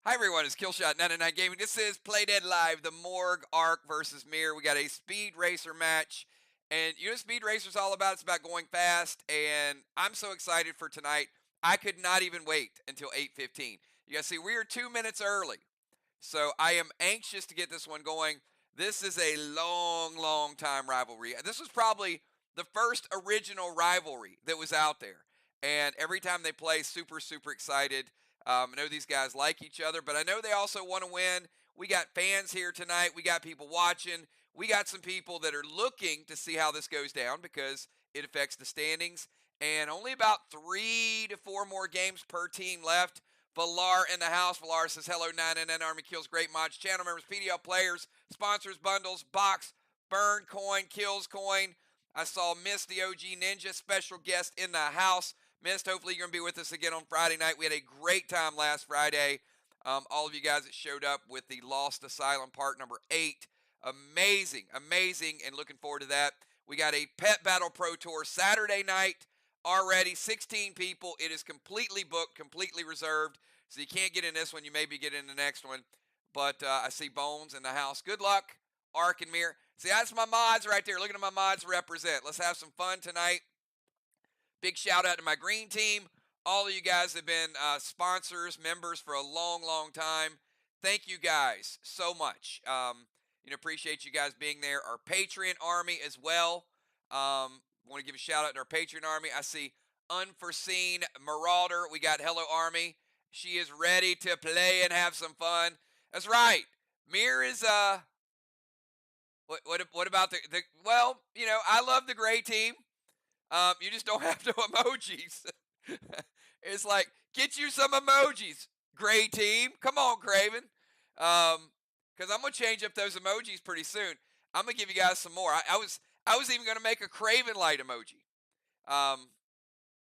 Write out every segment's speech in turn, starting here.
Hi everyone, it's Killshot99 Gaming. This is Playdead Live, the Morgue Arc versus MIR. We got a Speed Racer match. And you know what Speed Racer's all about? It's about going fast. And I'm so excited for tonight. I could not even wait until 8:15. You guys see, we are 2 minutes early. So I am anxious to get this one going. This is a long, long time rivalry. This was probably the first original rivalry that was out there. And every time they play, super, super excited. I know these guys like each other, but I know they also want to win. We got fans here tonight. We got people watching. We got some people that are looking to see how this goes down because it affects the standings. And only about 3 to 4 more games per team left. Valar in the house. Valar says, hello, 999 Army Kills, great mods, channel members, PDL players, sponsors, bundles, box, burn coin, kills coin. I saw Miss the OG Ninja, special guest in the house. Missed, hopefully you're going to be with us again on Friday night. We had a great time last Friday. All of you guys that showed up with the Lost Asylum part number 8. Amazing, amazing, and looking forward to that. We got a Pet Battle Pro Tour Saturday night already. 16 people. It is completely booked, completely reserved. So you can't get in this one. You maybe get in the next one. But I see Bones in the house. Good luck, Ark and Mir. See, that's my mods right there. Looking at my mods represent. Let's have some fun tonight. Big shout out to my green team. All of you guys have been sponsors, members for a long, long time. Thank you guys so much. Appreciate you guys being there. Our Patreon army as well. Want to give a shout out to our Patreon army. I see Unforeseen Marauder. We got Hello Army. She is ready to play and have some fun. That's right. Mir is what about the well, I love the gray team. You just don't have no emojis. It's like, get you some emojis, gray team. Come on, Craven. Because I'm gonna change up those emojis pretty soon. I'm gonna give you guys some more. I was even gonna make a Craven light emoji.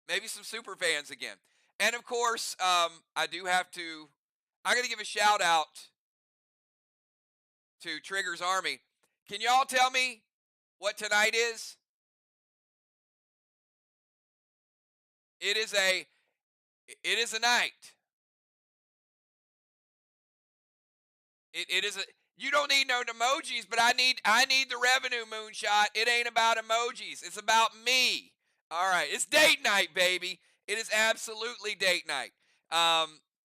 Maybe some super fans again. And of course, I gotta give a shout out to Trigger's Army. Can y'all tell me what tonight is? It is a night. It is a you don't need no emojis, but I need the revenue, Moonshot. It ain't about emojis. It's about me. All right, it's date night, baby. It is absolutely date night.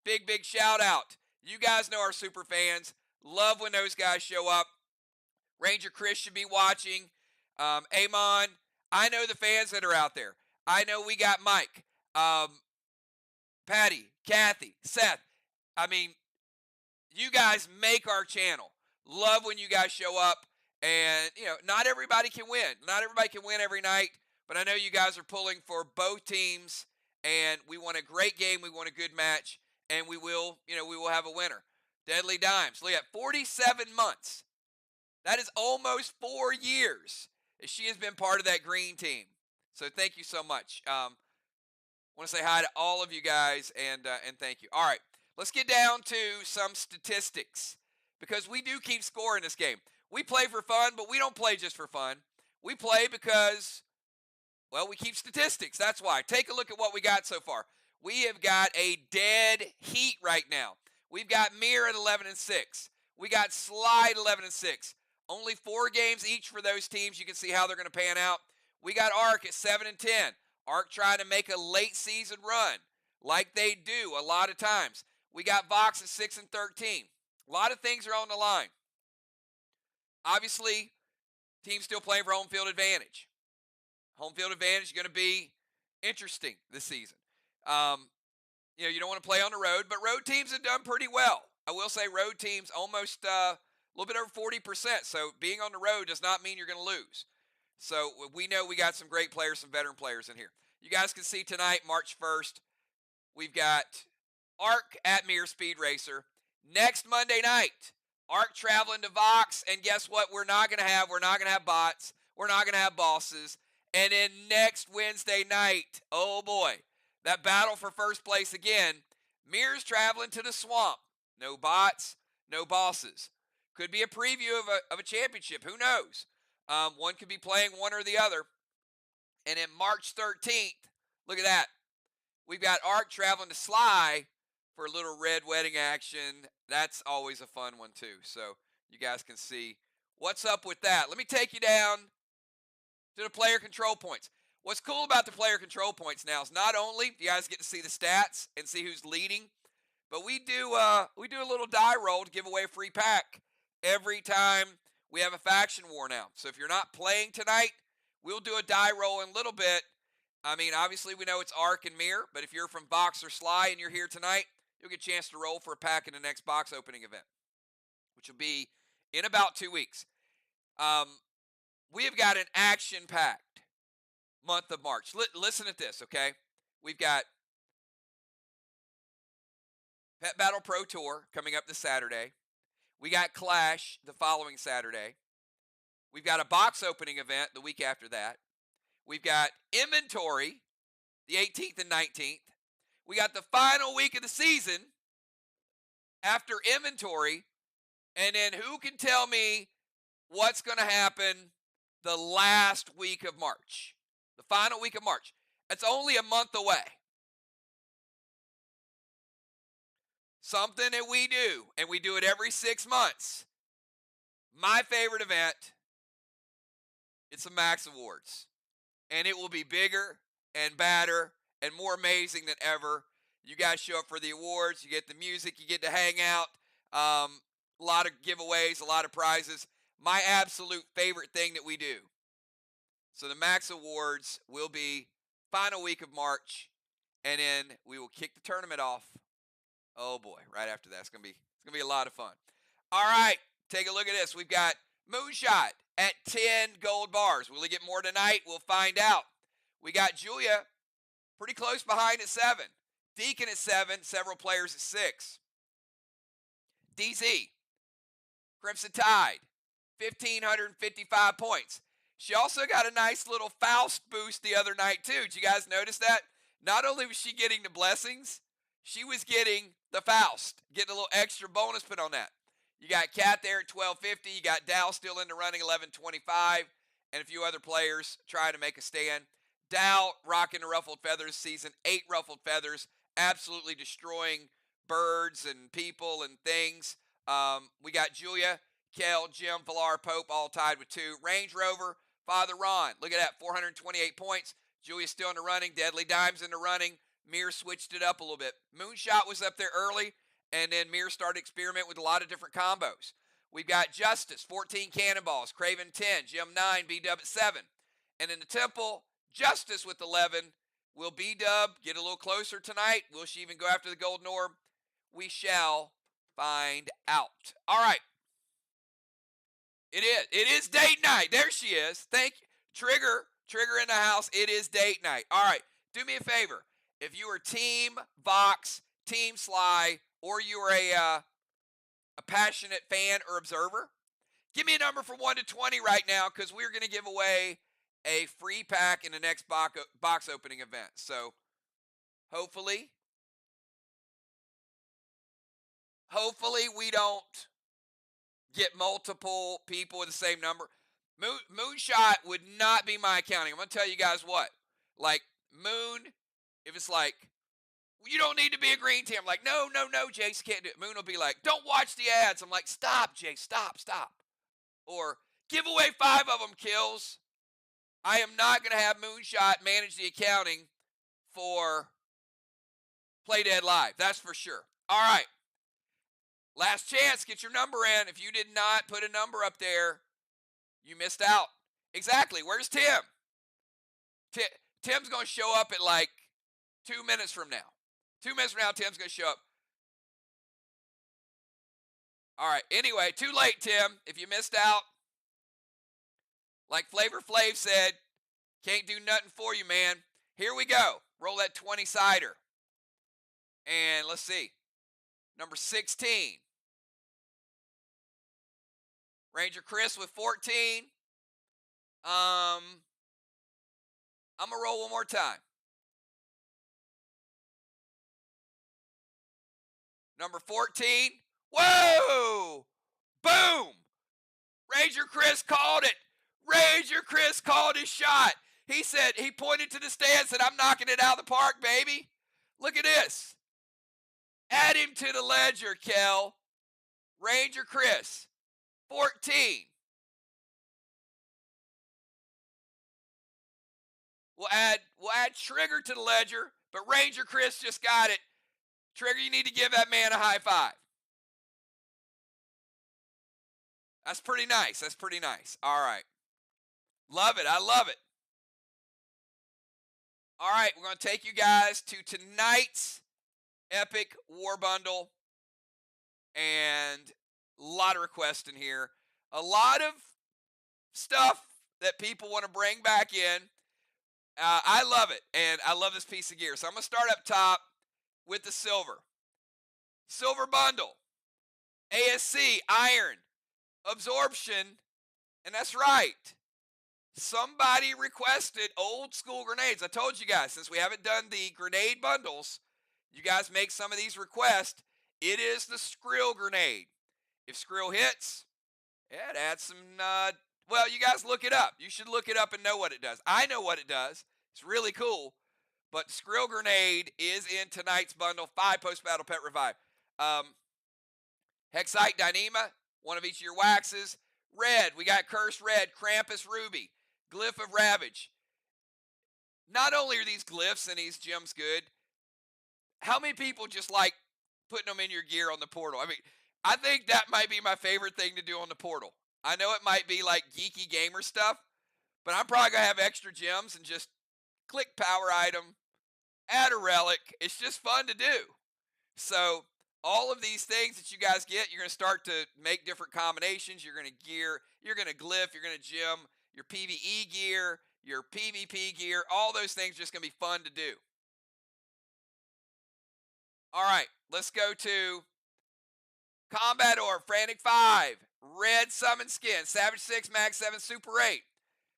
Big shout out. You guys know our super fans. Love when those guys show up. Ranger Chris should be watching. Amon, I know the fans that are out there. I know we got Mike, Patty, Kathy, Seth. I mean, you guys make our channel. Love when you guys show up. And, not everybody can win. Not everybody can win every night. But I know you guys are pulling for both teams. And we want a great game. We want a good match. And we will have a winner. Deadly Dimes. Look at 47 months. That is almost 4 years. She has been part of that green team. So thank you so much. I want to say hi to all of you guys and thank you. All right, let's get down to some statistics because we do keep score in this game. We play for fun, but we don't play just for fun. We play because, well, we keep statistics. That's why. Take a look at what we got so far. We have got a dead heat right now. We've got Mir at 11-6. We got Slide 11-6. Only 4 games each for those teams. You can see how they're going to pan out. We got Ark at 7-10. Ark trying to make a late season run like they do a lot of times. We got Vox at 6-13. A lot of things are on the line. Obviously, teams still playing for home field advantage. Home field advantage is going to be interesting this season. You don't want to play on the road, but road teams have done pretty well. I will say road teams almost a little bit over 40%. So being on the road does not mean you're going to lose. So we know we got some great players, some veteran players in here. You guys can see tonight, March 1st, we've got Ark at MIR Speed Racer. Next Monday night, Ark traveling to Vox, and guess what? We're not going to have bots. We're not going to have bosses. And then next Wednesday night, oh boy, that battle for first place again. MIR's traveling to the swamp. No bots, no bosses. Could be a preview of a championship. Who knows? One could be playing one or the other. And then March 13th, look at that. We've got Ark traveling to Sly for a little red wedding action. That's always a fun one too. So you guys can see what's up with that. Let me take you down to the player control points. What's cool about the player control points now is not only do you guys get to see the stats and see who's leading, but we do a little die roll to give away a free pack every time we have a faction war now. So if you're not playing tonight, we'll do a die roll in a little bit. I mean, obviously we know it's Arc and MIR, but if you're from Box or Sly and you're here tonight, you'll get a chance to roll for a pack in the next box opening event, which will be in about 2 weeks. We have got an action-packed month of March. Listen at this, okay? We've got Pet Battle Pro Tour coming up this Saturday. We got Clash the following Saturday. We've got a box opening event the week after that. We've got Inventory the 18th and 19th. We got the final week of the season after Inventory. And then who can tell me what's going to happen the last week of March? The final week of March. It's only a month away. Something that we do, and we do it every 6 months. My favorite event, it's the Max Awards. And it will be bigger and badder and more amazing than ever. You guys show up for the awards. You get the music. You get to hang out. A lot of giveaways, a lot of prizes. My absolute favorite thing that we do. So the Max Awards will be final week of March, and then we will kick the tournament off. Oh boy, right after that. It's gonna be a lot of fun. All right, take a look at this. We've got Moonshot at 10 gold bars. Will he get more tonight? We'll find out. We got Julia pretty close behind at 7. Deacon at 7, several players at 6. DZ, Crimson Tide, 1,555 points. She also got a nice little Faust boost the other night too. Did you guys notice that? Not only was she getting the blessings, she was getting the Faust, getting a little extra bonus put on that. You got Kat there at 1,250. You got Dow still in the running, 1,125, and a few other players trying to make a stand. Dow rocking the ruffled feathers season, 8 ruffled feathers, absolutely destroying birds and people and things. We got Julia, Kel, Jim, Valar, Pope all tied with 2. Range Rover, Father Ron, look at that, 428 points. Julia's still in the running. Deadly Dime's in the running. MIR switched it up a little bit. Moonshot was up there early, and then MIR started experiment with a lot of different combos. We've got Justice, 14 cannonballs. Craven, 10. Jim, 9. B-Dub at 7. And in the Temple, Justice with 11. Will B-Dub get a little closer tonight? Will she even go after the Golden Orb? We shall find out. All right. It is date night. There she is. Thank you. Trigger in the house. It is date night. All right. Do me a favor. If you are Team Vox, Team Sly, or you are a passionate fan or observer, give me a number from 1 to 20 right now, because we're going to give away a free pack in the next box opening event. So hopefully we don't get multiple people with the same number. Moonshot would not be my accounting. I'm going to tell you guys what. Like, Moon, if it's like, you don't need to be a green team. I'm like, no, Jace, can't do it. Moon will be like, don't watch the ads. I'm like, stop, Jace, stop. Or, give away 5 of them, kills. I am not going to have Moonshot manage the accounting for Play Dead Live. That's for sure. All right. Last chance. Get your number in. If you did not put a number up there, you missed out. Exactly. Where's Tim? Tim's going to show up at like 2 minutes from now. 2 minutes from now, Tim's going to show up. All right. Anyway, too late, Tim. If you missed out, like Flavor Flav said, can't do nothing for you, man. Here we go. Roll that 20-sider. And let's see. Number 16. Ranger Chris with 14. I'm going to roll one more time. Number 14. Whoa! Boom! Ranger Chris called it. Ranger Chris called his shot. He said, he pointed to the stand and said, I'm knocking it out of the park, baby. Look at this. Add him to the ledger, Kel. Ranger Chris, 14. We'll add Trigger to the ledger, but Ranger Chris just got it. Trigger, you need to give that man a high five. That's pretty nice. That's pretty nice. All right. Love it. I love it. All right, we're going to take you guys to tonight's Epic War Bundle. And a lot of requests in here. A lot of stuff that people want to bring back in. I love it, and I love this piece of gear. So I'm going to start up top with the silver. Silver bundle. ASC, iron, absorption, and that's right. Somebody requested old school grenades. I told you guys, since we haven't done the grenade bundles, you guys make some of these requests. It is the Skrill grenade. If Skrill hits, yeah, it adds some, well, you guys look it up. You should look it up and know what it does. I know what it does. It's really cool. But Skrill grenade is in tonight's bundle. 5 post-battle pet revive. Hexite Dyneema, one of each of your waxes. Red, we got Cursed Red, Krampus Ruby, Glyph of Ravage. Not only are these glyphs and these gems good, how many people just like putting them in your gear on the portal? I mean, I think that might be my favorite thing to do on the portal. I know it might be like geeky gamer stuff, but I'm probably going to have extra gems and just click power item, add a relic. It's just fun to do. So all of these things that you guys get, you're going to start to make different combinations. You're going to gear, you're going to glyph, you're going to gem your PvE gear, your PvP gear. All those things are just going to be fun to do. All right, let's go to Combat Orb, Frantic 5, Red Summon Skin, Savage 6, Mag 7, Super 8,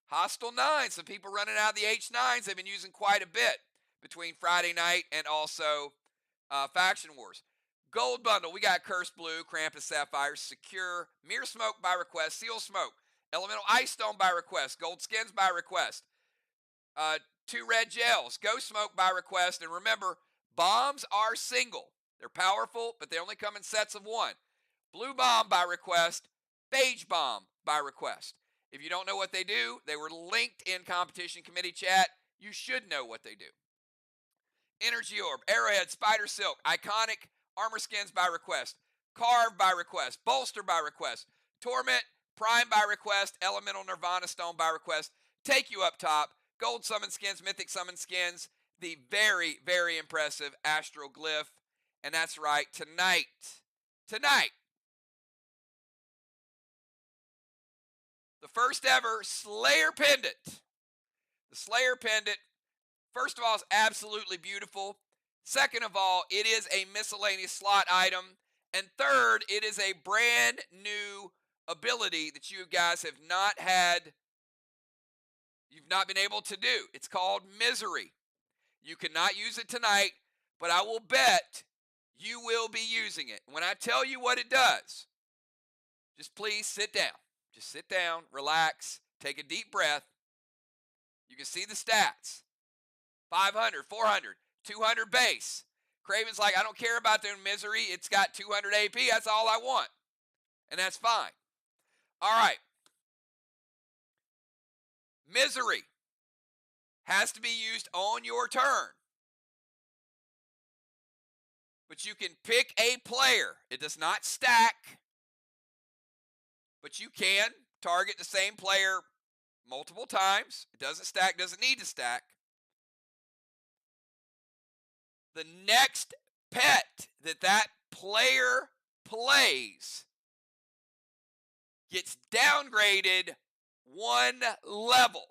Hostile 9. Some people running out of the H9s they've been using quite a bit between Friday night and also Faction Wars. Gold Bundle, we got Cursed Blue, Krampus Sapphire, Secure, Mirror Smoke by request, Seal Smoke, Elemental Ice Stone by request, Gold Skins by request, 2 red gels, Ghost Smoke by request, and remember, bombs are single. They're powerful, but they only come in sets of 1. Blue Bomb by request, Beige Bomb by request. If you don't know what they do, they were linked in competition committee chat. You should know what they do. Energy Orb, Arrowhead, Spider Silk, Iconic Armor Skins by request, Carve by request, Bolster by request, Torment, Prime by request, Elemental Nirvana Stone by request. Take you up top, Gold Summon Skins, Mythic Summon Skins, the very, very impressive Astral Glyph. And that's right, tonight, the first ever Slayer Pendant. The Slayer Pendant, first of all, is absolutely beautiful. Second of all, it is a miscellaneous slot item. And third, it is a brand new ability that you guys have not had, you've not been able to do. It's called Misery. You cannot use it tonight, but I will bet you will be using it. When I tell you what it does, just please sit down. Just sit down, relax, take a deep breath. You can see the stats. 500, 400, 200 base. Craven's like, I don't care about their Misery. It's got 200 AP. That's all I want. And that's fine. All right. Misery has to be used on your turn. But you can pick a player. It does not stack. But you can target the same player multiple times. It doesn't stack, doesn't need to stack. The next pet that player plays gets downgraded 1 level.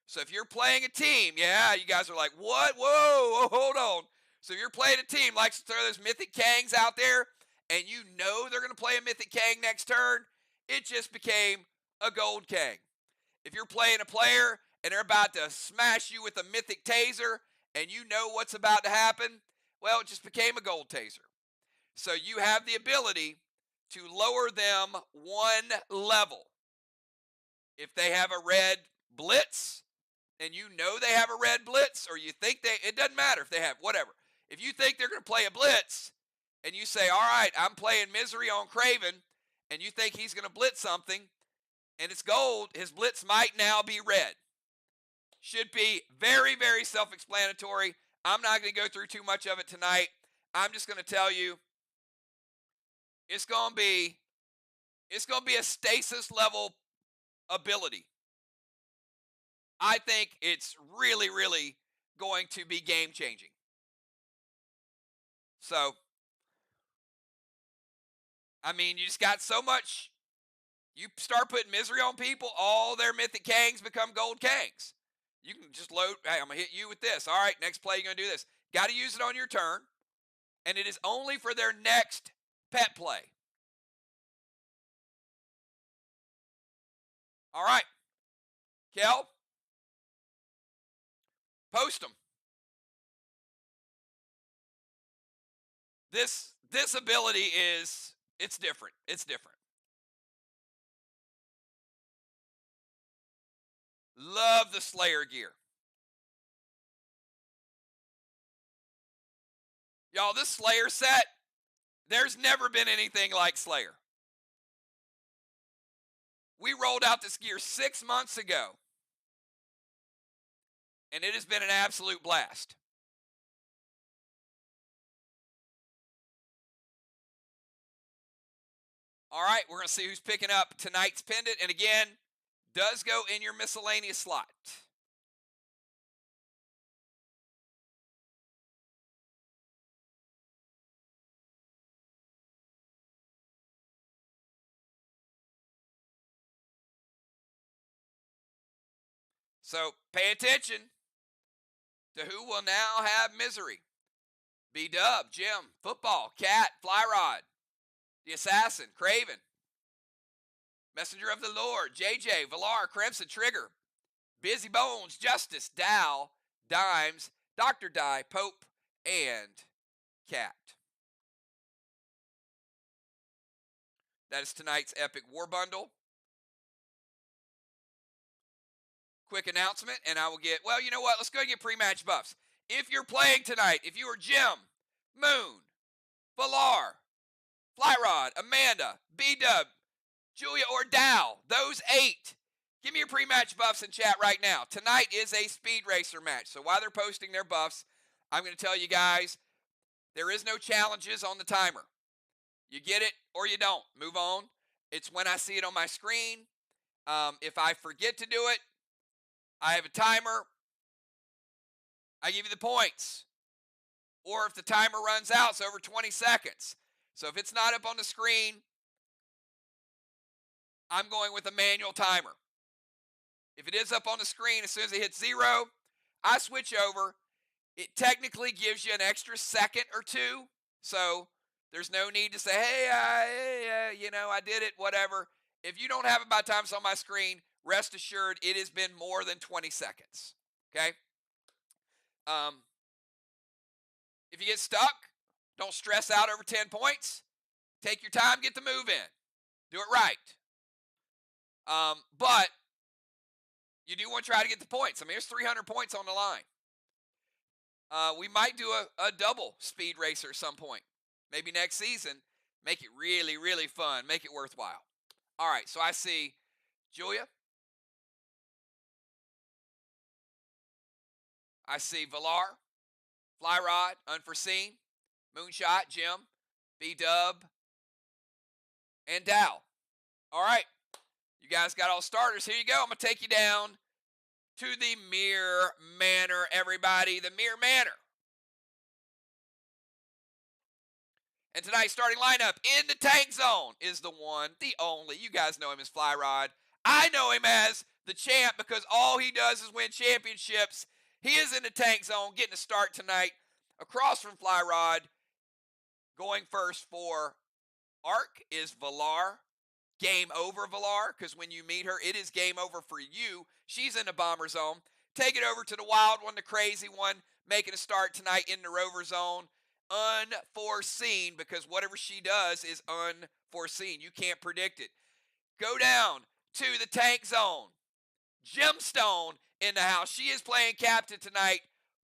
So if you're playing a team, yeah, you guys are like, what? Whoa, hold on. So if you're playing a team, likes to throw those Mythic Kangs out there, and you know they're going to play a Mythic Kang next turn, it just became a Gold Kang. If you're playing a player and they're about to smash you with a Mythic Taser and you know what's about to happen, well, it just became a Gold Taser. So you have the ability to lower them 1 level. If they have a red blitz and you know they have a red blitz, or you think it doesn't matter if they have, whatever. If you think they're going to play a blitz, and you say, all right, I'm playing Misery on Craven, and you think he's going to blitz something, and it's gold, his blitz might now be red. Should be very, very self-explanatory. I'm not going to go through too much of it tonight. I'm just going to tell you it's going to be a stasis level ability. I think it's really, really going to be game changing. So, I mean, you just got so much. You start putting Misery on people, all their mythic Kangs become gold Kangs. You can just load, hey, I'm going to hit you with this. All right, next play, you're going to do this. Got to use it on your turn. And it is only for their next pet play. All right. Kel, post them. This ability is, it's different. It's different. Love the Slayer gear. Y'all, this Slayer set, there's never been anything like Slayer. We rolled out this gear 6 months ago, and it has been an absolute blast. All right, we're going to see who's picking up tonight's pendant, and again, does go in your miscellaneous slot. So pay attention to who will now have Misery. B-Dub, Jim, Football, Cat, Flyrod, the Assassin, Craven, Messenger of the Lord, JJ, Valar, Crimson, Trigger, Busy Bones, Justice, Dow, Dimes, Dr. Die, Pope, and Cat. That is tonight's Epic War Bundle. Quick announcement, and I will get, well, you know what? Let's go and get pre-match buffs. If you're playing tonight, if you are Jim, Moon, Valar, Flyrod, Amanda, B-Dub, Julia, or Dow, those 8, give me your pre-match buffs in chat right now. Tonight is a Speed Racer match, so while they're posting their buffs, I'm going to tell you guys, there is no challenges on the timer. You get it or you don't. Move on. It's when I see it on my screen. If I forget to do it, I have a timer. I give you the points. Or if the timer runs out, it's over 20 seconds. So if it's not up on the screen, I'm going with a manual timer. If it is up on the screen, as soon as it hits 0, I switch over. It technically gives you an extra second or 2. So there's no need to say, hey, I did it, whatever. If you don't have it by the time it's on my screen, rest assured it has been more than 20 seconds. Okay? If you get stuck, don't stress out over 10 points. Take your time, get the move in. Do it right. But you do want to try to get the points. I mean, there's 300 points on the line. We might do a double Speed Racer at some point. Maybe next season. Make it really, really fun. Make it worthwhile. All right, so I see Julia. I see Valar, Flyrod, Unforeseen, Moonshot, Jim, B-Dub, and Dow. All right, you guys got all starters. Here you go. I'm going to take you down to the MIR Manor, everybody. The MIR Manor. And tonight's starting lineup in the tank zone is the one, the only. You guys know him as Flyrod. I know him as the champ because all he does is win championships. He is in the tank zone, getting a start tonight. Across from Flyrod, going first for Arc is Valar. Game over, Valar, because when you meet her, it is game over for you. She's in the bomber zone. Take it over to the wild one, the crazy one, making a start tonight in the rover zone. Unforeseen, because whatever she does is unforeseen. You can't predict it. Go down to the tank zone. Gemstone in the house. She is playing captain tonight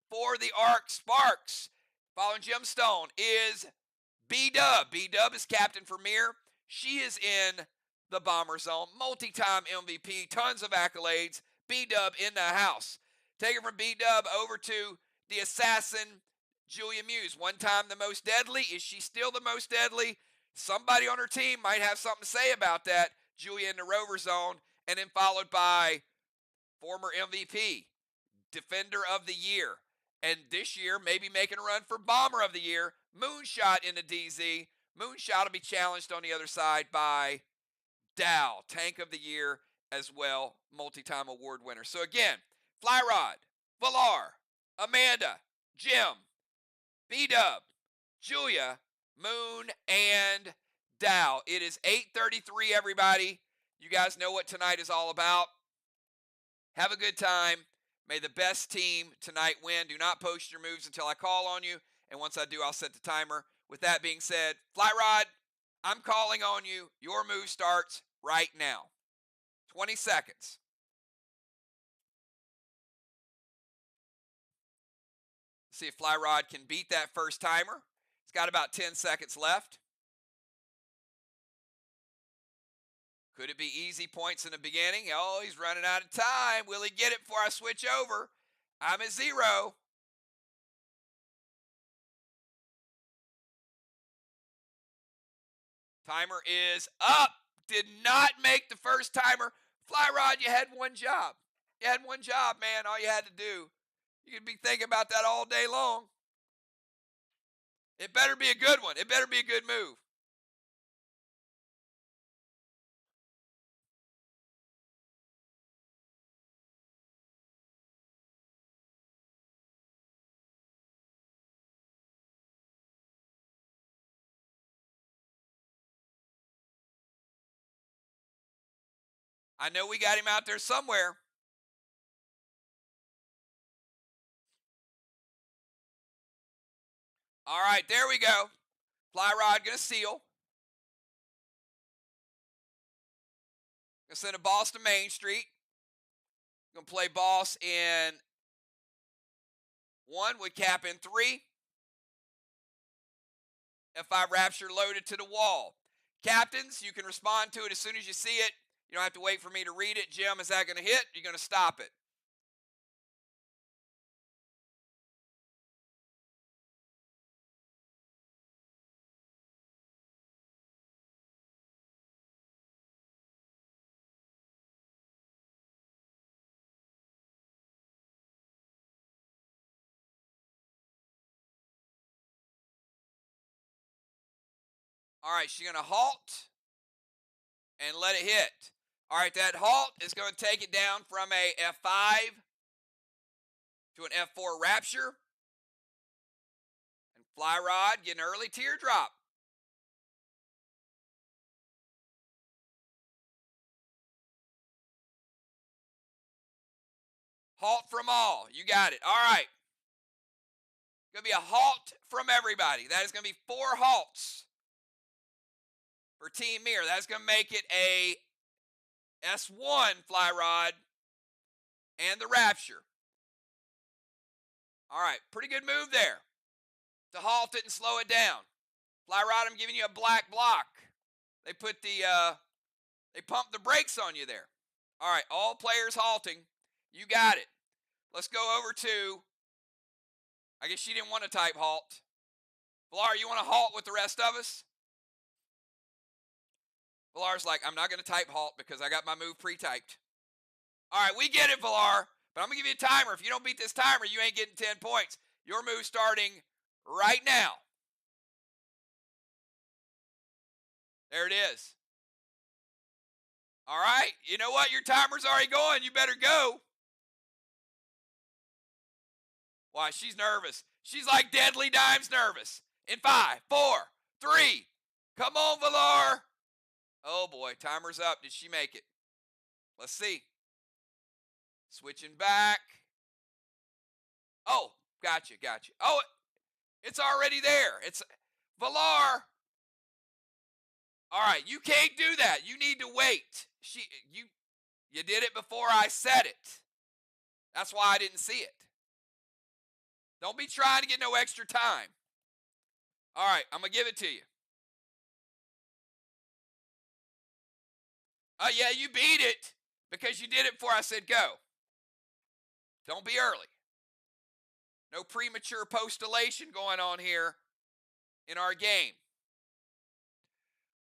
for the Arc Sparks. Following Gemstone is B-Dub. B-Dub is captain for MIR. She is in the Bomber Zone. Multi-time MVP. Tons of accolades. B-Dub in the house. Take it from B-Dub over to the assassin, Julia Muse. One time the most deadly. Is she still the most deadly? Somebody on her team might have something to say about that. Julia in the Rover Zone. And then followed by former MVP, Defender of the Year, and this year maybe making a run for Bomber of the Year, Moonshot in the DZ. Moonshot will be challenged on the other side by Dow, Tank of the Year as well, multi-time award winner. So again, Flyrod, Valar, Amanda, Jim, B-Dub, Julia, Moon, and Dow. It is 8:33, everybody. You guys know what tonight is all about. Have a good time. May the best team tonight win. Do not post your moves until I call on you. And once I do, I'll set the timer. With that being said, Flyrod, I'm calling on you. Your move starts right now. 20 seconds. See if Flyrod can beat that first timer. It's got about 10 seconds left. Could it be easy points in the beginning? Oh, he's running out of time. Will he get it before I switch over? I'm at 0. Timer is up. Did not make the first timer. Flyrod, you had one job. You had one job, man. All you had to do. You could be thinking about that all day long. It better be a good one. It better be a good move. I know we got him out there somewhere. All right, there we go. Flyrod going to seal. Going to send a boss to Main Street. Going to play boss in 1 with cap in 3. F5 Rapture loaded to the wall. Captains, you can respond to it as soon as you see it. You don't have to wait for me to read it. Jim, is that going to hit? You're going to stop it. All right, she's going to halt and let it hit. All right, that halt is going to take it down from a F5 to an F4 Rapture. And Flyrod getting an early teardrop. Halt from all. You got it. All right. Going to be a halt from everybody. That is going to be 4 halts for Team MIR. That's going to make it a S1 Flyrod and the Rapture. All right, pretty good move there to halt it and slow it down. Flyrod, I'm giving you a black block. They put they pumped the brakes on you there. All right, all players halting. You got it. Let's go over to, I guess she didn't want to type halt. Valar, you want to halt with the rest of us? Valar's like, I'm not going to type halt because I got my move pre-typed. All right, we get it, Valar, but I'm going to give you a timer. If you don't beat this timer, you ain't getting 10 points. Your move starting right now. There it is. All right, you know what? Your timer's already going. You better go. Why, she's nervous. She's like Deadly Dimes nervous. In 5, 4, 3. Come on, Valar. Oh, boy, timer's up. Did she make it? Let's see. Switching back. Oh, gotcha. Oh, it's already there. It's Valar. All right, you can't do that. You need to wait. You did it before I said it. That's why I didn't see it. Don't be trying to get no extra time. All right, I'm going to give it to you. Yeah, you beat it because you did it before I said go. Don't be early. No premature postulation going on here in our game.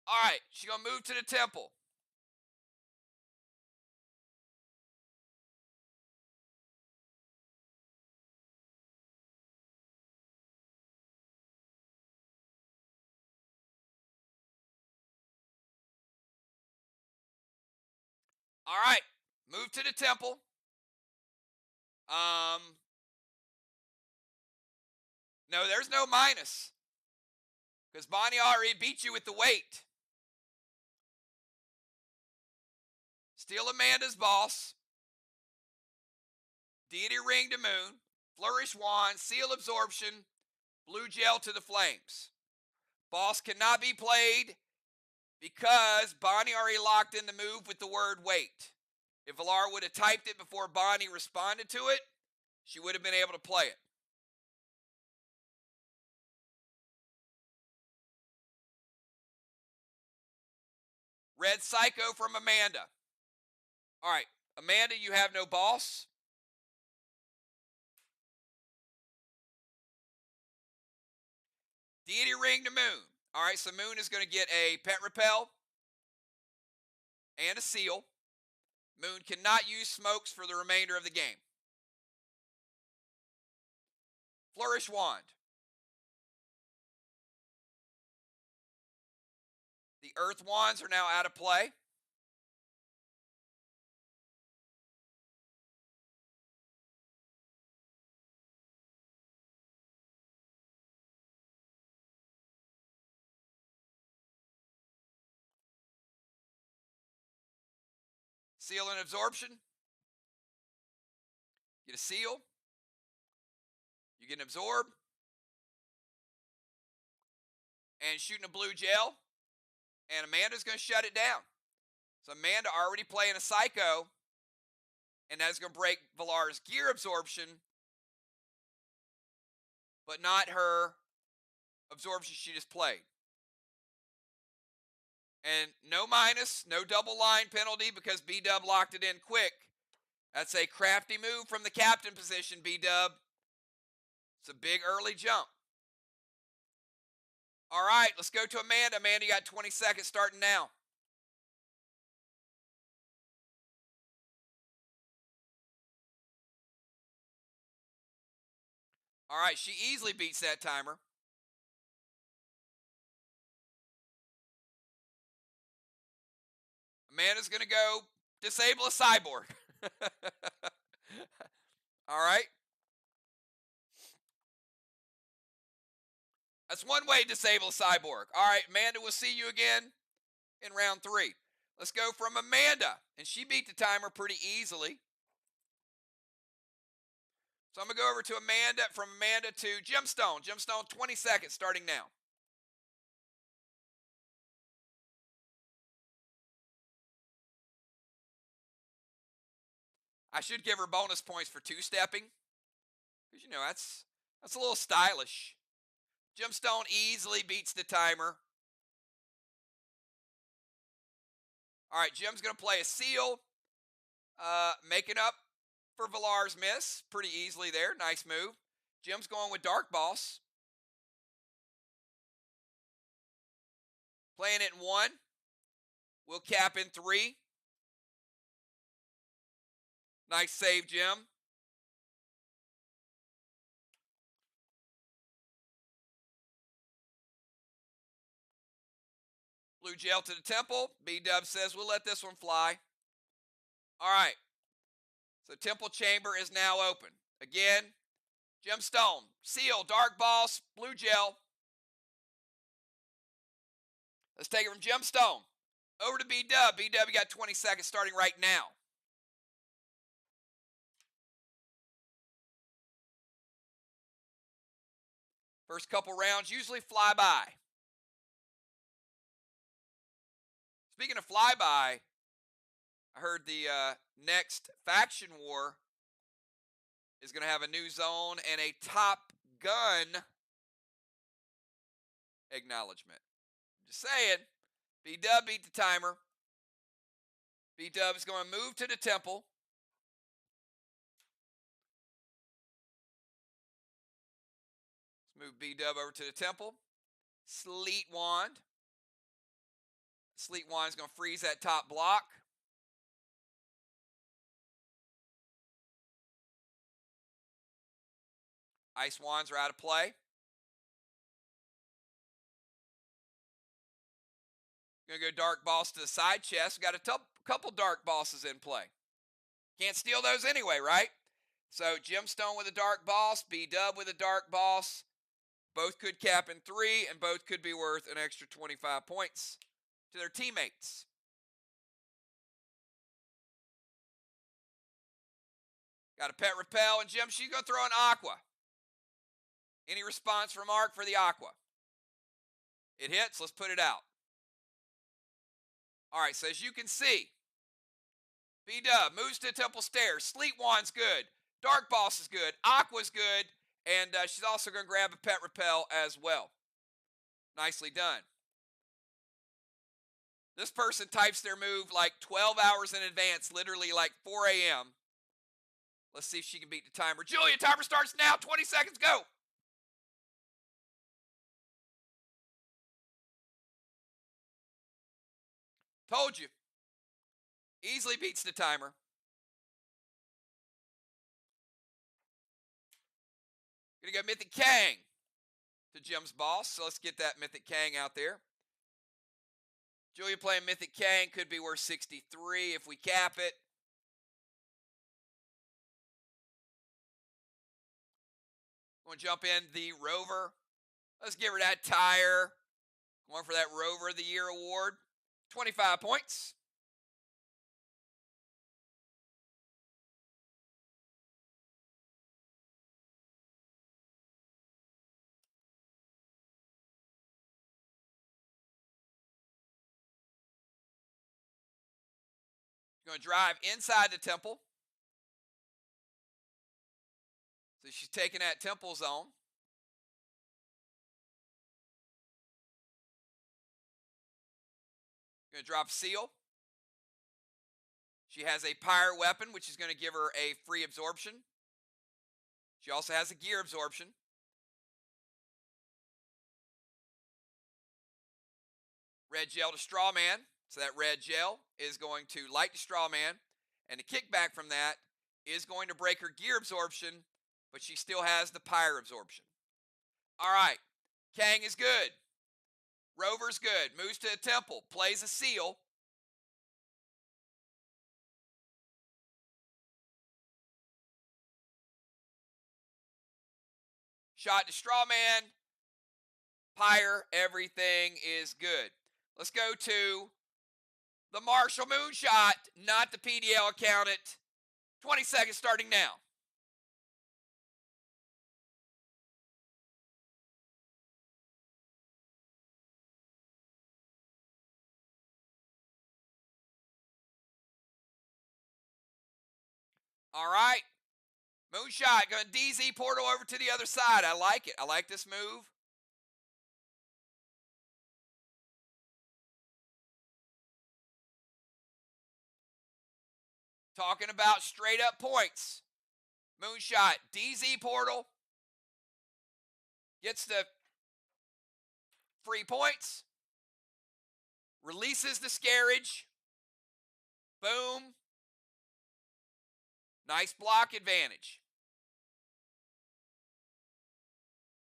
All right, she's going to move to the temple. All right, move to the temple. No, there's no minus because Bonnie already beat you with the weight. Steal Amanda's boss. Deity ring to moon. Flourish wand. Seal absorption. Blue gel to the flames. Boss cannot be played because Bonnie already locked in the move with the word wait. If Valar would have typed it before Bonnie responded to it, she would have been able to play it. Red Psycho from Amanda. All right, Amanda, you have no boss. Deity ring to moon. All right, so moon is going to get a pet repel and a seal. Moon cannot use smokes for the remainder of the game. Flourish wand. The earth wands are now out of play. Seal and absorption. Get a seal. You get an absorb. And shooting a blue gel. And Amanda's going to shut it down. So Amanda already playing a Psycho. And that's going to break Valar's gear absorption. But not her absorption she just played. And no minus, no double line penalty because B-Dub locked it in quick. That's a crafty move from the captain position, B-Dub. It's a big early jump. All right, let's go to Amanda. Amanda, you got 20 seconds starting now. All right, she easily beats that timer. Amanda's going to go disable a cyborg. All right. That's one way to disable a cyborg. All right, Amanda, we'll see you again in round 3. Let's go from Amanda. And she beat the timer pretty easily. So I'm going to go over to Amanda, from Amanda to Gemstone. Gemstone, 20 seconds starting now. I should give her bonus points for two-stepping. Because, you know, that's a little stylish. Gemstone easily beats the timer. All right, Jim's going to play a seal. Making up for Valar's miss pretty easily there. Nice move. Jim's going with Dark Boss. Playing it in 1. We'll cap in 3. Nice save, Jim. Blue gel to the temple. B-Dub says we'll let this one fly. All right. So temple chamber is now open. Again, Gemstone, seal, Dark Boss, blue gel. Let's take it from Gemstone over to B-Dub. B-Dub, you got 20 seconds starting right now. First couple rounds usually fly by. Speaking of flyby, I heard the next faction war is going to have a new zone and a Top Gun acknowledgement. Just saying. B-Dub beat the timer. B-Dub is going to move to the temple. Let's move B-Dub over to the temple. Sleet Wand. Sleet Wand is going to freeze that top block. Ice Wands are out of play. Going to go Dark Boss to the side chest. We got a couple Dark Bosses in play. Can't steal those anyway, right? So Gemstone with a Dark Boss, B-Dub with a Dark Boss. Both could cap in 3, and both could be worth an extra 25 points to their teammates. Got a Pet Repel, and Gem, she's going to throw an Aqua. Any response from Arc for the Aqua? It hits. Let's put it out. All right, so as you can see, B-Dub moves to the Temple Stairs. Sleet Wand's good. Dark Boss is good. Aqua's good. And she's also going to grab a Pet Repel as well. Nicely done. This person types their move like 12 hours in advance, literally like 4 a.m. Let's see if she can beat the timer. Julia, timer starts now. 20 seconds, go. Told you. Easily beats the timer. Gonna go Mythic Kang to Jim's boss. So let's get that Mythic Kang out there. Julia playing Mythic Kang could be worth 63 if we cap it. Going to jump in the Rover. Let's give her that tire. Going for that Rover of the Year award. 25 points. Going to drive inside the temple. So she's taking that temple zone. Going to drop Seal. She has a Pyre weapon, which is going to give her a free absorption. She also has a gear absorption. Red gel to Strawman. So that red gel is going to light the Strawman. And the kickback from that is going to break her gear absorption, but she still has the Pyre absorption. All right. Kang is good. Rover's good. Moves to the temple. Plays a Seal. Shot to Strawman. Pyre. Everything is good. Let's go to the Marshall Moonshot, not the PDL account it. 20 seconds starting now. All right. Moonshot going DZ portal over to the other side. I like it. I like this move. Talking about straight up points. Moonshot, DZ portal. Gets the free points. Releases the Scarage. Boom. Nice block advantage.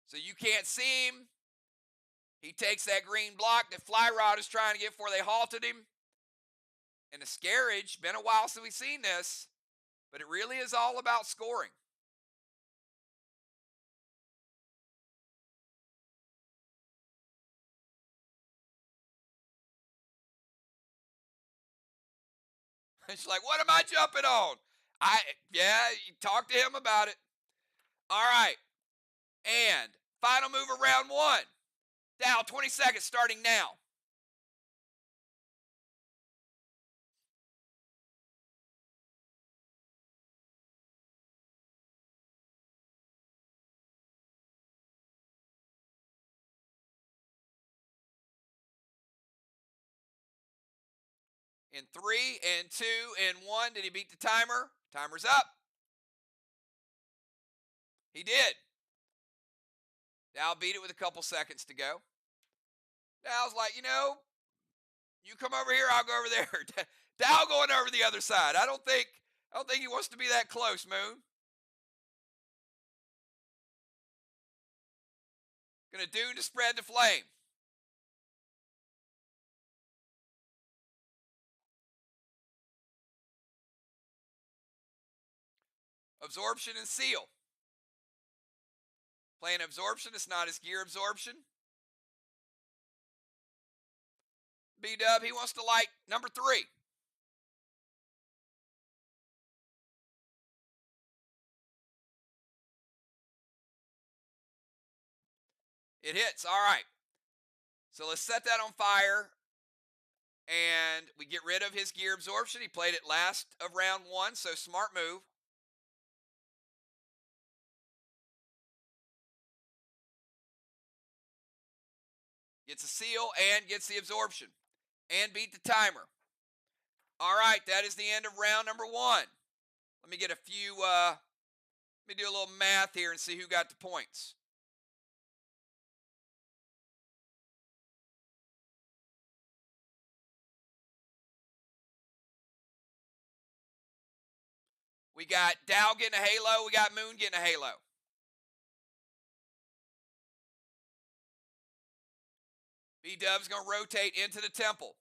So you can't see him. He takes that green block that Fly Rod is trying to get before they halted him. And the Scarage, been a while since we've seen this, but it really is all about scoring. She's like, what am I jumping on? Yeah, you talk to him about it. All right. And final move of round 1. Dow, 20 seconds starting now. In 3, and 2, and 1. Did he beat the timer? Timer's up. He did. Dow beat it with a couple seconds to go. Dow's like, you come over here, I'll go over there. Dow going over the other side. I don't think he wants to be that close, Moon. Gonna do to spread the flame. Absorption and seal. Playing absorption, it's not his gear absorption. B-Dub, he wants to light number 3. It hits, all right. So let's set that on fire, and we get rid of his gear absorption. He played it last of round 1, so smart move. Gets a seal and gets the absorption. And beat the timer. All right, that is the end of round number 1. Let me get a few, let me do a little math here and see who got the points. We got Dow getting a halo. We got Moon getting a halo. B-Dub's going to rotate into the temple.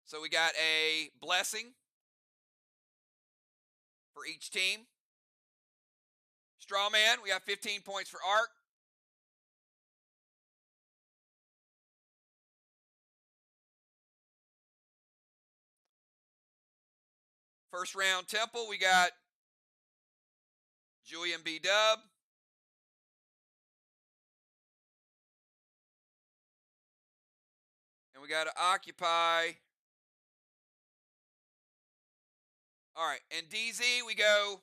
So we got a blessing for each team. Strawman, we got 15 points for Arc. First round temple, we got Julian B-Dub. And we got to occupy. All right, and DZ, we go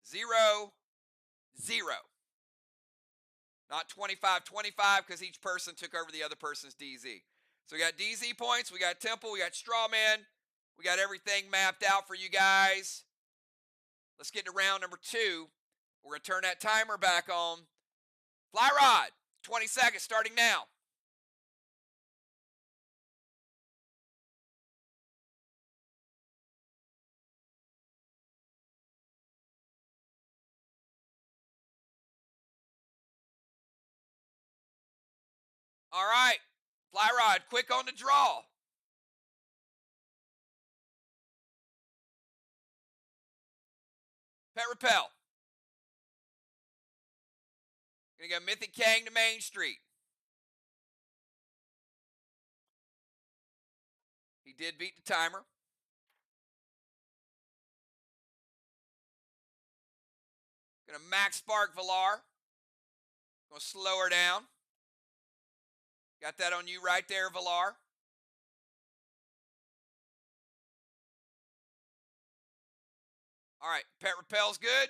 0, 0. Not 25, 25 because each person took over the other person's DZ. So we got DZ points, we got Temple, we got Strawman, we got everything mapped out for you guys. Let's get to round number 2. We're going to turn that timer back on. Fly Rod, 20 seconds starting now. All right, Fly Rod, quick on the draw. Pet Repel. Gonna go Mythic Kang to Main Street. He did beat the timer. Gonna Max Spark Valar. Gonna slow her down. Got that on you right there, Valar. All right, Pet Repel's good.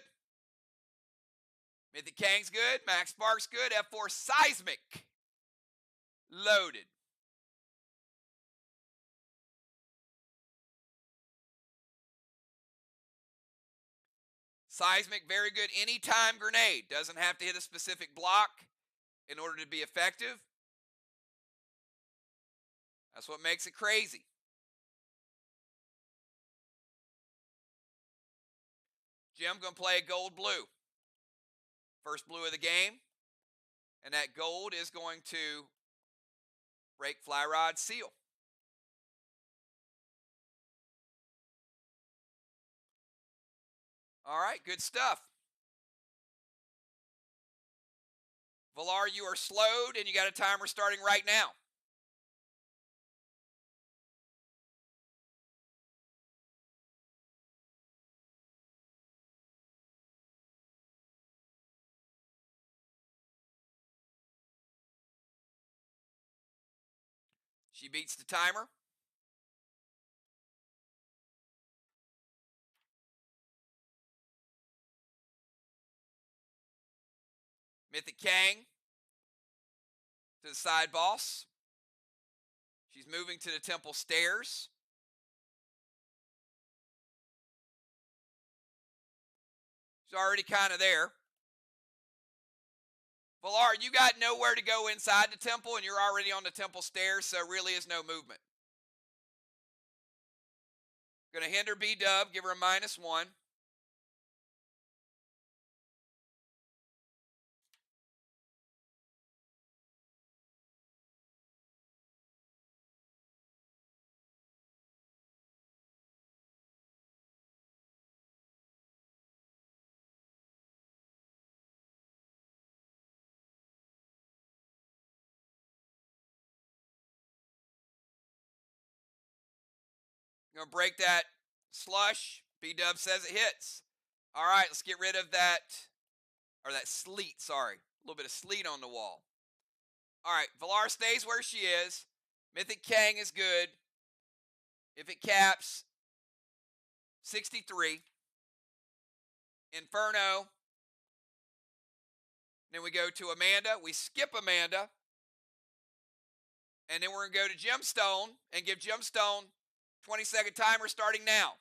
Mythic Kang's good. Max Spark's good. F4 Seismic. Loaded. Seismic, very good anytime grenade. Doesn't have to hit a specific block in order to be effective. That's what makes it crazy. Jim going to play gold-blue. First blue of the game. And that gold is going to break Fly Rod's seal. All right, good stuff. Valar, you are slowed, and you got a timer starting right now. She beats the timer. Mythic Kang. to the side boss. She's moving to the temple stairs. She's already kind of there. Valar, you got nowhere to go inside the temple, and you're already on the temple stairs, so really is no movement. Going to hinder B-Dub, give her a -1. Going to break that slush. B-Dub says it hits. All right, let's get rid of that, or that sleet, sorry. A little bit of sleet on the wall. All right, Valar stays where she is. Mythic Kang is good. If it caps, 63. Inferno. Then we go to Amanda. We skip Amanda. And then we're going to go to Gemstone and give Gemstone 20-second timer starting now.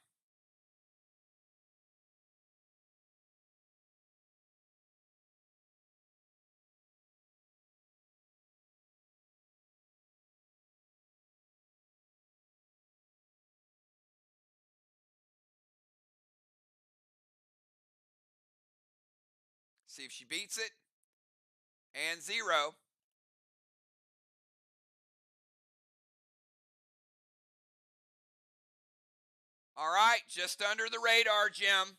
See if she beats it. And 0. All right, just under the radar, Jim.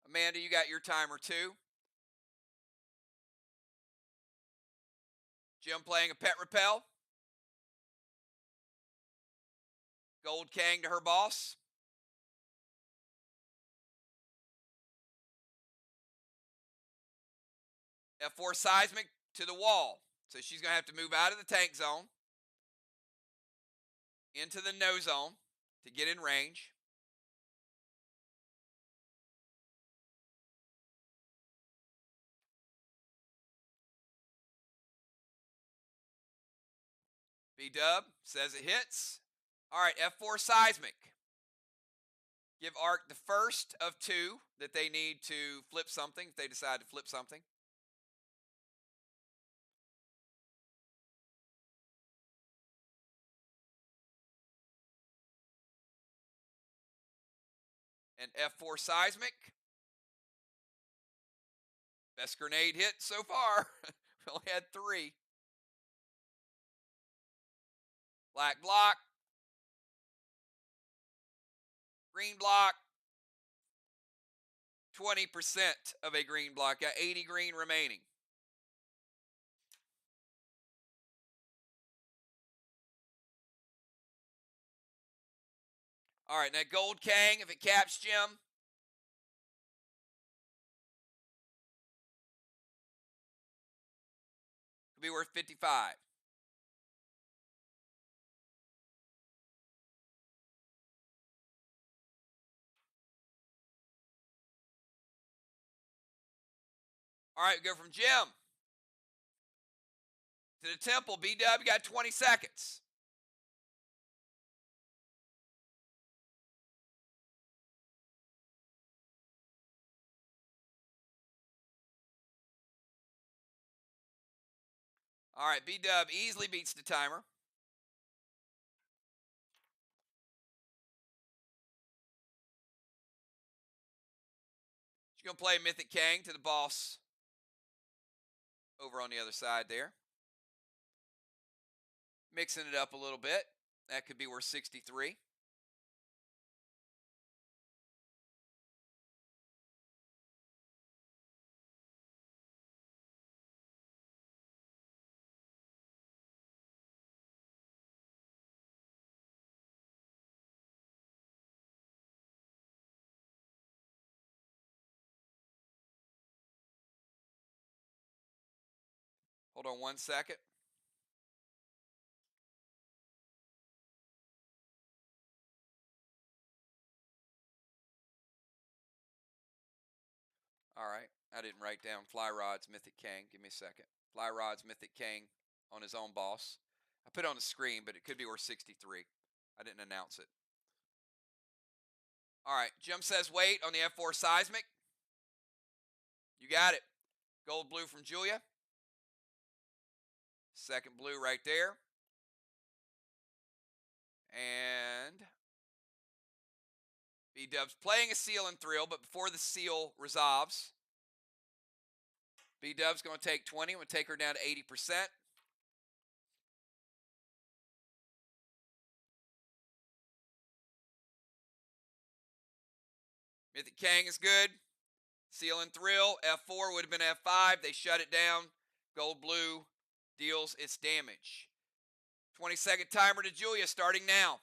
Amanda, you got your timer too. Jim playing a pet repel. Gold Kang to her boss. F4 seismic to the wall. So she's going to have to move out of the tank zone into the no zone to get in range. B-Dub says it hits. All right, F4 seismic. Give Arc the first of 2 that they need to flip something if they decide to flip something. And F4 seismic. Best grenade hit so far. We only had 3. Black block. Green block. 20% of a green block. Got 80 green remaining. All right, that Gold Kang, if it caps Jim, could be worth 55. All right, we go from Jim to the temple. B-Dub, you got 20 seconds. All right, B-Dub easily beats the timer. She's going to play Mythic Kang to the boss over on the other side there. Mixing it up a little bit. That could be worth 63. Hold on 1 second. All right, I didn't write down Fly Rod's Mythic Kang. Give me a second. Fly Rod's Mythic King on his own boss. I put it on the screen, but it could be worth 63. I didn't announce it. All right, Jim says wait on the F4 Seismic. You got it. Gold blue from Julia. Second blue right there. And B-Dub's playing a seal and thrill, but before the seal resolves, B-Dub's going to take 20. I'm going to take her down to 80%. Mythic Kang is good. Seal and thrill. F4 would have been F5. They shut it down. Gold blue deals its damage. 20-second timer to Julia starting now.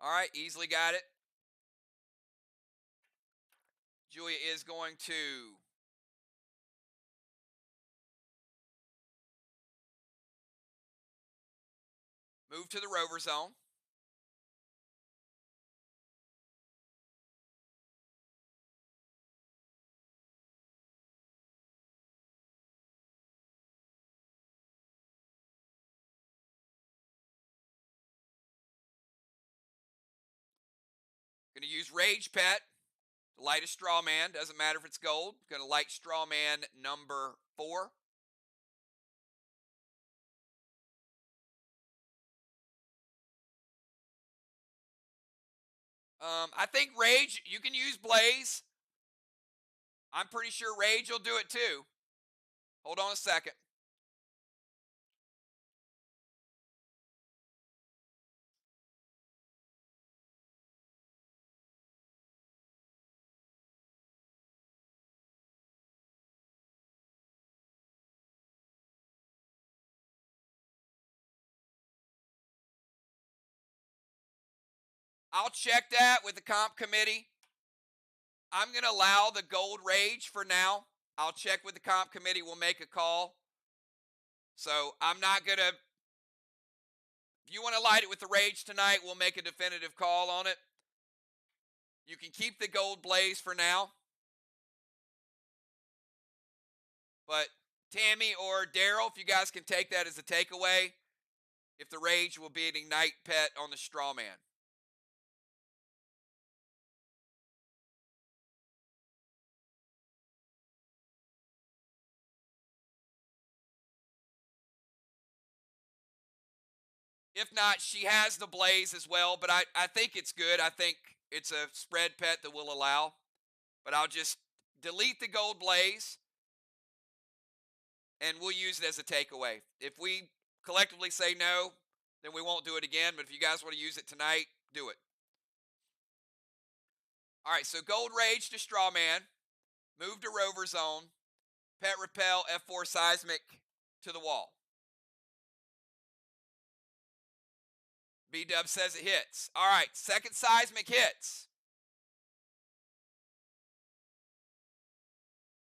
All right, easily got it. Julia is going to move to the rover zone. Going to use Rage Pet to light a straw man. Doesn't matter if it's gold. Going to light straw man number 4. I think Rage, you can use Blaze. I'm pretty sure Rage will do it too. Hold on a second. I'll check that with the comp committee. I'm going to allow the gold Rage for now. I'll check with the comp committee. We'll make a call. So I'm not going to, if you want to light it with the Rage tonight, we'll make a definitive call on it. You can keep the gold Blaze for now. But Tammy or Daryl, if you guys can take that as a takeaway, if the Rage will be an Ignite pet on the straw man. If not, she has the Blaze as well, but I think it's good. I think it's a spread pet that we'll allow. But I'll just delete the gold Blaze, and we'll use it as a takeaway. If we collectively say no, then we won't do it again. But if you guys want to use it tonight, do it. All right, so gold Rage to straw man, move to rover zone, pet repel, F4 Seismic to the wall. B-Dub says it hits. All right, second Seismic hits.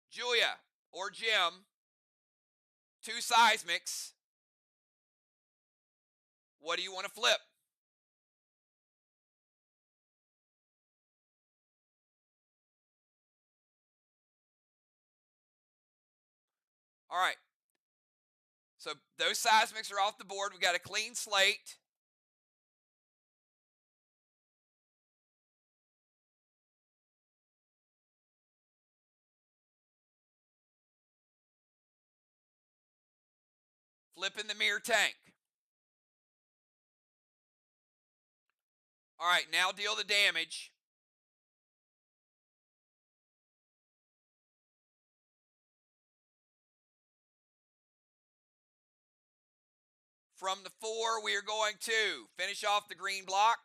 Julia or Jim, 2 Seismics. What do you want to flip? All right. So those Seismics are off the board. We got a clean slate. Flipping the MIR tank. All right, now deal the damage. From the 4, we are going to finish off the green block.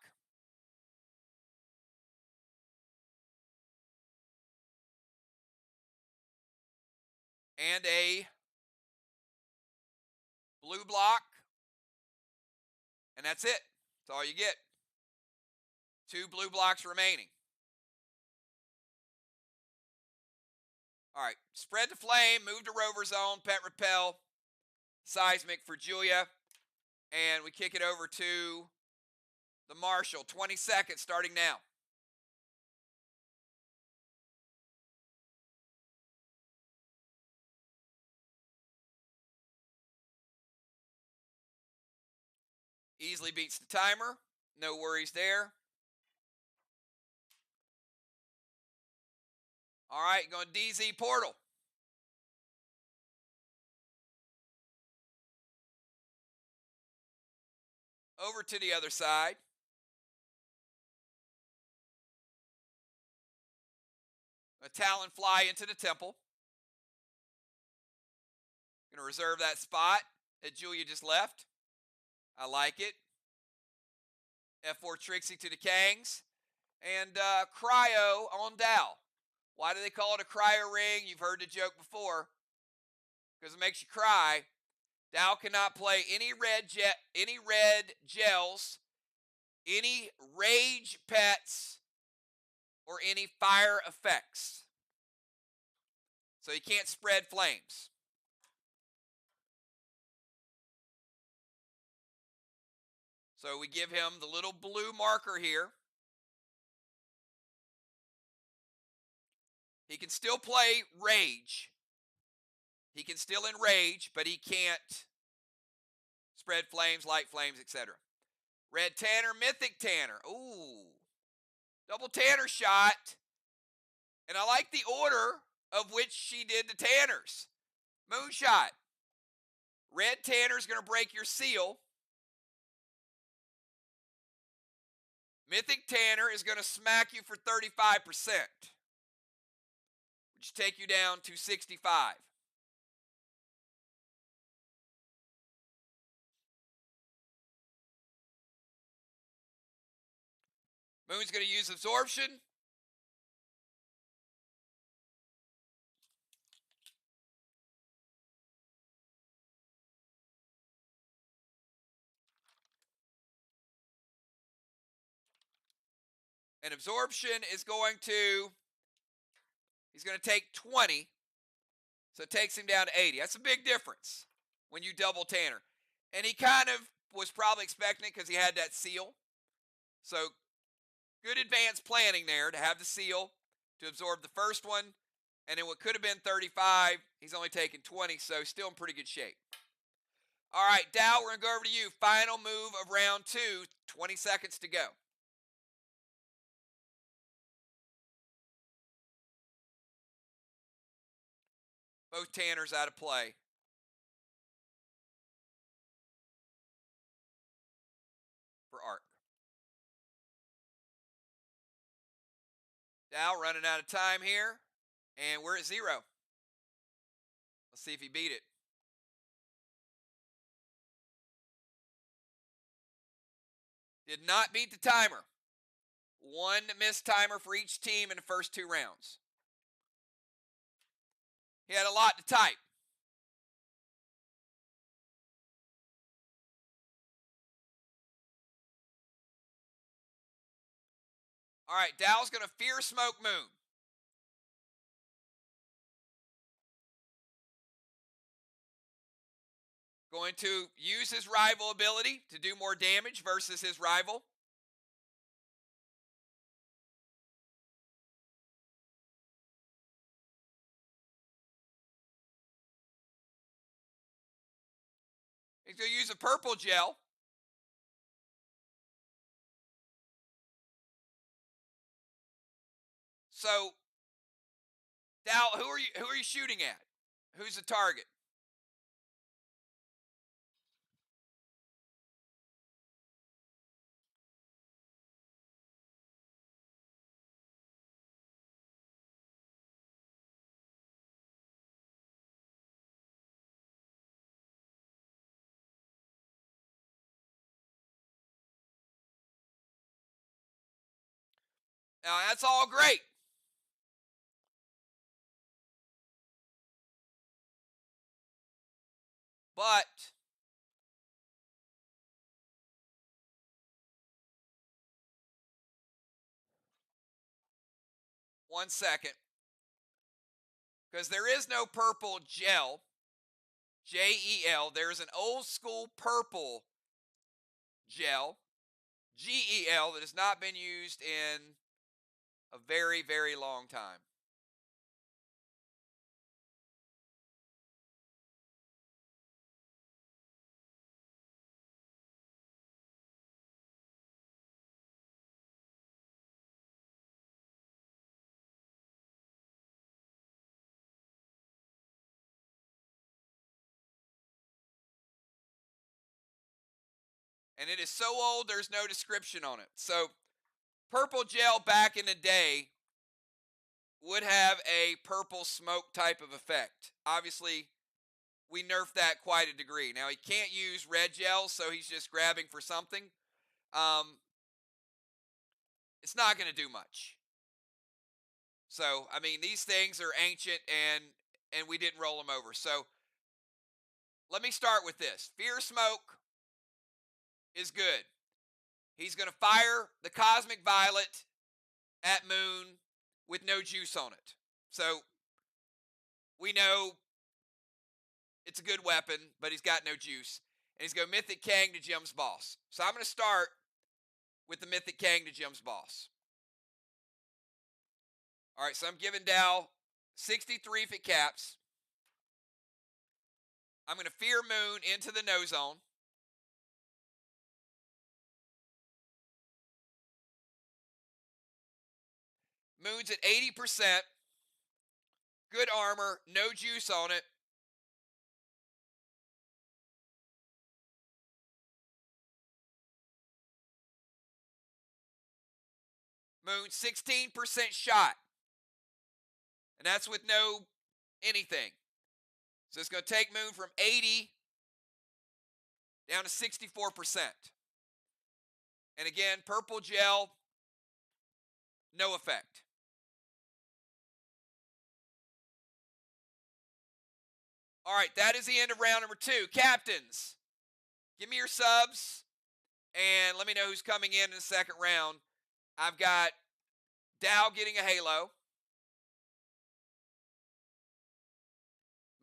And a blue block. And that's it. That's all you get. 2 blue blocks remaining. All right, spread the flame, move to rover zone, pet repel, Seismic for Julia. And we kick it over to the Marshal. 20 seconds starting now. Easily beats the timer. No worries there. All right, going DZ Portal. Over to the other side. A Talon fly into the temple. Going to reserve that spot that Julia just left. I like it. F4 Trixie to the Kangs. And Cryo on Dow. Why do they call it a cryo ring? You've heard the joke before. Because it makes you cry. Dow cannot play any red gels, any rage pets, or any fire effects. So you can't spread flames. So we give him the little blue marker here. He can still play rage. He can still enrage, but he can't spread flames, light flames, etc. Red Tanner, Mythic Tanner. Ooh. Double Tanner shot. And I like the order of which she did the Tanners. Moonshot. Red Tanner's going to break your seal. Mythic Tanner is going to smack you for 35%. Which take you down to 65. Moon's going to use absorption. And absorption is going to, he's going to take 20. So it takes him down to 80. That's a big difference when you double Tanner. And he kind of was probably expecting it because he had that seal. So good advanced planning there to have the seal to absorb the first one. And then what could have been 35, he's only taken 20, so still in pretty good shape. All right, Dow, we're going to go over to you. Final move of round 2, 20 seconds to go. Both Tanners out of play. For Arc. Dow running out of time here. And we're at 0. Let's see if he beat it. Did not beat the timer. One missed timer for each team in the first 2 rounds. He had a lot to type. All right, Dow's going to Fear Smoke Moon. Going to use his rival ability to do more damage versus his rival. He's going to use a purple gel. So, Dow, who are you shooting at? Who's the target? Now, that's all great. But one second. Because there is no purple gel. Gel. There's an old school purple gel, GEL, that has not been used in a very, very long time. And it is so old, there's no description on it. So, purple gel back in the day would have a purple smoke type of effect. Obviously, we nerfed that quite a degree. Now, he can't use red gel, so he's just grabbing for something. It's not going to do much. So, I mean, these things are ancient, and we didn't roll them over. So, let me start with this. Fear Smoke is good. He's going to fire the Cosmic Violet at Moon with no juice on it. So, we know it's a good weapon, but he's got no juice. And he's going Mythic Kang to Jim's boss. So, I'm going to start with the Mythic Kang to Jim's boss. All right, so I'm giving Dow 63 if it caps. I'm going to Fear Moon into the no zone. Moon's at 80%. Good armor, no juice on it. Moon 16% shot. And that's with no anything. So it's going to take Moon from 80 down to 64%. And again, purple gel, no effect. All right, that is the end of round number 2. Captains, give me your subs and let me know who's coming in the second round. I've got Dow getting a halo.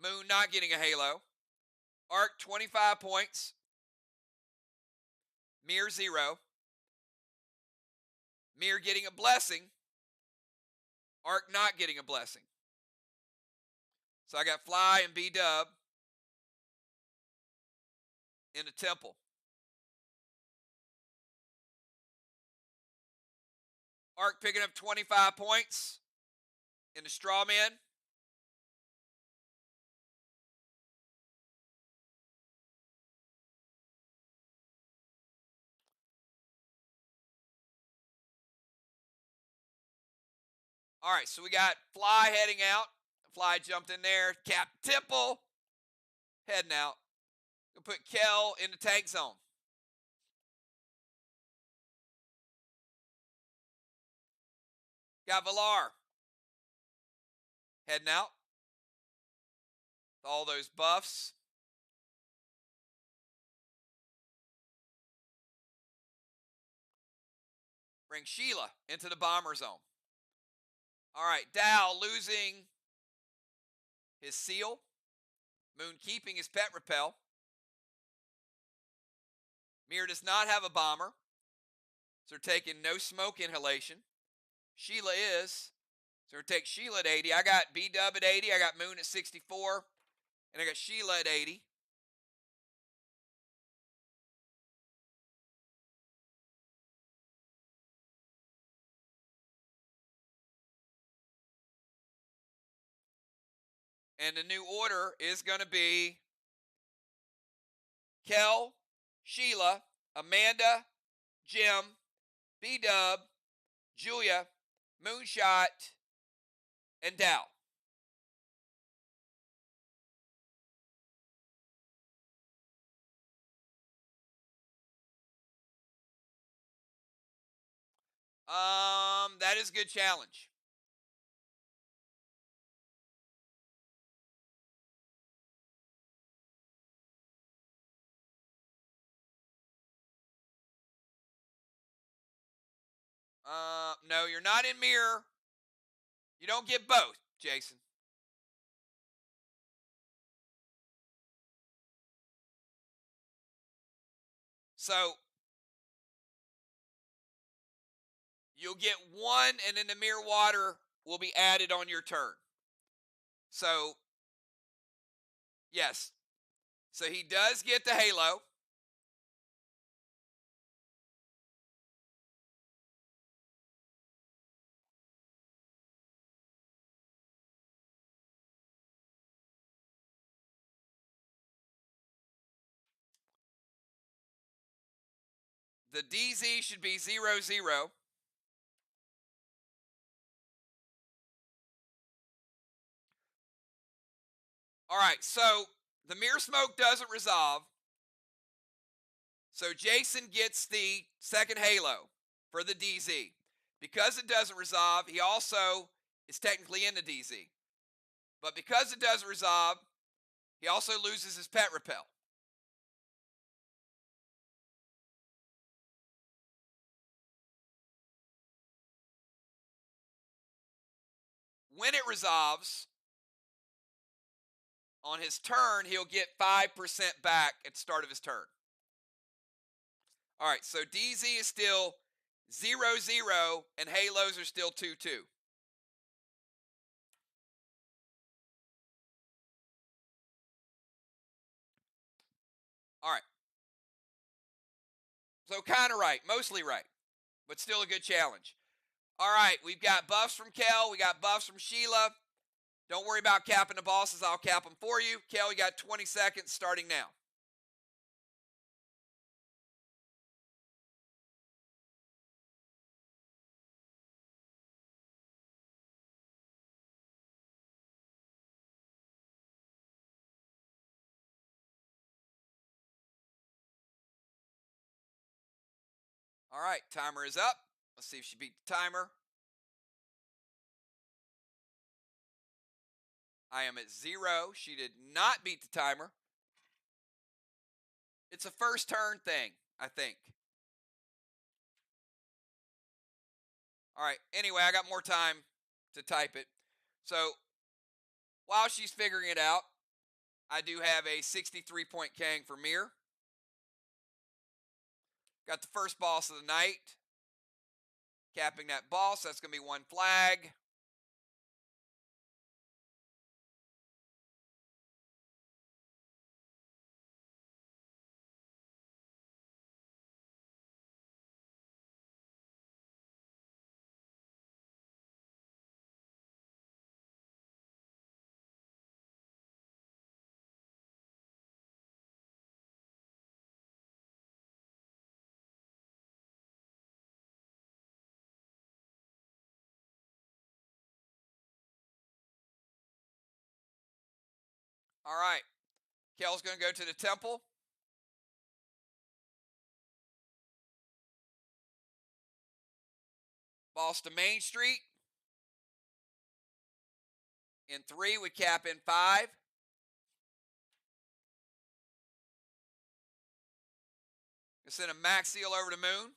Moon not getting a halo. Arc 25 points. MIR 0. MIR getting a blessing. Arc not getting a blessing. So I got Fly and B-Dub in the temple. Arc picking up 25 points in the straw man. All right, so we got Fly heading out. Fly jumped in there. Cap Temple heading out. We'll put Kel in the tank zone. Got Valar heading out. All those buffs. Bring Sheila into the bomber zone. All right, Dow losing his seal. Moon keeping his pet repel. MIR does not have a bomber. So they're taking no smoke inhalation. Sheila is. So we're taking Sheila at 80. I got B-Dub at 80. I got Moon at 64. And I got Sheila at 80. And the new order is going to be Kel, Sheila, Amanda, Jim, B-Dub, Julia, Moonshot, and Dow. That is a good challenge. No, you're not in MIR. You don't get both, Jason. So You'll get one, and then the MIR water will be added on your turn. So, yes. So he does get the halo. The DZ should be 0-0. All right, so the MIR smoke doesn't resolve. So Jason gets the second halo for the DZ. Because it doesn't resolve, he also is technically in the DZ. But because it doesn't resolve, he also loses his pet repel. When it resolves, on his turn, he'll get 5% back at the start of his turn. All right, so DZ is still 0-0, and halos are still 2-2. All right. So kind of right, mostly right, but still a good challenge. All right, we've got buffs from Kel. We got buffs from Sheila. Don't worry about capping the bosses. I'll cap them for you. Kel, you got 20 seconds starting now. All right, timer is up. Let's see if she beat the timer. I am at 0. She did not beat the timer. It's a first turn thing, I think. All right, anyway, I got more time to type it. So while she's figuring it out, I do have a 63-point Kang for MIR. Got the first boss of the night. Capping that boss, that's going to be 1 flag. All right. Kel's going to go to the temple. Boss to Main Street. In 3, we cap in 5. Send a max seal over to Moon.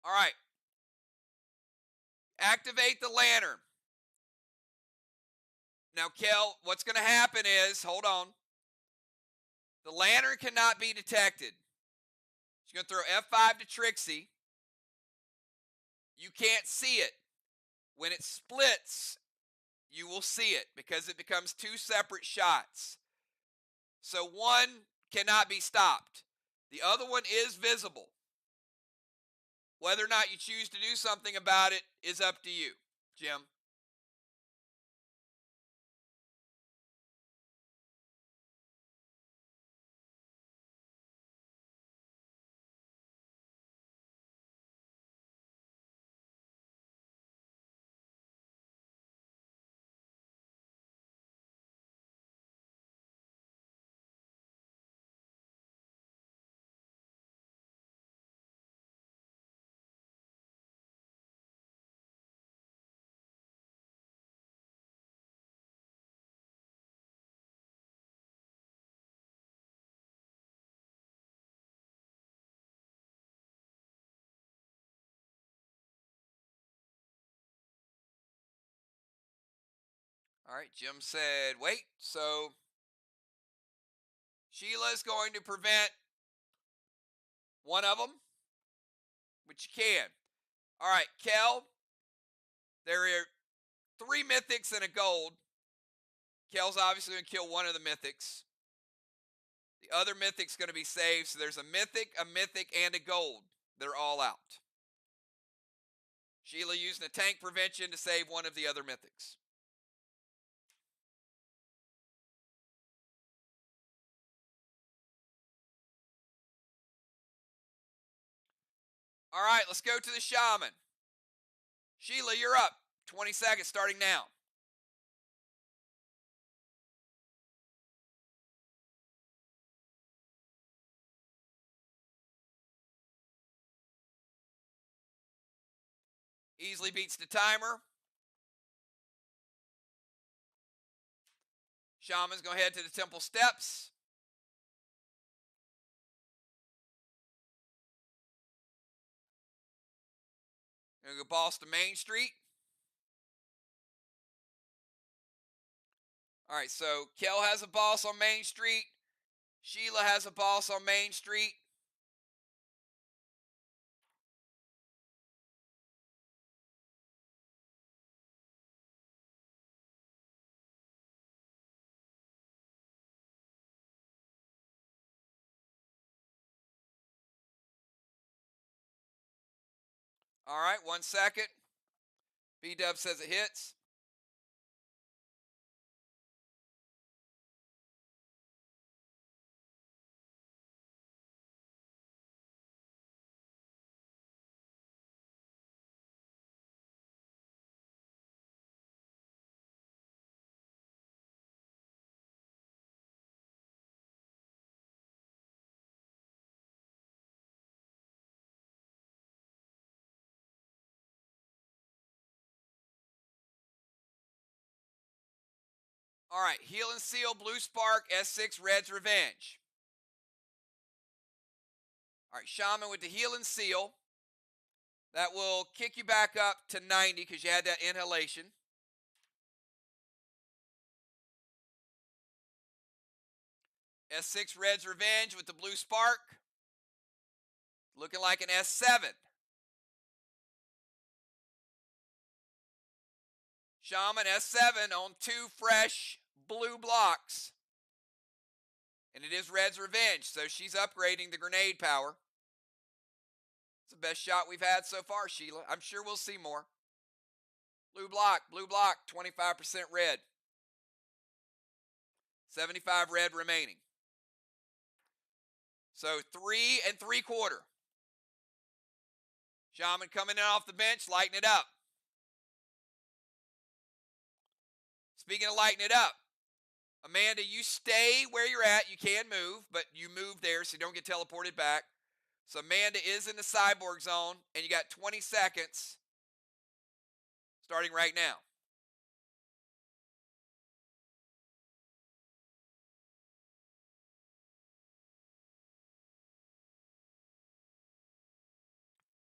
All right. Activate the lantern. Now, Kel, what's going to happen is, hold on. The lantern cannot be detected. She's going to throw F5 to Trixie. You can't see it. When it splits, you will see it because it becomes 2 separate shots. So one cannot be stopped. The other one is visible. Whether or not you choose to do something about it is up to you, Jim. right, Jim said wait. So Sheila's going to prevent one of them, which you can. All right, Kel, there are 3 mythics and a gold. Kel's obviously going to kill one of the mythics. The other mythic's going to be saved, so there's a mythic, and a gold. They're all out. Sheila using a tank prevention to save one of the other mythics. All right, let's go to the shaman. Sheila, you're up. 20 seconds starting now. Easily beats the timer. Shaman's going to head to the temple steps. Going to go boss to Main Street. All right, so Kel has a boss on Main Street. Sheila has a boss on Main Street. All right, 1 second. B-Dub says it hits. All right, Heal and Seal, Blue Spark, S6, Red's Revenge. All right, Shaman with the Heal and Seal. That will kick you back up to 90 because you had that inhalation. S6, Red's Revenge with the Blue Spark. Looking like an S7. Shaman S7 on 2 fresh blue blocks. And it is Red's Revenge, so she's upgrading the grenade power. It's the best shot we've had so far, Sheila. I'm sure we'll see more. Blue block, 25% red. 75 red remaining. So 3 3/4. Shaman coming in off the bench, lighting it up. Speaking of lighting it up, Amanda, you stay where you're at. You can move, but you move there so you don't get teleported back. So Amanda is in the cyborg zone, and you got 20 seconds starting right now.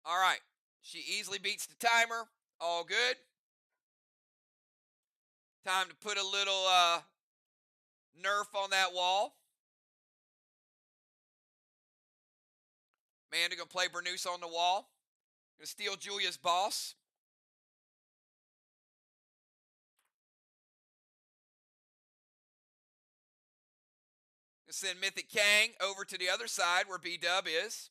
All right. She easily beats the timer. All good. Time to put a little nerf on that wall. Amanda going to play Bernice on the wall. Going to steal Julia's boss. Going to send Mythic Kang over to the other side where B-Dub is.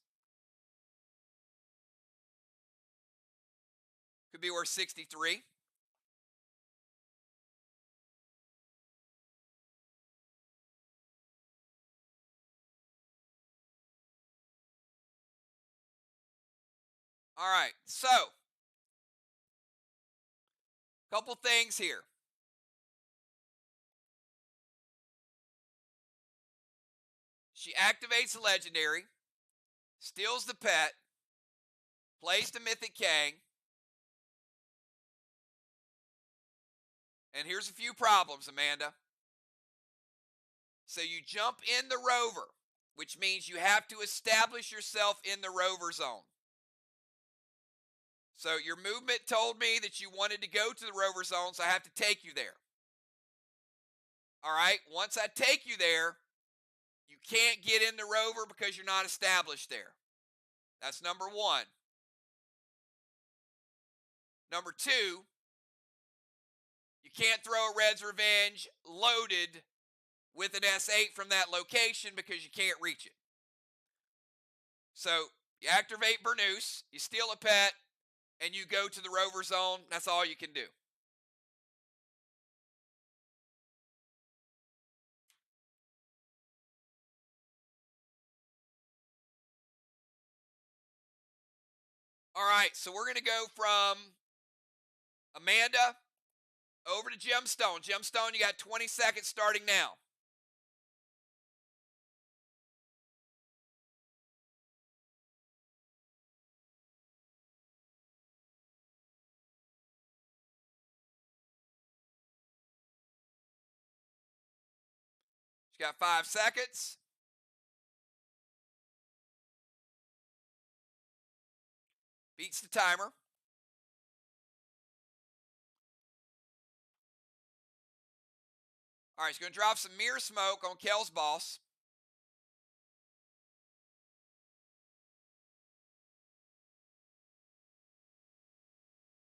Could be worth 63. All right, so couple things here. She activates the legendary, steals the pet, plays the Mythic Kang, and here's a few problems, Amanda. So you jump in the rover, which means you have to establish yourself in the rover zone. So your movement told me that you wanted to go to the rover zone, so I have to take you there. All right. Once I take you there, you can't get in the rover because you're not established there. That's number one. Number two, you can't throw a Red's Revenge loaded with an S8 from that location because you can't reach it. So you activate Burnous, you steal a pet, and you go to the rover zone. That's all you can do. All right, so we're going to go from Amanda over to Gemstone. Gemstone, you got 20 seconds starting now. You got 5 seconds. Beats the timer. All right, she's going to drop some MIR smoke on Kel's boss.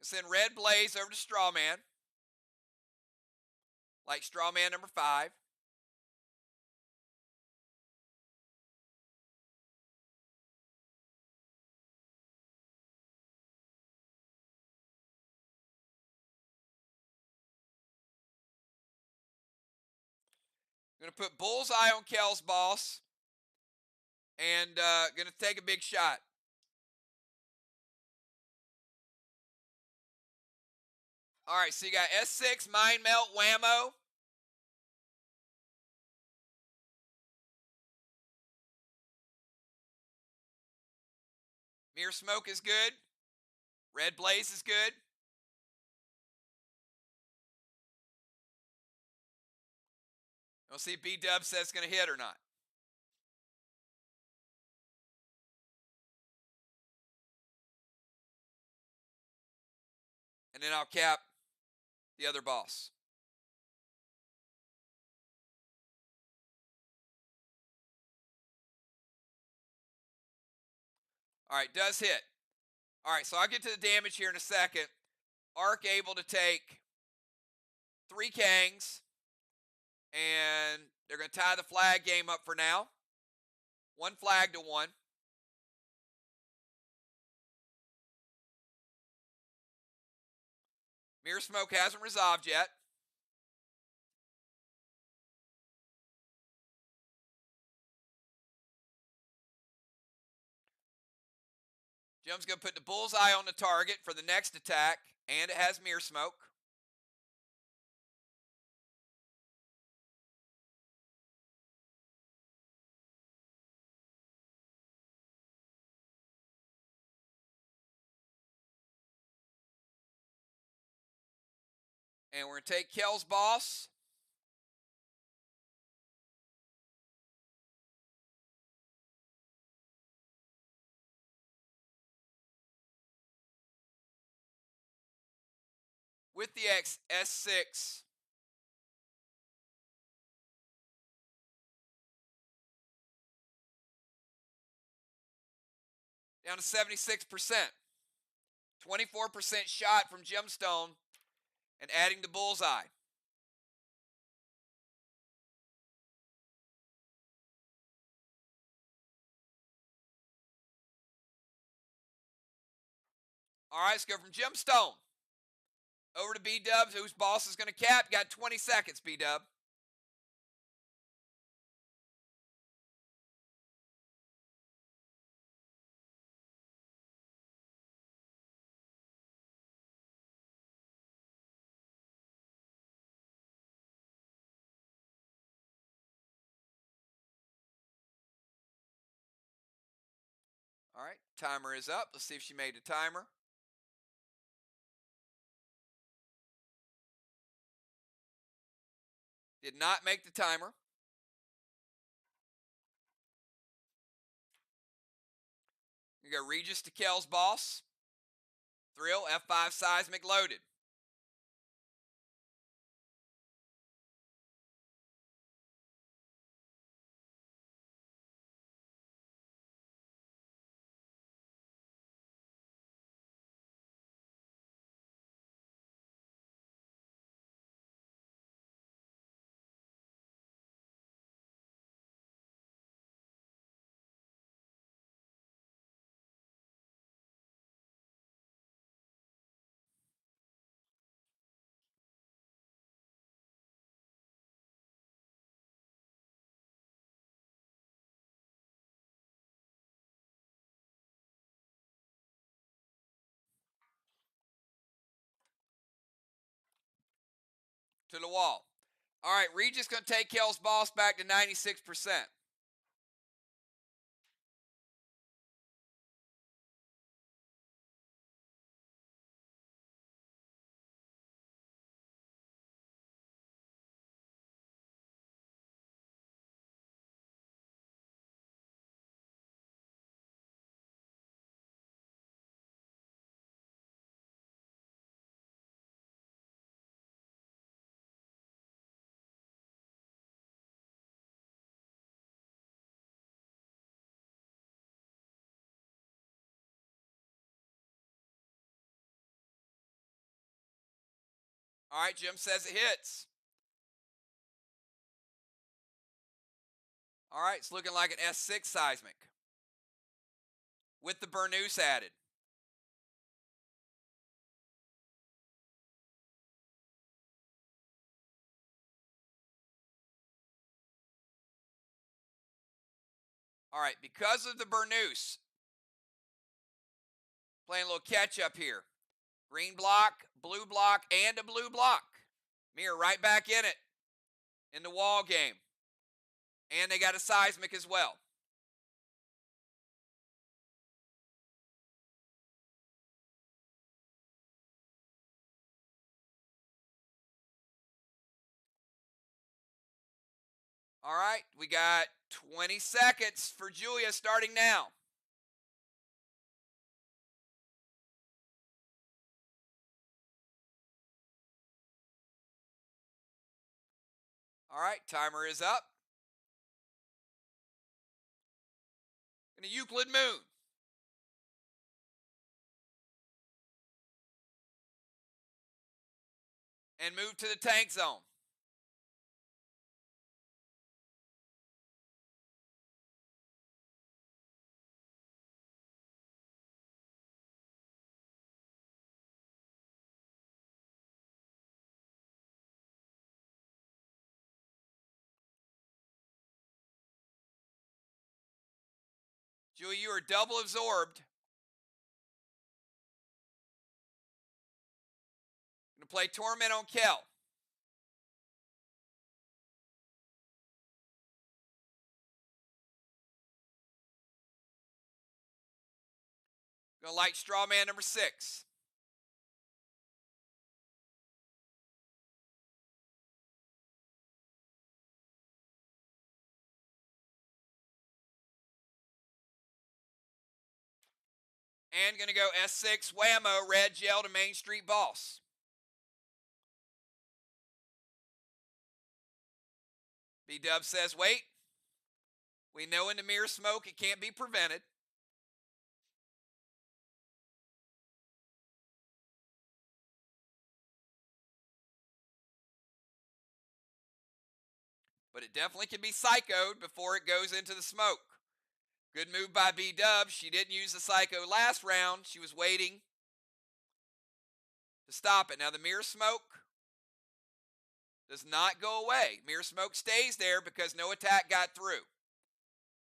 Send Red Blaze over to Strawman. Like Strawman number 5. Going to put Bullseye on Kel's boss. And going to take a big shot. All right, so you got S6, Mind Melt, Whammo. MIR Smoke is good. Red Blaze is good. We'll see if B-Dub says it's going to hit or not. And then I'll cap the other boss. All right, does hit. All right, so I'll get to the damage here in a second. Arc able to take 3 Kangs. And they're going to tie the flag game up for now. 1 flag to 1. MIR Smoke hasn't resolved yet. Jim's going to put the Bullseye on the target for the next attack, and it has MIR Smoke. And we're going to take Kel's boss. With the S6. Down to 76%. 24% shot from Gemstone and adding the Bullseye. All right, let's go from Gemstone over to B-Dubs, whose boss is going to cap. Got 20 seconds, B-Dub. All right, timer is up. Let's see if she made a timer. Did not make the timer. You go Regis to Kel's boss. Thrill, F5 seismic loaded. to the wall. All right, Regis going to take Kel's boss back to 96%. All right, Jim says it hits. All right, it's looking like an S6 seismic with the Burnous added. All right, because of the Burnous, playing a little catch up here. Green block, and a blue block. MIR right back in it in the wall game. And they got a seismic as well. All right, we got 20 seconds for Julia starting now. All right, timer is up. And a Euclid Moon. And move to the tank zone. Julia, you are double absorbed. Going to play Torment on Kel. Going to light Strawman number 6. And going to go S6 Whammo, red gel to Main Street Boss. B-Dub says, wait. We know in the MIR smoke it can't be prevented. But it definitely can be psychoed before it goes into the smoke. Good move by B-Dub. She didn't use the psycho last round. She was waiting to stop it. Now the MIR smoke does not go away. MIR smoke stays there because no attack got through.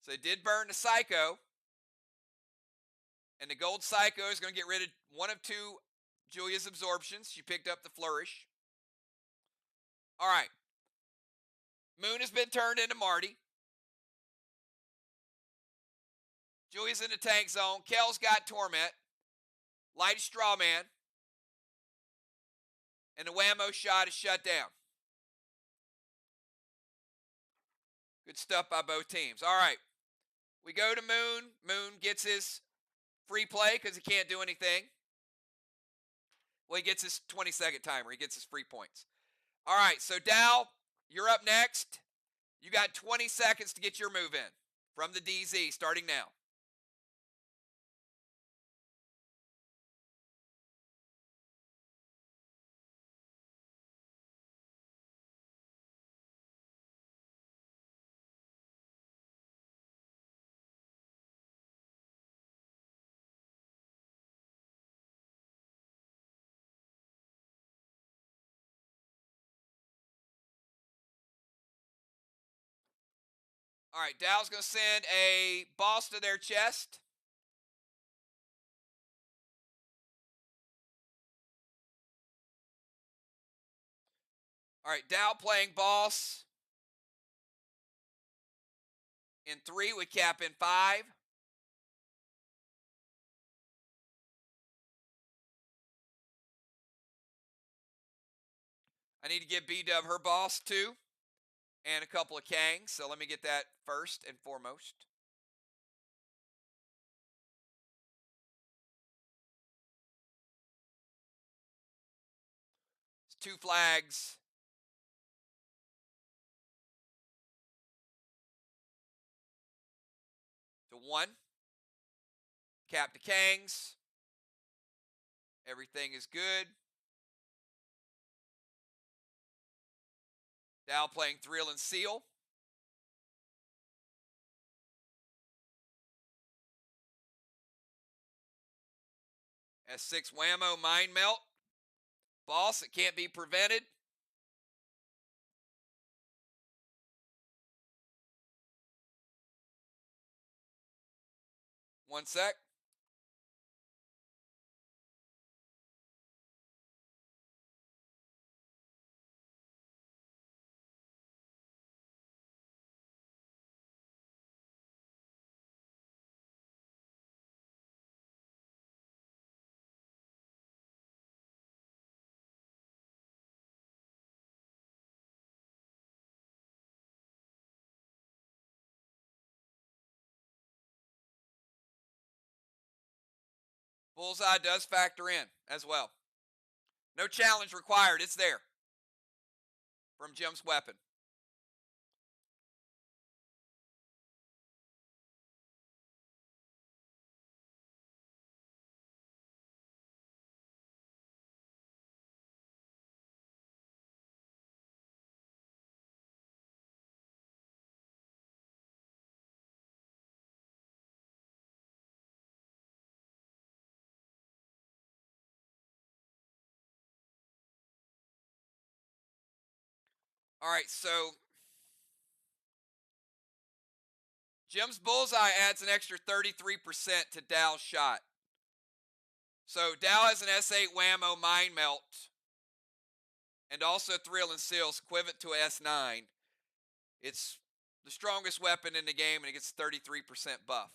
So it did burn the psycho. And the gold psycho is going to get rid of one of 2 Julia's absorptions. She picked up the flourish. All right. Moon has been turned into Marty. Julia's in the tank zone. Kel's got Torment. Light Strawman. And the Whammo shot is shut down. Good stuff by both teams. All right. We go to Moon. Moon gets his free play because he can't do anything. Well, he gets his 20-second timer. He gets his free points. All right. So, Dow, you're up next. You got 20 seconds to get your move in from the DZ starting now. All right, Dow's going to send a boss to their chest. All right, Dow playing boss in 3 with cap in 5. I need to give B-Dub her boss too, and a couple of Kangs, so let me get that first and foremost. It's 2 flags. To 1. Cap to Kangs. Everything is good. Dow playing Thrill and Seal. S6 Whammo Mind Melt. Boss, it can't be prevented. One sec. Bullseye does factor in as well. No challenge required. It's there from Jim's weapon. All right, so Jim's Bullseye adds an extra 33% to Dow's shot. So Dow has an S8 Whammo Mind Melt and also Thrill and Seals, equivalent to a S9. It's the strongest weapon in the game, and it gets 33% buff.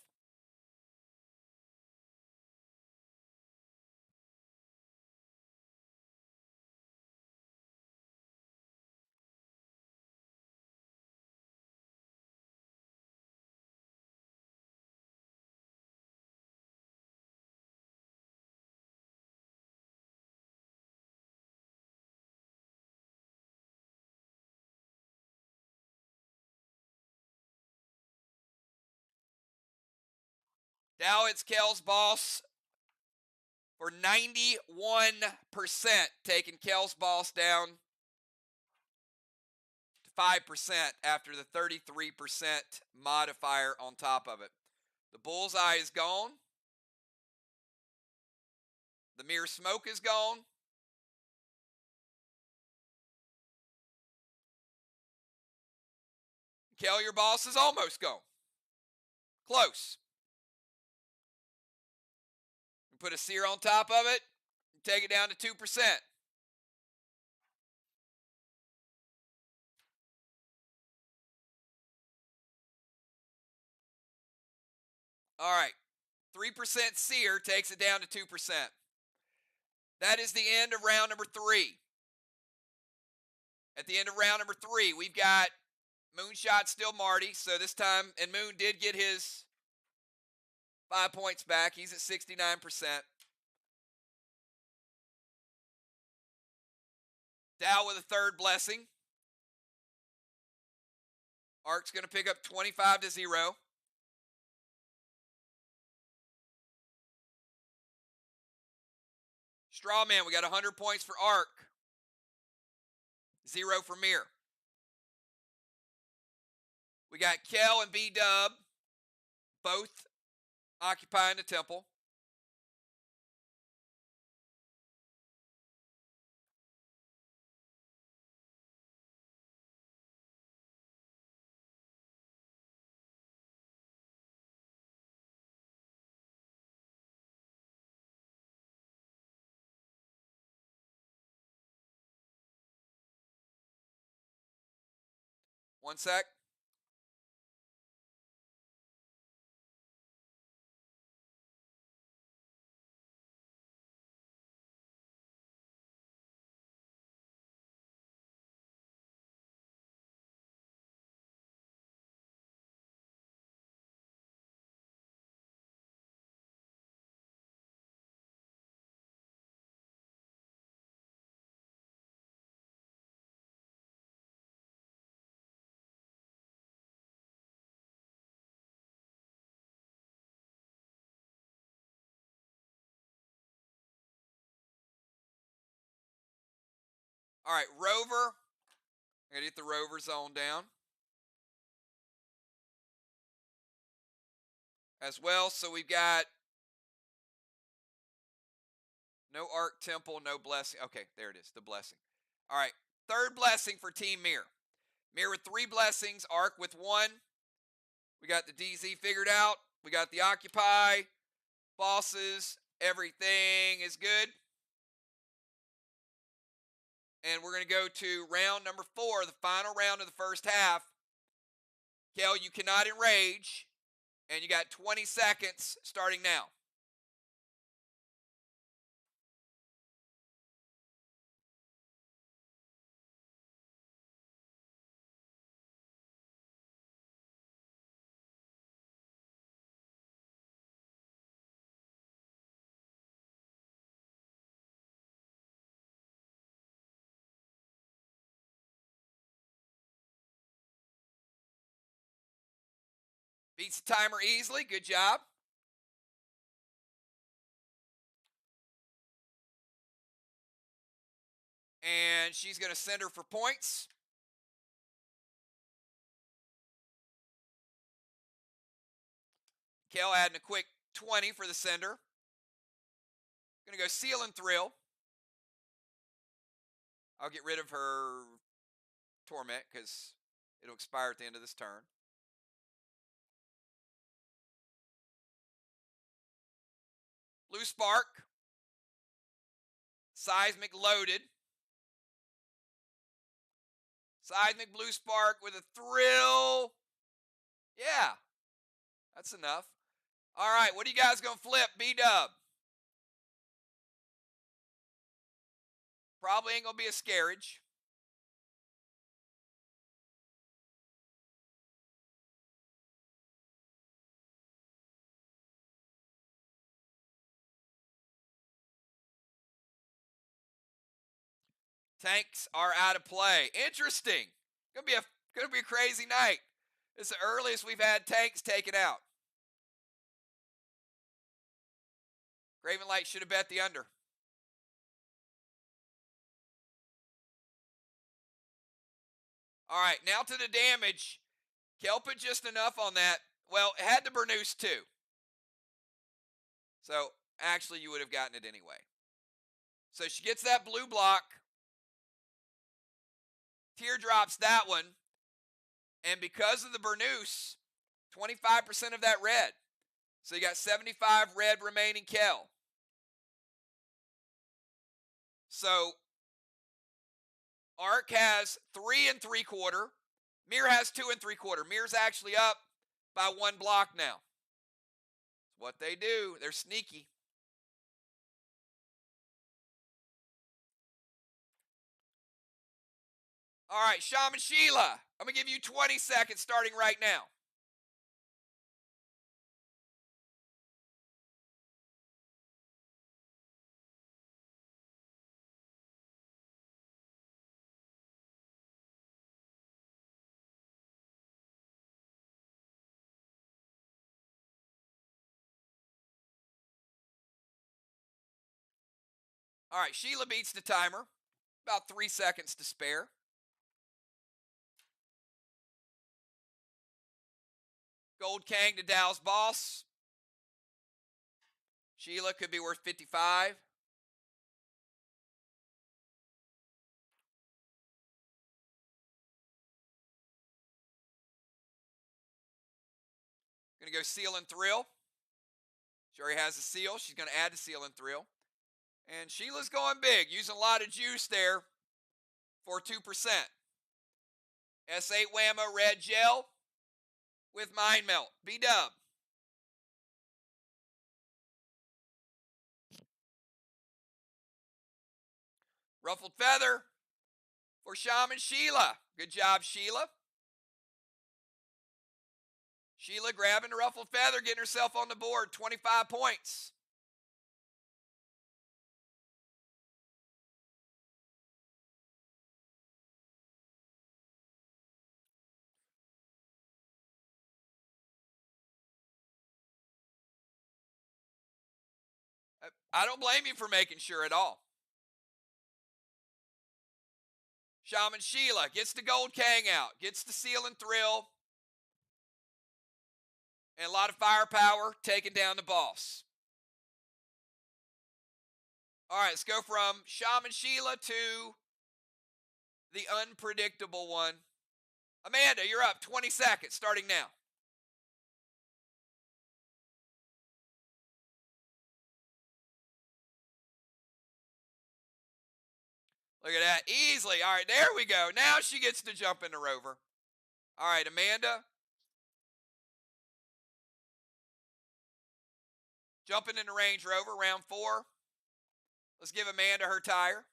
Dow hits Kel's boss for 91%, taking Kel's boss down to 5% after the 33% modifier on top of it. The Bullseye is gone. The MIR smoke is gone. Kel, your boss is almost gone. Close. Put a sear on top of it, take it down to 2%. All right, 3% sear takes it down to 2%. That is the end of round number 3. At the end of round number 3, we've got Moonshot still Marty, so this time, and Moon did get his 5 points back. He's at 69%. Dow with a third blessing. Ark's going to pick up 25-0. Strawman, we got 100 points for Ark. 0 for MIR. We got Kel and B-Dub, both occupying the temple. 1 sec. All right, Rover. I gotta get the Rover zone down as well. So we've got no Arc Temple, no Blessing. Okay, there it is, the Blessing. All right, third blessing for Team MIR. MIR with 3 blessings, Arc with 1. We got the DZ figured out. We got the Occupy, bosses, everything is good. And we're going to go to round number 4, the final round of the first half. Kel, you cannot enrage, and you got 20 seconds starting now. Beats the timer easily. Good job. And she's going to send her for points. Kel adding a quick 20 for the sender. Going to go Seal and Thrill. I'll get rid of her Torment because it'll expire at the end of this turn. Blue Spark. Seismic loaded. Seismic Blue Spark with a Thrill. Yeah, that's enough. All right, what are you guys going to flip? B-Dub. Probably ain't going to be a Scarage. Tanks are out of play. Interesting. Gonna be a crazy night. It's the earliest we've had tanks taken out. Graven Light should have bet the under. All right, now to the damage. Kel put just enough on that. Well, it had the Burnous too. So actually you would have gotten it anyway. So she gets that blue block. Teardrops that one. And because of the Burnous, 25% of that red. So you got 75 red remaining, Kel. So Arc has 3 3/4. MIR has 2 3/4. MIR's actually up by 1 block now. It's what they do. They're sneaky. All right, Shaman Sheila. I'm going to give you 20 seconds starting right now. All right, Sheila beats the timer. About 3 seconds to spare. Gold Kang to Dow's boss. Sheila could be worth 55. Going to go Seal and Thrill. She already has a seal. She's going to add the Seal and Thrill. And Sheila's going big, using a lot of juice there for 2%. S8 Whammo Red Gel with Mind Melt. B-Dub. Ruffled Feather for Shaman Sheila. Good job, Sheila. Sheila grabbing the Ruffled Feather, getting herself on the board. 25 points. I don't blame you for making sure at all. Shaman Sheila gets the Gold Kang out, gets the Seal and Thrill, and a lot of firepower taking down the boss. All right, let's go from Shaman Sheila to the unpredictable one. Amanda, you're up. 20 seconds, starting now. Look at that. Easily. All right, there we go. Now she gets to jump in the rover. All right, Amanda. Jumping in the Range Rover, round 4. Let's give Amanda her tire.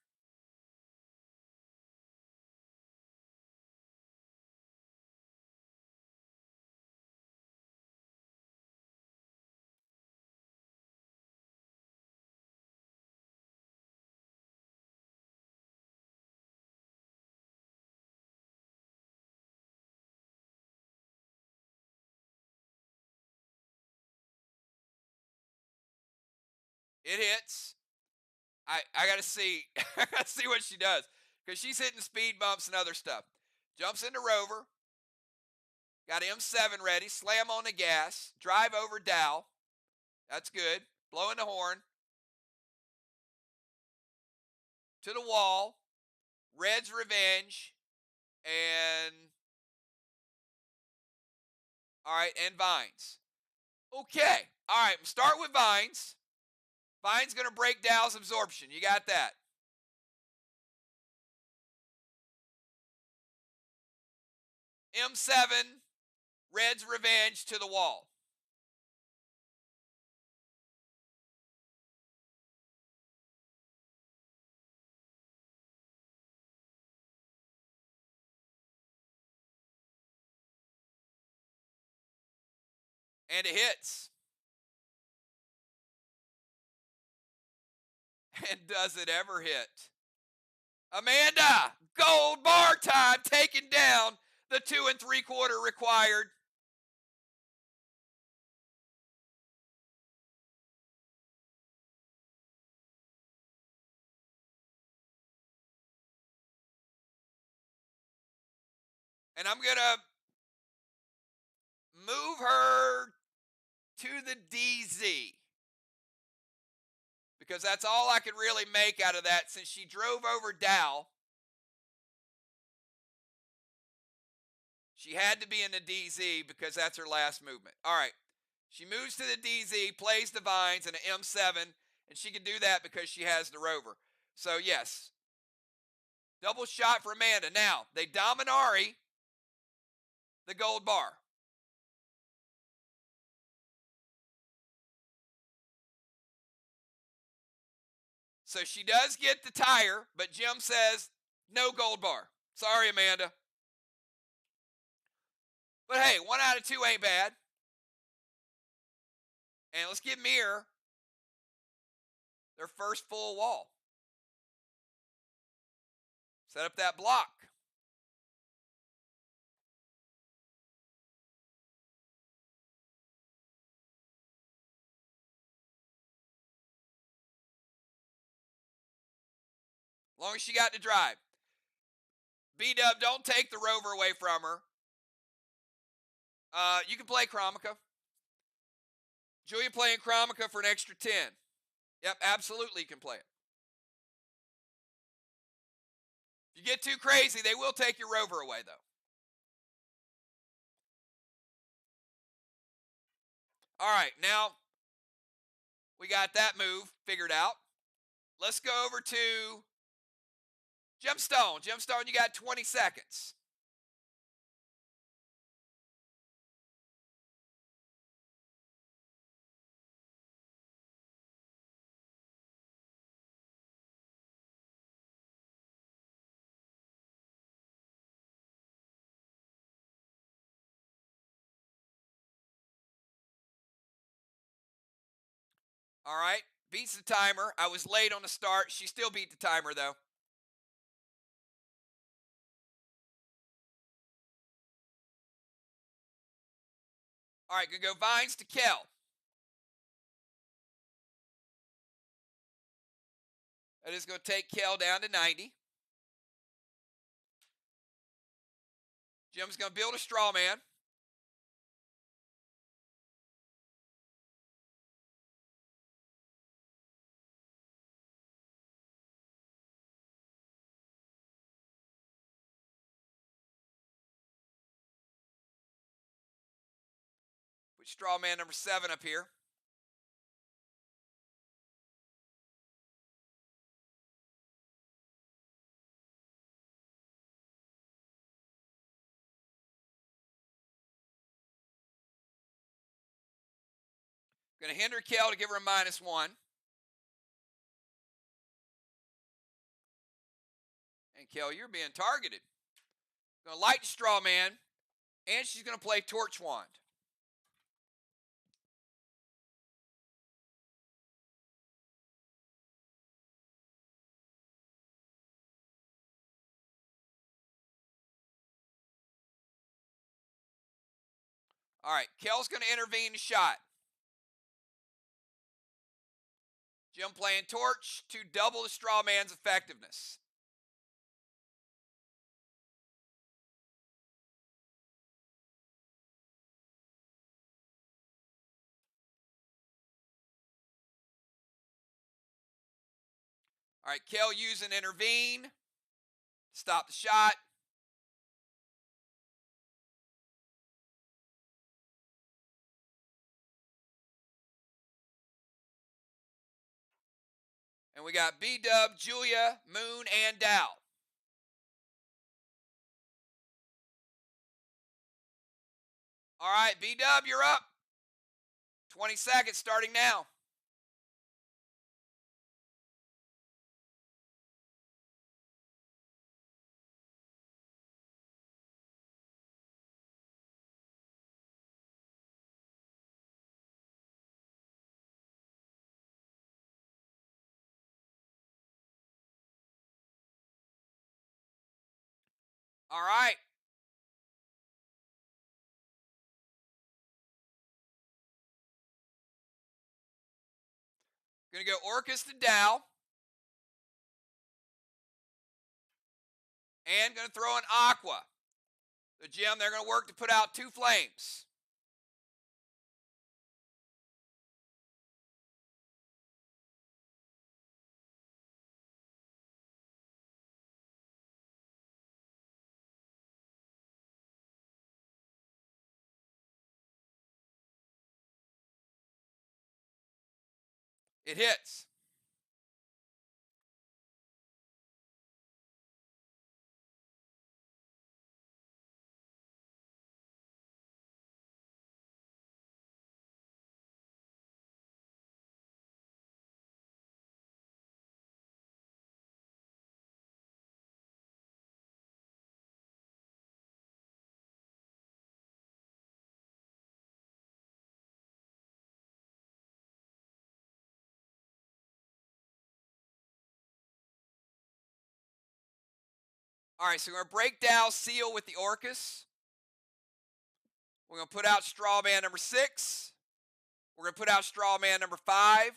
It hits. I gotta see. I gotta see what she does. Because she's hitting speed bumps and other stuff. Jumps into rover. Got M7 ready. Slam on the gas. Drive over Dow. That's good. Blowing the horn. To the wall. Red's Revenge. And all right, and Vines. Okay. All right, start with Vines. Vines going to break Dow's absorption. You got that. M7, Red's Revenge to the wall. And it hits. And does it ever hit? Amanda, gold bar time, taking down the 2 3/4 required. And I'm going to move her to the DZ. Because that's all I could really make out of that since she drove over Dow. She had to be in the DZ because that's her last movement. All right. She moves to the DZ, plays the Vines and an M7, and she can do that because she has the rover. So, yes. Double shot for Amanda. Now, they Dominari the gold bar. So she does get the tire, but Jim says no gold bar. Sorry, Amanda. But hey, 1 out of 2 ain't bad. And let's give MIR their first full wall. Set up that block. As long as she got to drive. B-Dub, don't take the rover away from her. You can play Chromica. Julia playing Chromica for an extra 10. Yep, absolutely you can play it. If you get too crazy, they will take your rover away, though. All right, now we got that move figured out. Let's go over to Gemstone. Gemstone, you got 20 seconds. All right. Beats the timer. I was late on the start. She still beat the timer, though. All right, gonna go Vines to Kel. That is gonna take Kel down to 90. Jim's gonna build a straw man. Put straw man number 7 up here. Gonna hinder Kel to give her a -1. And Kel, you're being targeted. Gonna light the straw man, and she's gonna play Torch Wand. All right, Kel's gonna intervene the shot. Jim playing Torch to double the straw man's effectiveness. All right, Kel using intervene. Stop the shot. And we got B-Dub, Julia, Moon, and Dow. All right, B-Dub, you're up. 20 seconds starting now. All right. Going to go Orcus to Dow. And going to throw an Aqua. The Jim, they're going to work to put out 2 flames. It hits. All right, so we're going to break Dow seal with the Orcus. We're going to put out straw man number 6. We're going to put out straw man number 5.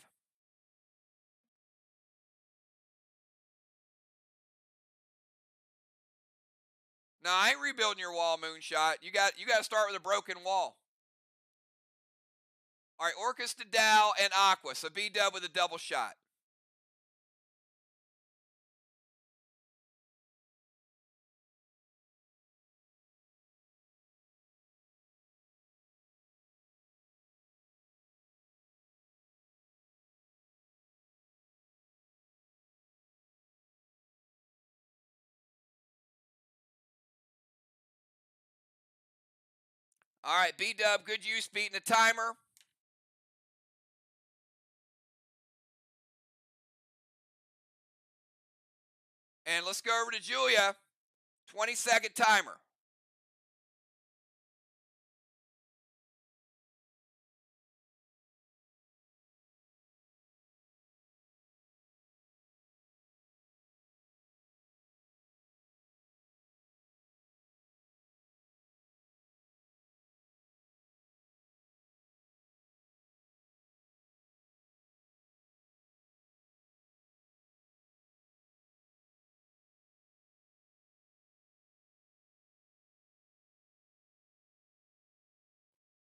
No, I ain't rebuilding your wall, Moonshot. You got to start with a broken wall. All right, Orcus to Dow and Aqua. So B-Dub with a double shot. All right, B-Dub, good use beating the timer. And let's go over to Julia. 20-second timer.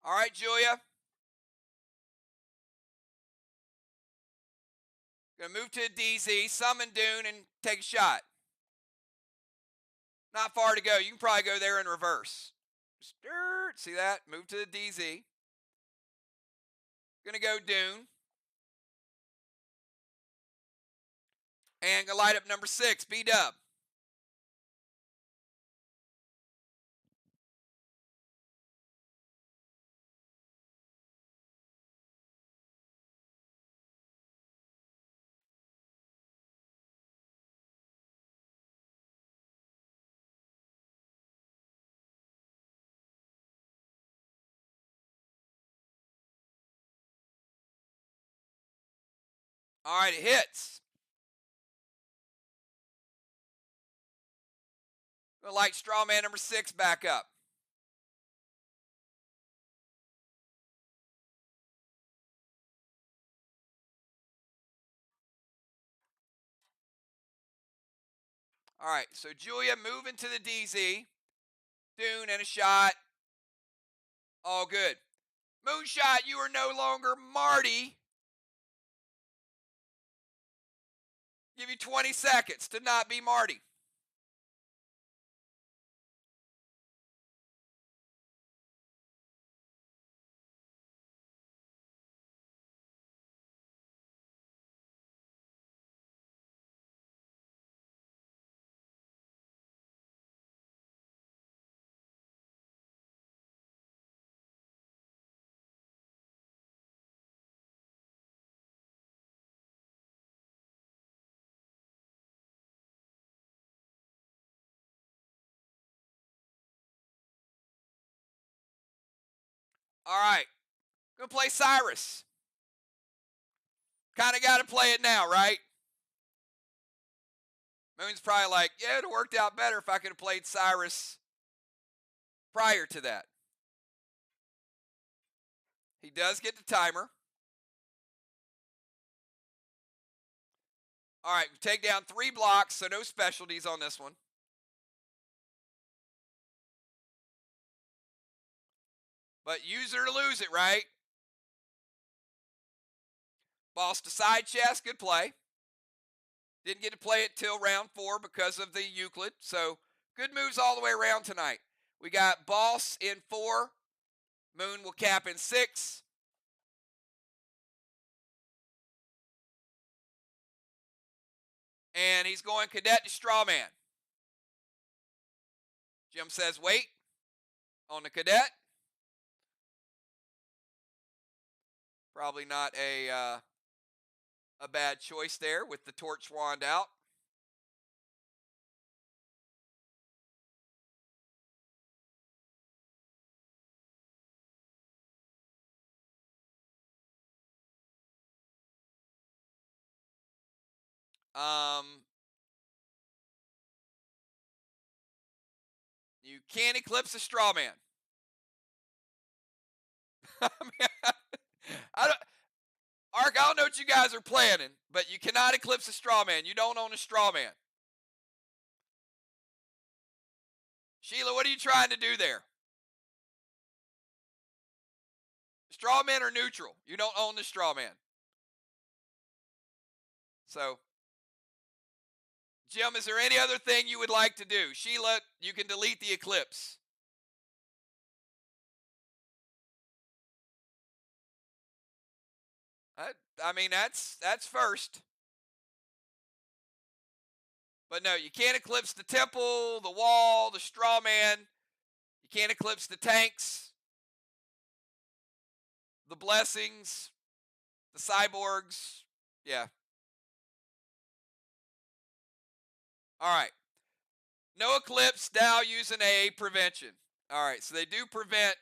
All right, Julia. Gonna move to a DZ, summon Dune, and take a shot. Not far to go. You can probably go there in reverse. See that? Move to the DZ. Gonna go Dune. And gonna light up number 6, B-Dub. All right, it hits. Gonna light straw man number 6 back up. All right, so Julia moving to the DZ. Dune and a shot. All good. Moonshot, you are no longer Marty. Give you 20 seconds to not be Marty. All right, gonna play Cyrus. Kind of got to play it now, right? Moon's probably like, yeah, it worked out better if I could have played Cyrus prior to that. He does get the timer. All right, take down 3 blocks, so no specialties on this one. But use it or lose it, right? Boss to side chest, good play. Didn't get to play it till round 4 because of the Euclid. So good moves all the way around tonight. We got boss in 4. Moon will cap in 6. And he's going cadet to strawman. Jim says wait on the cadet. Probably not a bad choice there with the torch wand out. You can't eclipse a straw man. I don't, Ark, I don't know what you guys are planning, but you cannot eclipse a straw man. You don't own a straw man. Sheila, what are you trying to do there? Straw men are neutral. You don't own the straw man. So, Jim, is there any other thing you would like to do? Sheila, you can delete the eclipse. I mean, that's first. But no, you can't eclipse the temple, the wall, the straw man. You can't eclipse the tanks, the blessings, the cyborgs. Yeah. All right. No eclipse, now using a prevention. All right, so they do prevent.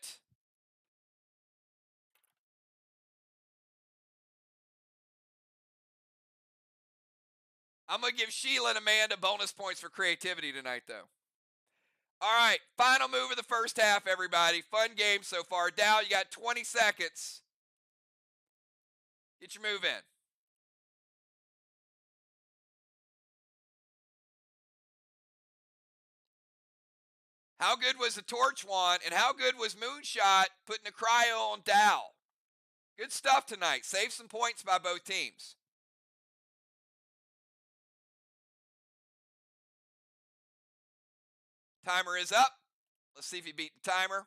I'm going to give Sheila and Amanda bonus points for creativity tonight, though. All right, final move of the first half, everybody. Fun game so far. Dow, you got 20 seconds. Get your move in. How good was the Torch one, and how good was Moonshot putting the cryo on Dow? Good stuff tonight. Save some points by both teams. Timer is up. Let's see if he beat the timer.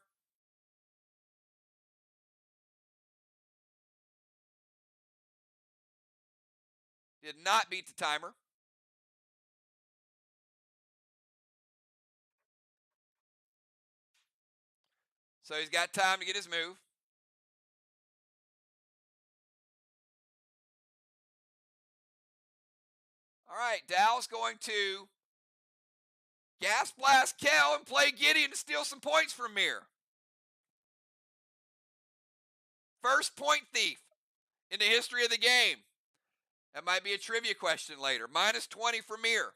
Did not beat the timer. So he's got time to get his move. All right, Dow's going to gas blast Kel and play Gideon to steal some points from MIR. First point thief in the history of the game. That might be a trivia question later. Minus 20 for MIR.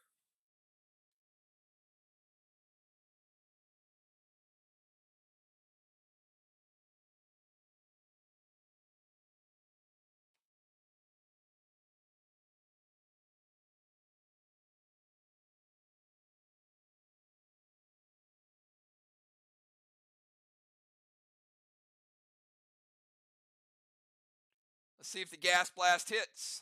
Let's see if the gas blast hits.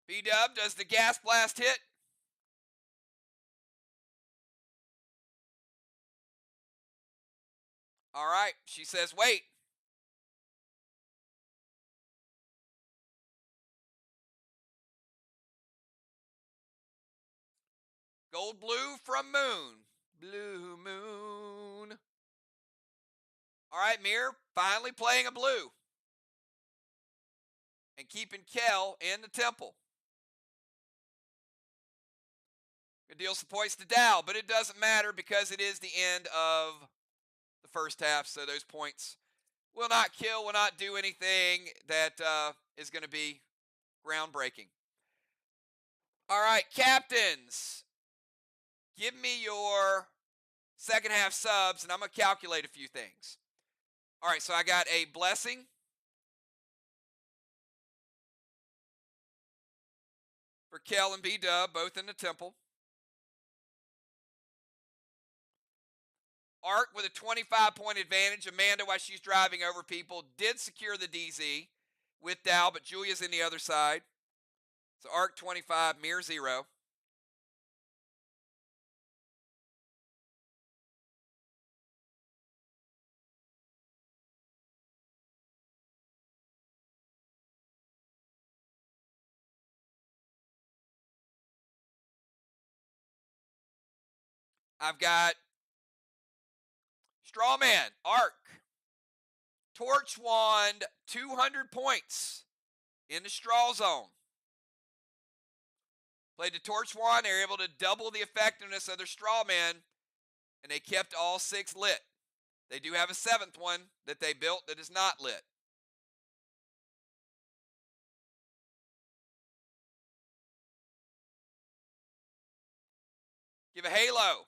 B-Dub, does the gas blast hit? All right, she says wait. Gold blue from Moon. Blue Moon. All right, MIR finally playing a blue. And keeping Kel in the temple. Gonna deal some points to Dow, but it doesn't matter because it is the end of the first half, so those points will not kill, will not do anything that is going to be groundbreaking. All right, captains, give me your second half subs, and I'm going to calculate a few things. All right, so I got a blessing. For Kel and B-Dub, both in the temple. Ark with a 25-point advantage. Amanda, while she's driving over people, did secure the DZ with Dow, but Julia's in the other side. So Ark 25, MIR 0. I've got Strawman, Ark, Torch Wand, 200 points in the straw zone. Played the Torch Wand, they're able to double the effectiveness of their Strawman, and they kept all 6 lit. They do have a 7th one that they built that is not lit. Give a halo.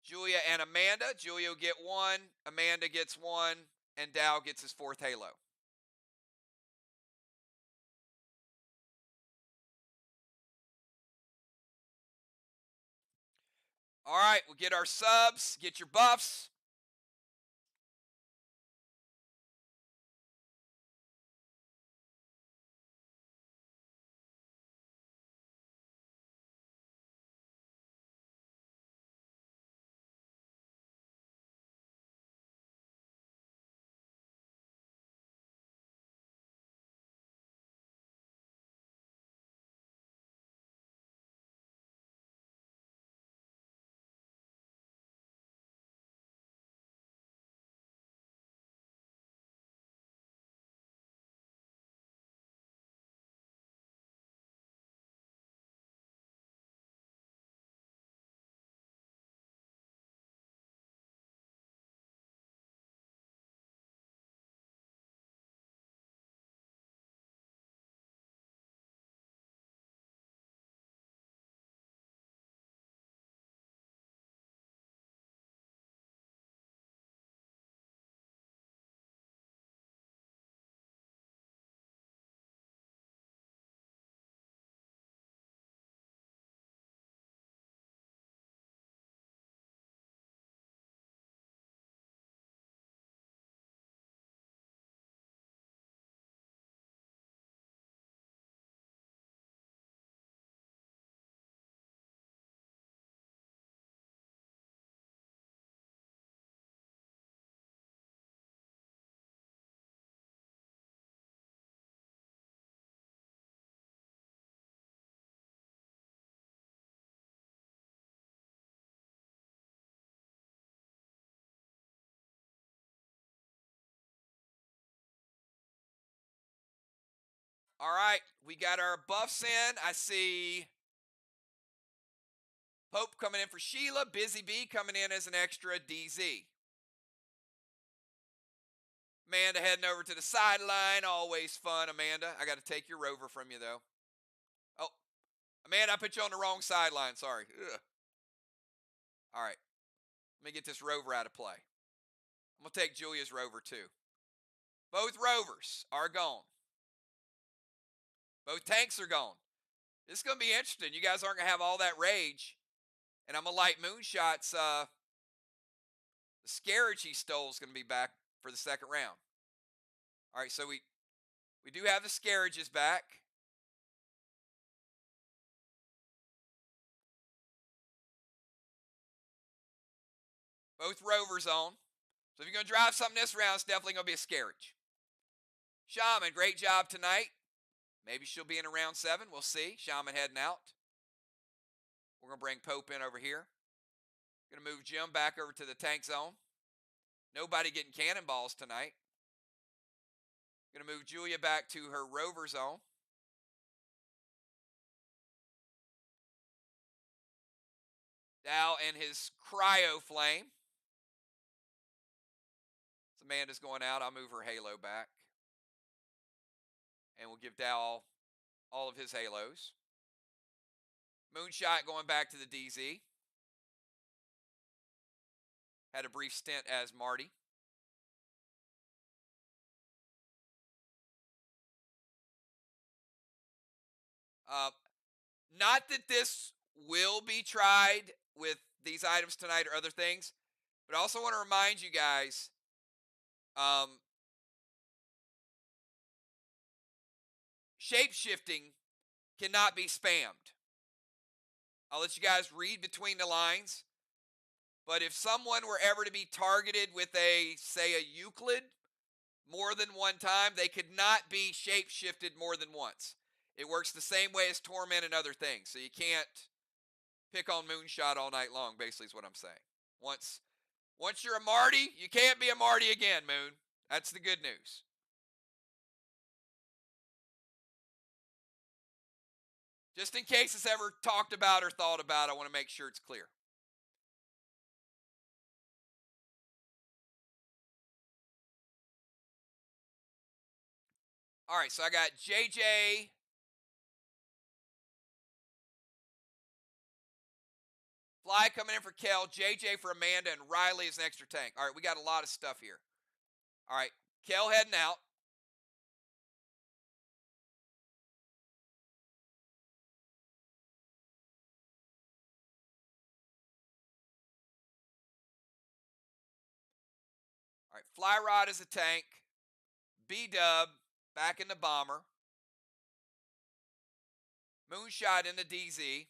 Julia and Amanda. Julia will get 1, Amanda gets 1, and Dow gets his 4th halo. All right, we'll get our subs, get your buffs. All right, we got our buffs in. I see Pope coming in for Sheila. Busy Bee coming in as an extra DZ. Amanda heading over to the sideline. Always fun, Amanda. I got to take your rover from you, though. Oh, Amanda, I put you on the wrong sideline. Sorry. Ugh. All right. Let me get this rover out of play. I'm going to take Julia's rover, too. Both rovers are gone. Both tanks are gone. This is going to be interesting. You guys aren't going to have all that rage. And I'm going to light Moonshot's. The Scarage he stole is going to be back for the second round. All right, so we do have the Scarages back. Both rovers on. So if you're going to drive something this round, it's definitely going to be a Scarage. Shaman, great job tonight. Maybe she'll be in round 7. We'll see. Shaman heading out. We're going to bring Pope in over here. Going to move Jim back over to the tank zone. Nobody getting cannonballs tonight. Going to move Julia back to her rover zone. Dow and his cryo flame. So Amanda's going out. I'll move her halo back. And we'll give Dow all of his halos. Moonshot going back to the DZ. Had a brief stint as Marty. Not that this will be tried with these items tonight or other things, but I also want to remind you guys, shape-shifting cannot be spammed. I'll let you guys read between the lines, but if someone were ever to be targeted with say a Euclid more than one time, they could not be shape-shifted more than once. It works the same way as Torment and other things, so you can't pick on Moonshot all night long, basically is what I'm saying. Once you're a Marty, you can't be a Marty again, Moon. That's the good news. Just in case it's ever talked about or thought about, I want to make sure it's clear. All right, so I got JJ. Fly coming in for Kel, JJ for Amanda, and Riley is an extra tank. All right, we got a lot of stuff here. All right, Kel heading out. All right, Fly Rod is a tank. B-Dub back in the bomber. Moonshot in the DZ.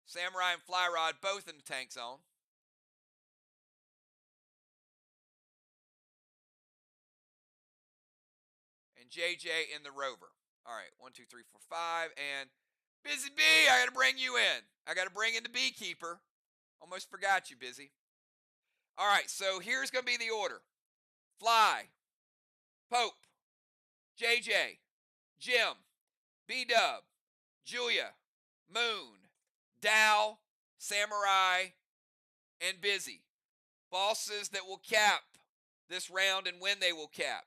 Samurai and Fly Rod both in the tank zone. And JJ in the rover. All right, 1, 2, 3, 4, 5. And Busy Bee, I got to bring you in. I got to bring in the Beekeeper. Almost forgot you, Busy. All right, so here's going to be the order. Fly, Pope, JJ, Jim, B-Dub, Julia, Moon, Dow, Samurai, and Busy. Bosses that will cap this round and when they will cap.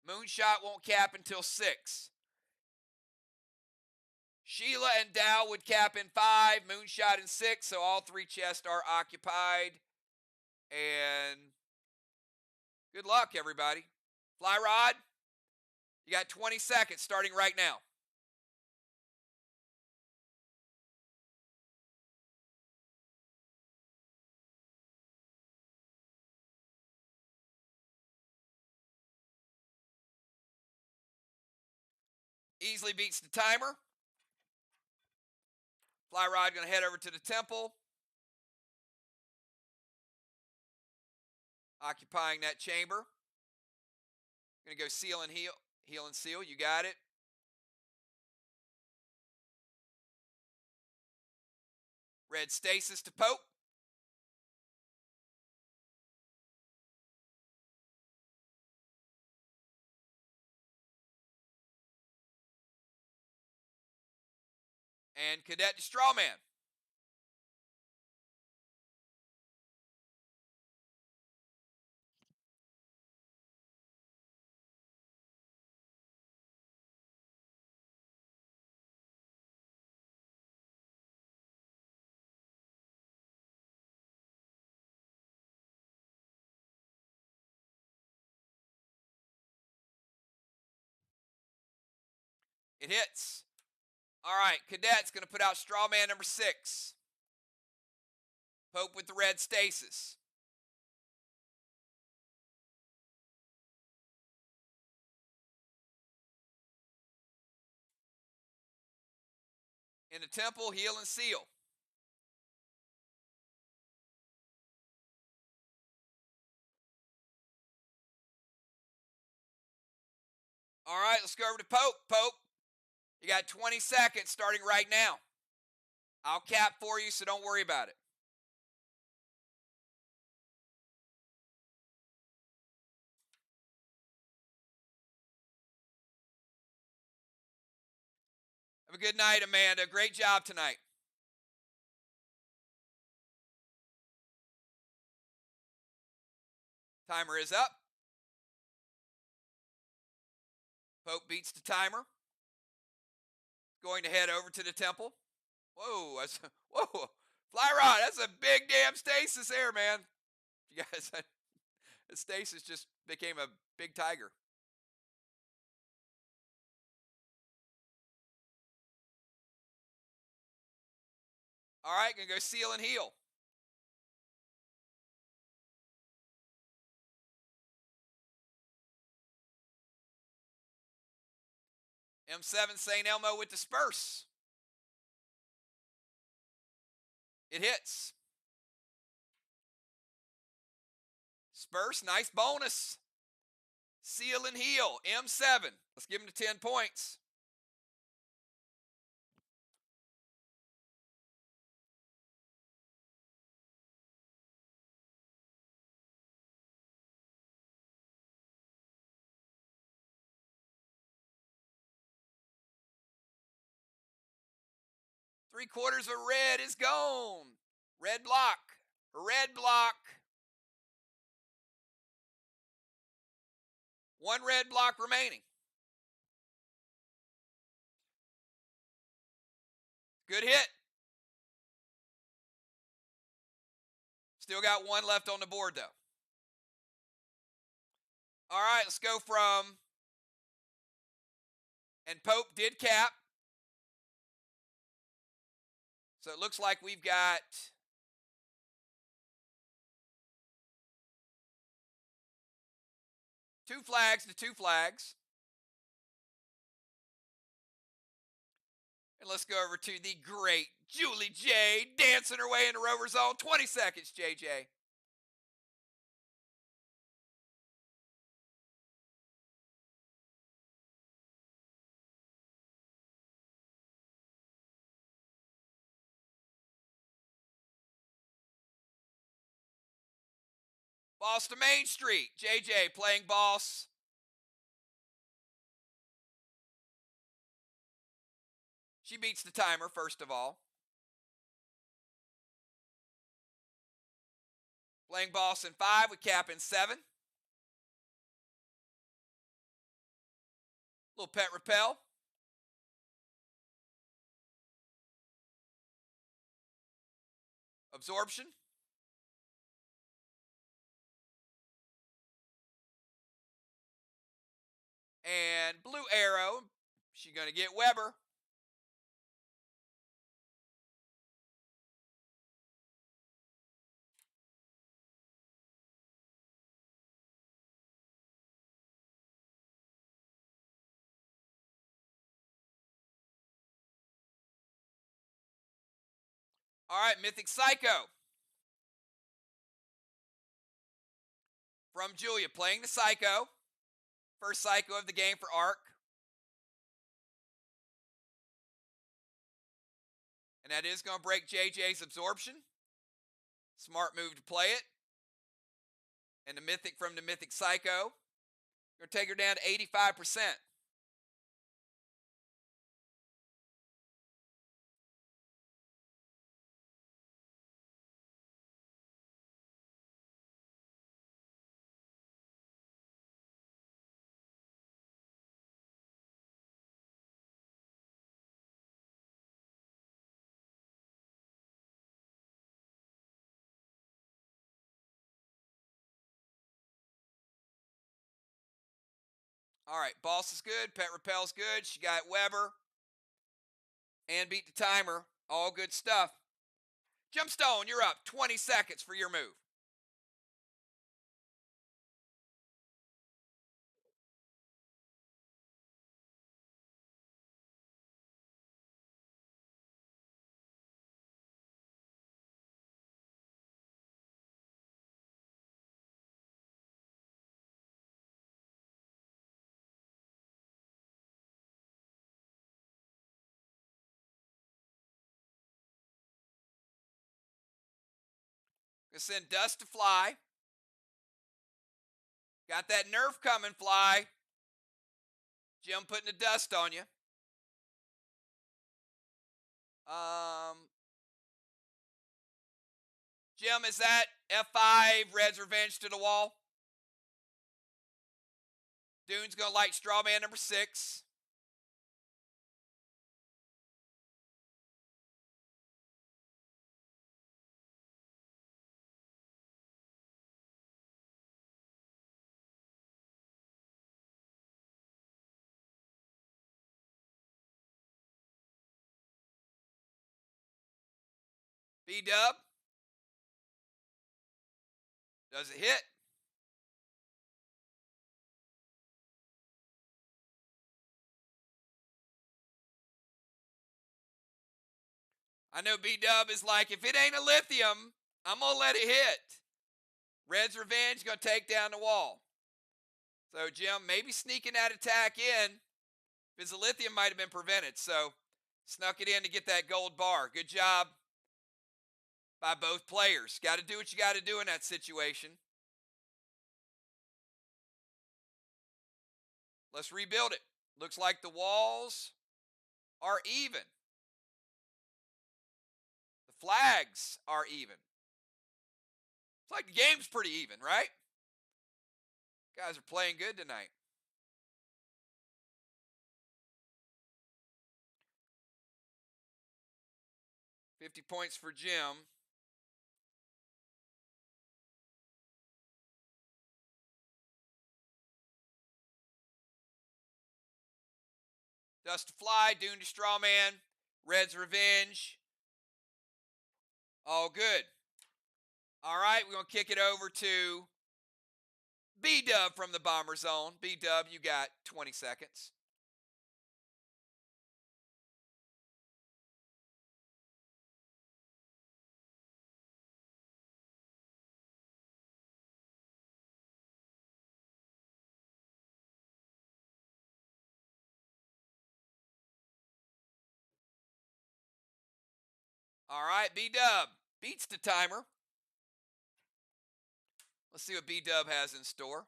Moonshot won't cap until 6. Sheila and Dow would cap in 5, Moonshot in 6, so all 3 chests are occupied. And good luck, everybody. Fly Rod, you got 20 seconds starting right now. Easily beats the timer. Fly Rod going to head over to the temple. Occupying that chamber. Gonna go seal and heal. Heal and seal. You got it. Red stasis to Pope. And Cadet to Strawman. It hits. All right, Cadet's going to put out Strawman number 6. Pope with the red stasis. In the temple, heal and seal. All right, let's go over to Pope. Pope, you got 20 seconds starting right now. I'll cap for you, so don't worry about it. Have a good night, Amanda. Great job tonight. Timer is up. Pope beats the timer. Going to head over to the temple. Whoa, whoa. Fly rod, that's a big damn stasis there, man. You guys, the stasis just became a big tiger. All right, gonna go seal and heal. M7 St. Elmo with disperse. It hits. Disperse, nice bonus. Seal and heal, M7. Let's give him to 10 points. Three-quarters of red is gone. Red block. Red block. One red block remaining. Good hit. Still got one left on the board, though. All right, let's go from... And Pope did cap. So it looks like we've got... two flags to two flags. And let's go over to the great Julie J dancing her way into Rover Zone. 20 seconds, JJ. Boss to Main Street. JJ playing boss. She beats the timer, first of all. Playing boss in 5 with cap in 7. Little pet repel. Absorption. And blue arrow. She's going to get Weber. All right, Mythic Psycho. From Julia, playing the Psycho. First Psycho of the game for Arc. And that is going to break JJ's absorption. Smart move to play it. And the Mythic from the Mythic Psycho. Going to take her down to 85%. All right, Boss is good. Pet Repel's good. She got Weber. And beat the timer. All good stuff. Gemstone, you're up. 20 seconds for your move. Gonna send Dust to Fly. Got that nerf coming, Fly. Jim putting the dust on you. Jim, is that F5 Red's Revenge to the wall? Dune's gonna light Strawman number 6. B-Dub. Does it hit? I know B-Dub is like, if it ain't a lithium, I'm going to let it hit. Red's Revenge going to take down the wall. So, Jim, maybe sneaking that attack in. If it's a lithium, might have been prevented. So, snuck it in to get that gold bar. Good job by both players. Got to do what you got to do in that situation. Let's rebuild it. Looks like the walls are even. The flags are even. It's like the game's pretty even, right? Guys are playing good tonight. $50 points for Jim. Dust to Fly, Dune to Strawman, Red's Revenge. All good. All right, we're going to kick it over to B-Dub from the Bomber Zone. B-Dub, you got 20 seconds. All right, B-Dub beats the timer. Let's see what B-Dub has in store.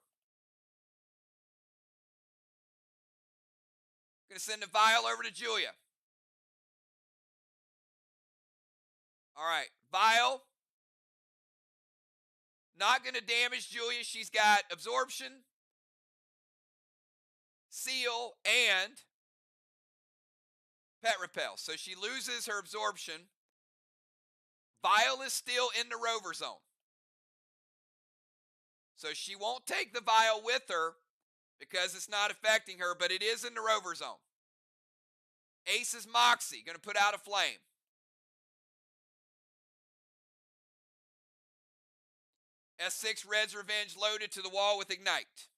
Going to send the vial over to Julia. All right, vial. Not going to damage Julia. She's got absorption, seal, and pet repel. So she loses her absorption. Vial is still in the rover zone. So she won't take the vial with her because it's not affecting her, but it is in the rover zone. Ace's Moxie, going to put out a flame. S6 Red's Revenge loaded to the wall with Ignite.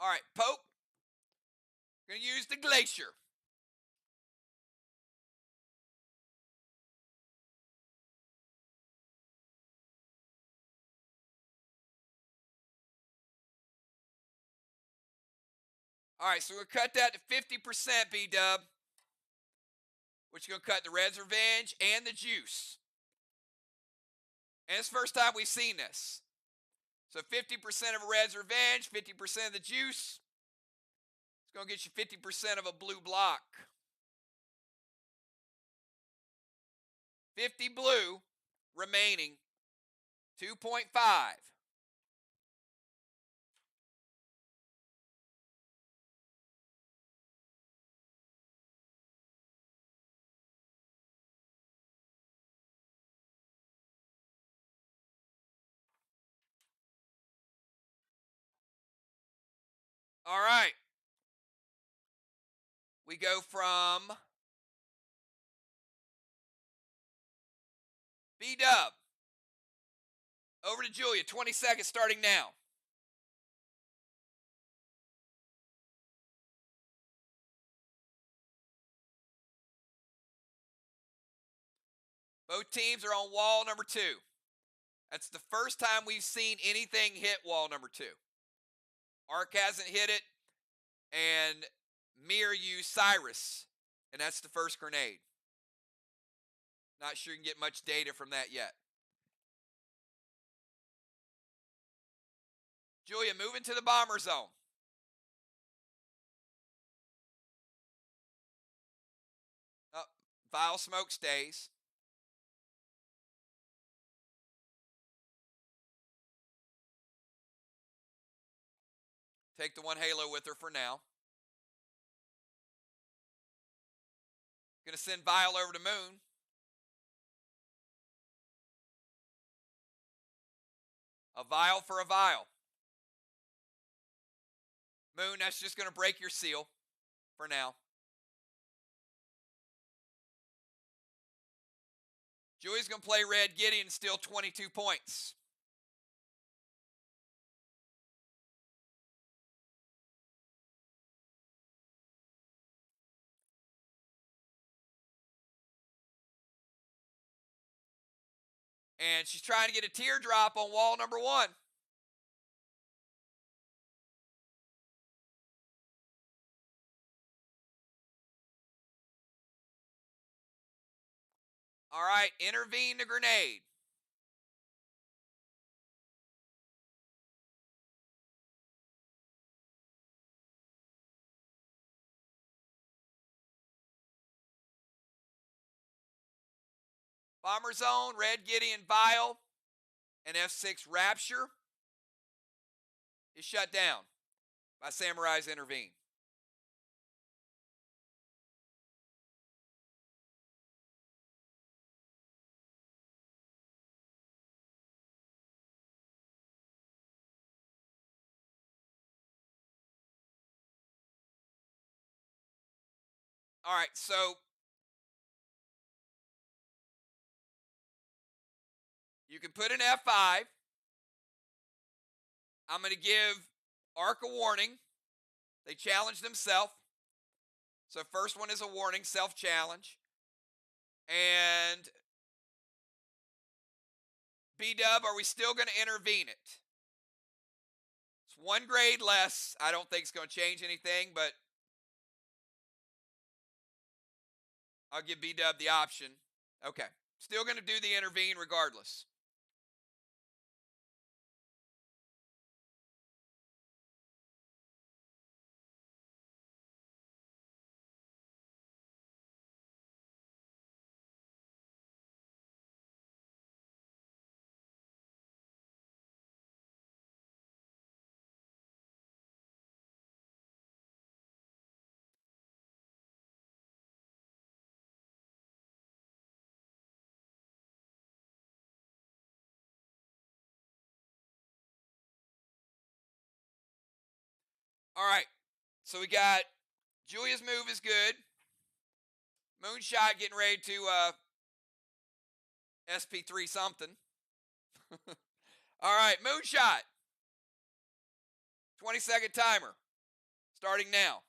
All right, Pope. Going to use the Glacier. All right, so we're going to cut that to 50%, B-Dub. Which is going to cut the Red's Revenge and the Juice. And it's the first time we've seen this. So 50% of a Red's Revenge, 50% of the Juice. It's going to get you 50% of a blue block. 50 blue remaining. 2.5. All right. We go from B-Dub over to Julia. 20 seconds starting now. Both teams are on wall number 2. That's the first time we've seen anything hit wall number 2. Arc hasn't hit it, and MIR used Cyrus, and that's the first grenade. Not sure you can get much data from that yet. Julia, moving to the bomber zone. Oh, vial smoke stays. Take the one halo with her for now. Gonna send Vial over to Moon. A vial for a vial. Moon, that's just gonna break your seal for now. Julia's gonna play red Gideon, still 22 points. And she's trying to get a teardrop on wall number 1. All right, intervene the grenade. Bomber zone, red Gideon Vial, and F6 Rapture is shut down by Samurai's intervene. All right, so you can put an F5. I'm going to give Arc a warning. They challenge themselves. So first one is a warning, self-challenge. And B-Dub, are we still going to intervene it? It's 1 grade less. I don't think it's going to change anything, but I'll give B-Dub the option. Okay. Still going to do the intervene regardless. All right. So we got Julia's move is good. Moonshot getting ready to SP3 something. All right, Moonshot. 20-second timer. Starting now.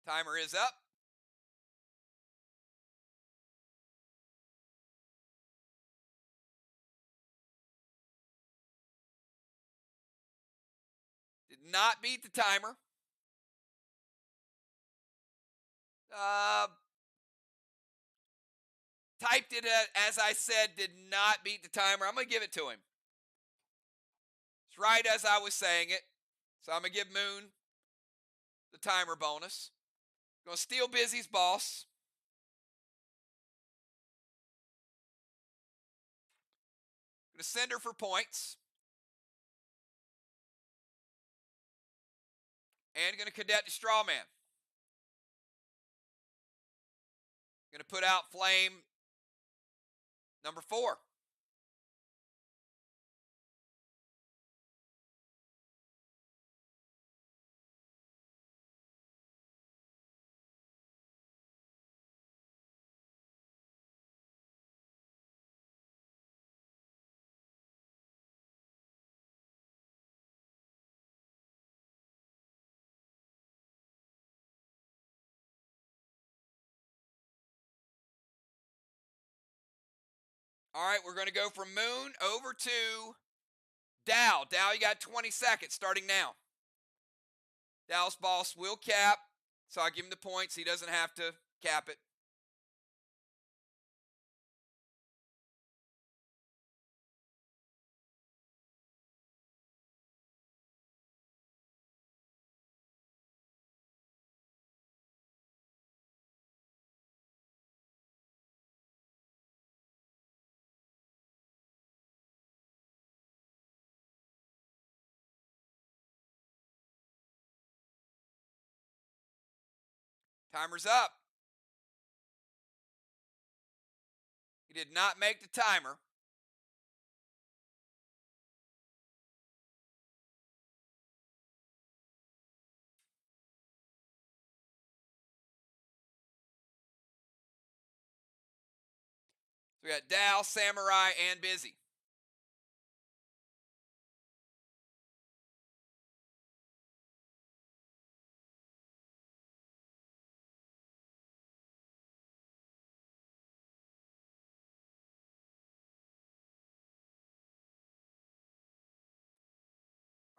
Timer is up. Did not beat the timer. Typed it as I said, did not beat the timer. I'm going to give it to him. It's right as I was saying it. So I'm going to give Moon the timer bonus. Going to steal Busy's boss. Going to send her for points. And going to cadet to Strawman. Going to put out flame number 4. All right, we're going to go from Moon over to Dow. Dow, you got 20 seconds starting now. Dow's boss will cap, so I give him the points. He doesn't have to cap it. Timer's up. He did not make the timer. So we got Dow, Samurai, and Busy.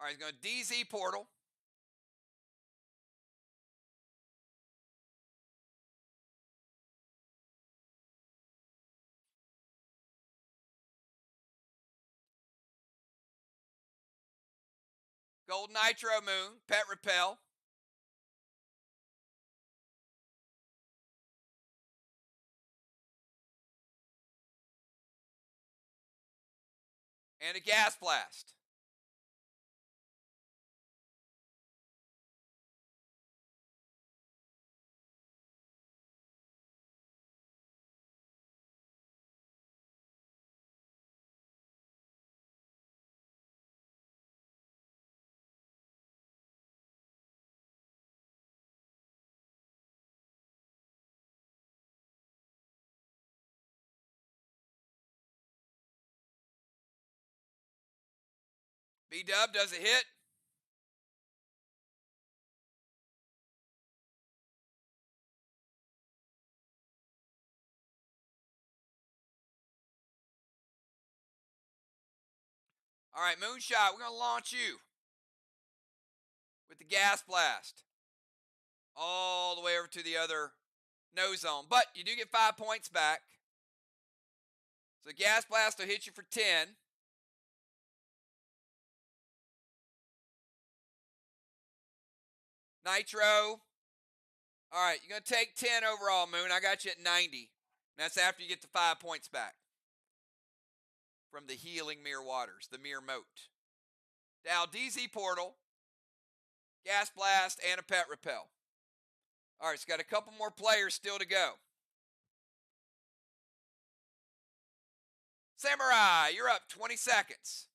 All right, he's going to DZ portal. Gold Nitro Moon, Pet Repel. And a Gas Blast. B-Dub does a hit. All right, Moonshot, we're going to launch you with the Gas Blast all the way over to the other no zone. But you do get 5 points back. So Gas Blast will hit you for 10. Nitro. All right, you're going to take 10 overall, Moon. I got you at 90. That's after you get the 5 points back from the healing MIR waters, the MIR moat. Now, DZ portal, Gas Blast, and a Pet Repel. All right, it's got a couple more players still to go. Samurai, you're up 20 seconds.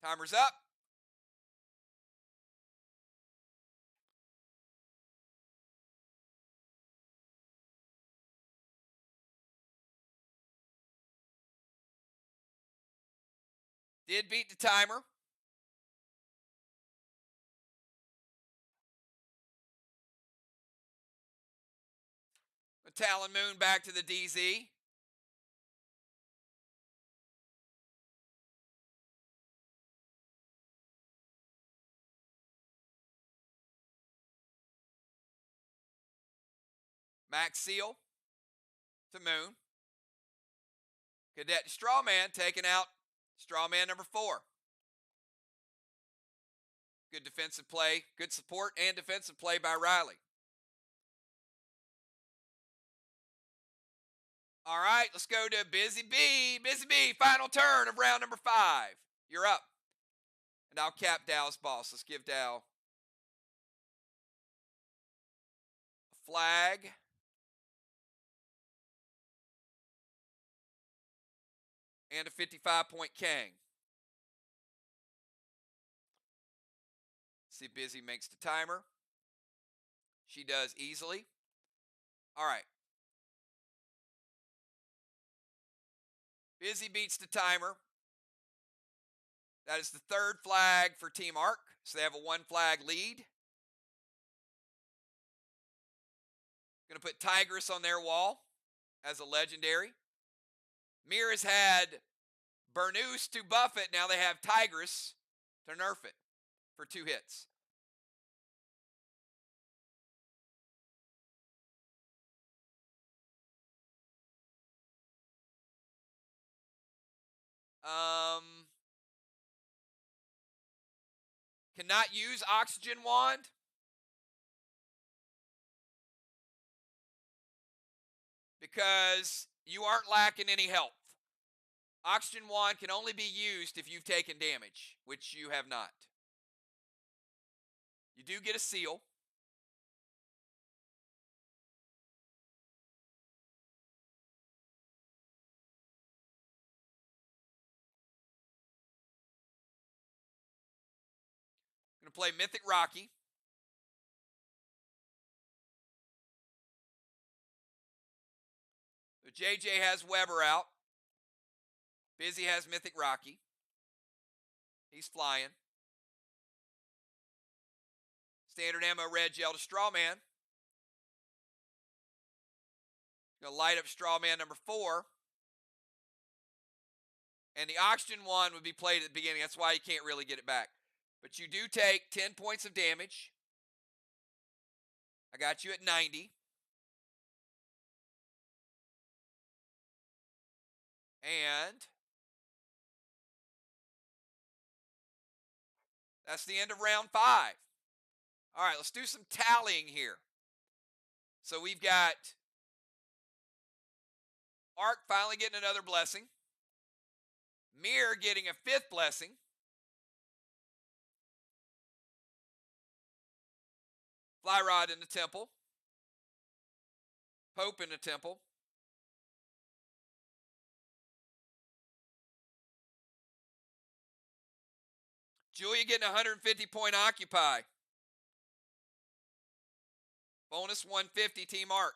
Timer's up. Did beat the timer. The Talon Moon back to the DZ. Max Seal to Moon. Cadet to Strawman, taking out Strawman number 4. Good defensive play, good support and defensive play by Riley. All right, let's go to Busy B. Busy B, final turn of round number 5. You're up. And I'll cap Dow's boss. Let's give Dow a flag. And a 55-point Kang. See if Busy makes the timer. She does easily. All right. Busy beats the timer. That is the 3rd flag for Team Arc. So they have a 1 flag lead. Going to put Tigress on their wall as a legendary. MIR has had Burnous to buff it. Now they have Tigress to nerf it for 2 hits. Cannot use Oxygen Wand. Because you aren't lacking any health. Oxygen Wand can only be used if you've taken damage, which you have not. You do get a seal. Going to play Mythic Rocky. So JJ has Weber out. Busy has Mythic Rocky. He's flying. Standard ammo red gel to Strawman. Going to light up Strawman number 4. And the Oxygen Wand would be played at the beginning. That's why you can't really get it back. But you do take 10 points of damage. I got you at 90. And that's the end of round 5. All right, let's do some tallying here. So we've got Arc finally getting another blessing. MIR getting a 5th blessing. Flyrod in the temple. Pope in the temple. Julia getting 150-point occupy. Bonus 150 Team Arc.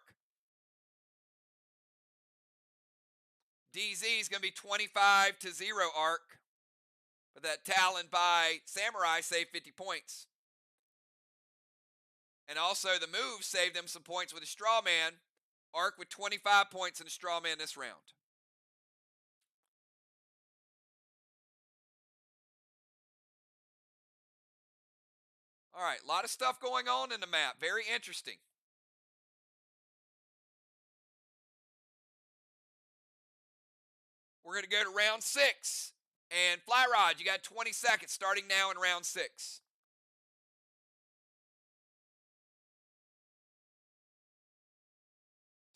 DZ is going to be 25-0 Arc. But that Talon by Samurai saved 50 points. And also the move saved them some points with a Strawman. Arc with 25 points and a Strawman this round. All right, a lot of stuff going on in the map. Very interesting. We're going to go to round 6. And Flyrod, you got 20 seconds starting now in round 6.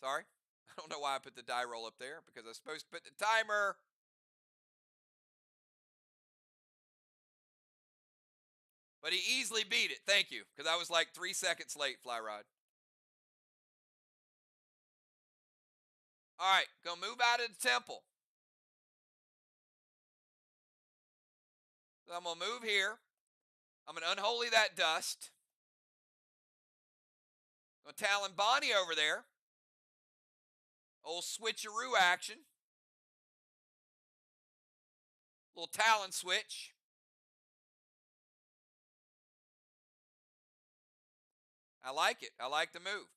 Sorry. I don't know why I put the die roll up there because I was supposed to put the timer. But he easily beat it. Thank you. Because I was like 3 seconds late, Flyrod. All right. Go move out of the temple. So I'm going to move here. I'm going to unholy that dust. I'm going to Talon Bonnie over there. Old switcheroo action. Little Talon switch. I like it. I like the move.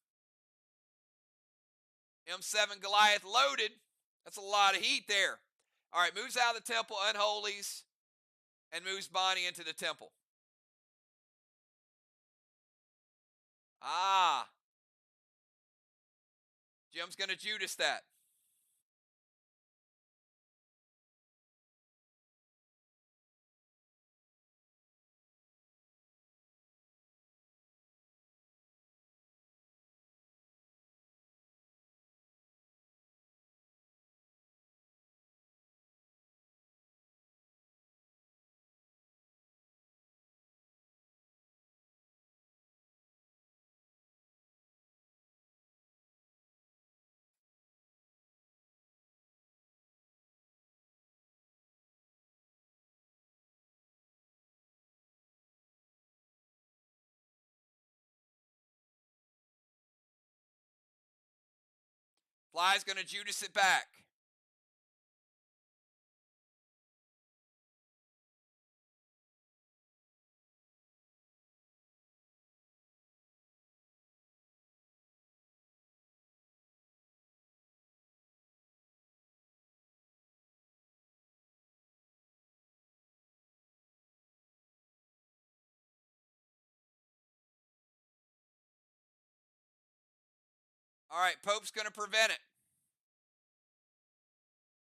M7 Goliath loaded. That's a lot of heat there. All right, moves out of the temple, unholies, and moves Bonnie into the temple. Ah. Jim's going to Judas that. Fly's going to Judas it back. All right, Pope's going to prevent it.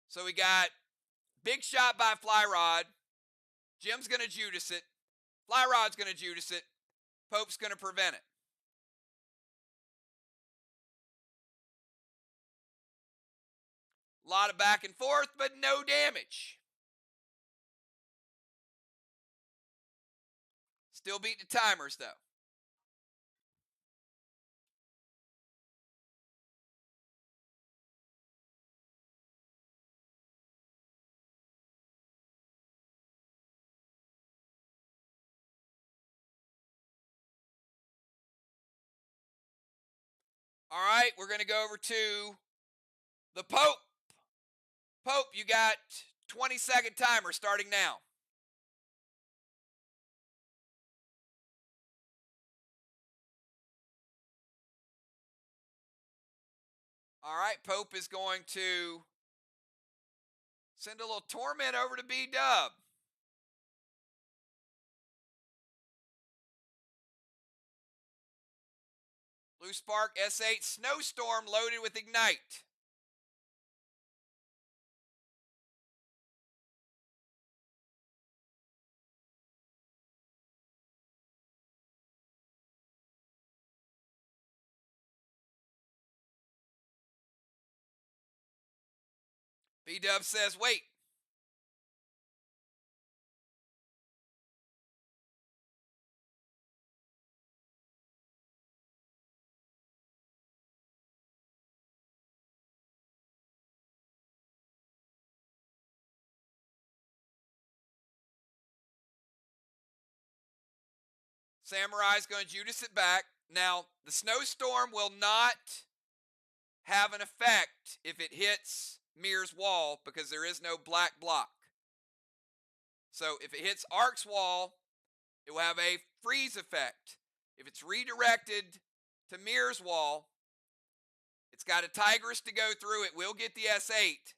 So we got big shot by Flyrod. Jim's going to Judas it. Flyrod's going to Judas it. Pope's going to prevent it. A lot of back and forth, but no damage. Still beat the timers, though. All right, we're going to go over to the Pope. Pope, you got 20-second timer starting now. All right, Pope is going to send a little torment over to B-Dub. Blue Spark S8 Snowstorm loaded with Ignite. B-Dub says, wait. Samurai's going to Judas it back. Now, the Snowstorm will not have an effect if it hits MIR's wall because there is no black block. So if it hits Ark's wall, it will have a freeze effect. If it's redirected to MIR's wall, it's got a Tigress to go through. It will get the S8,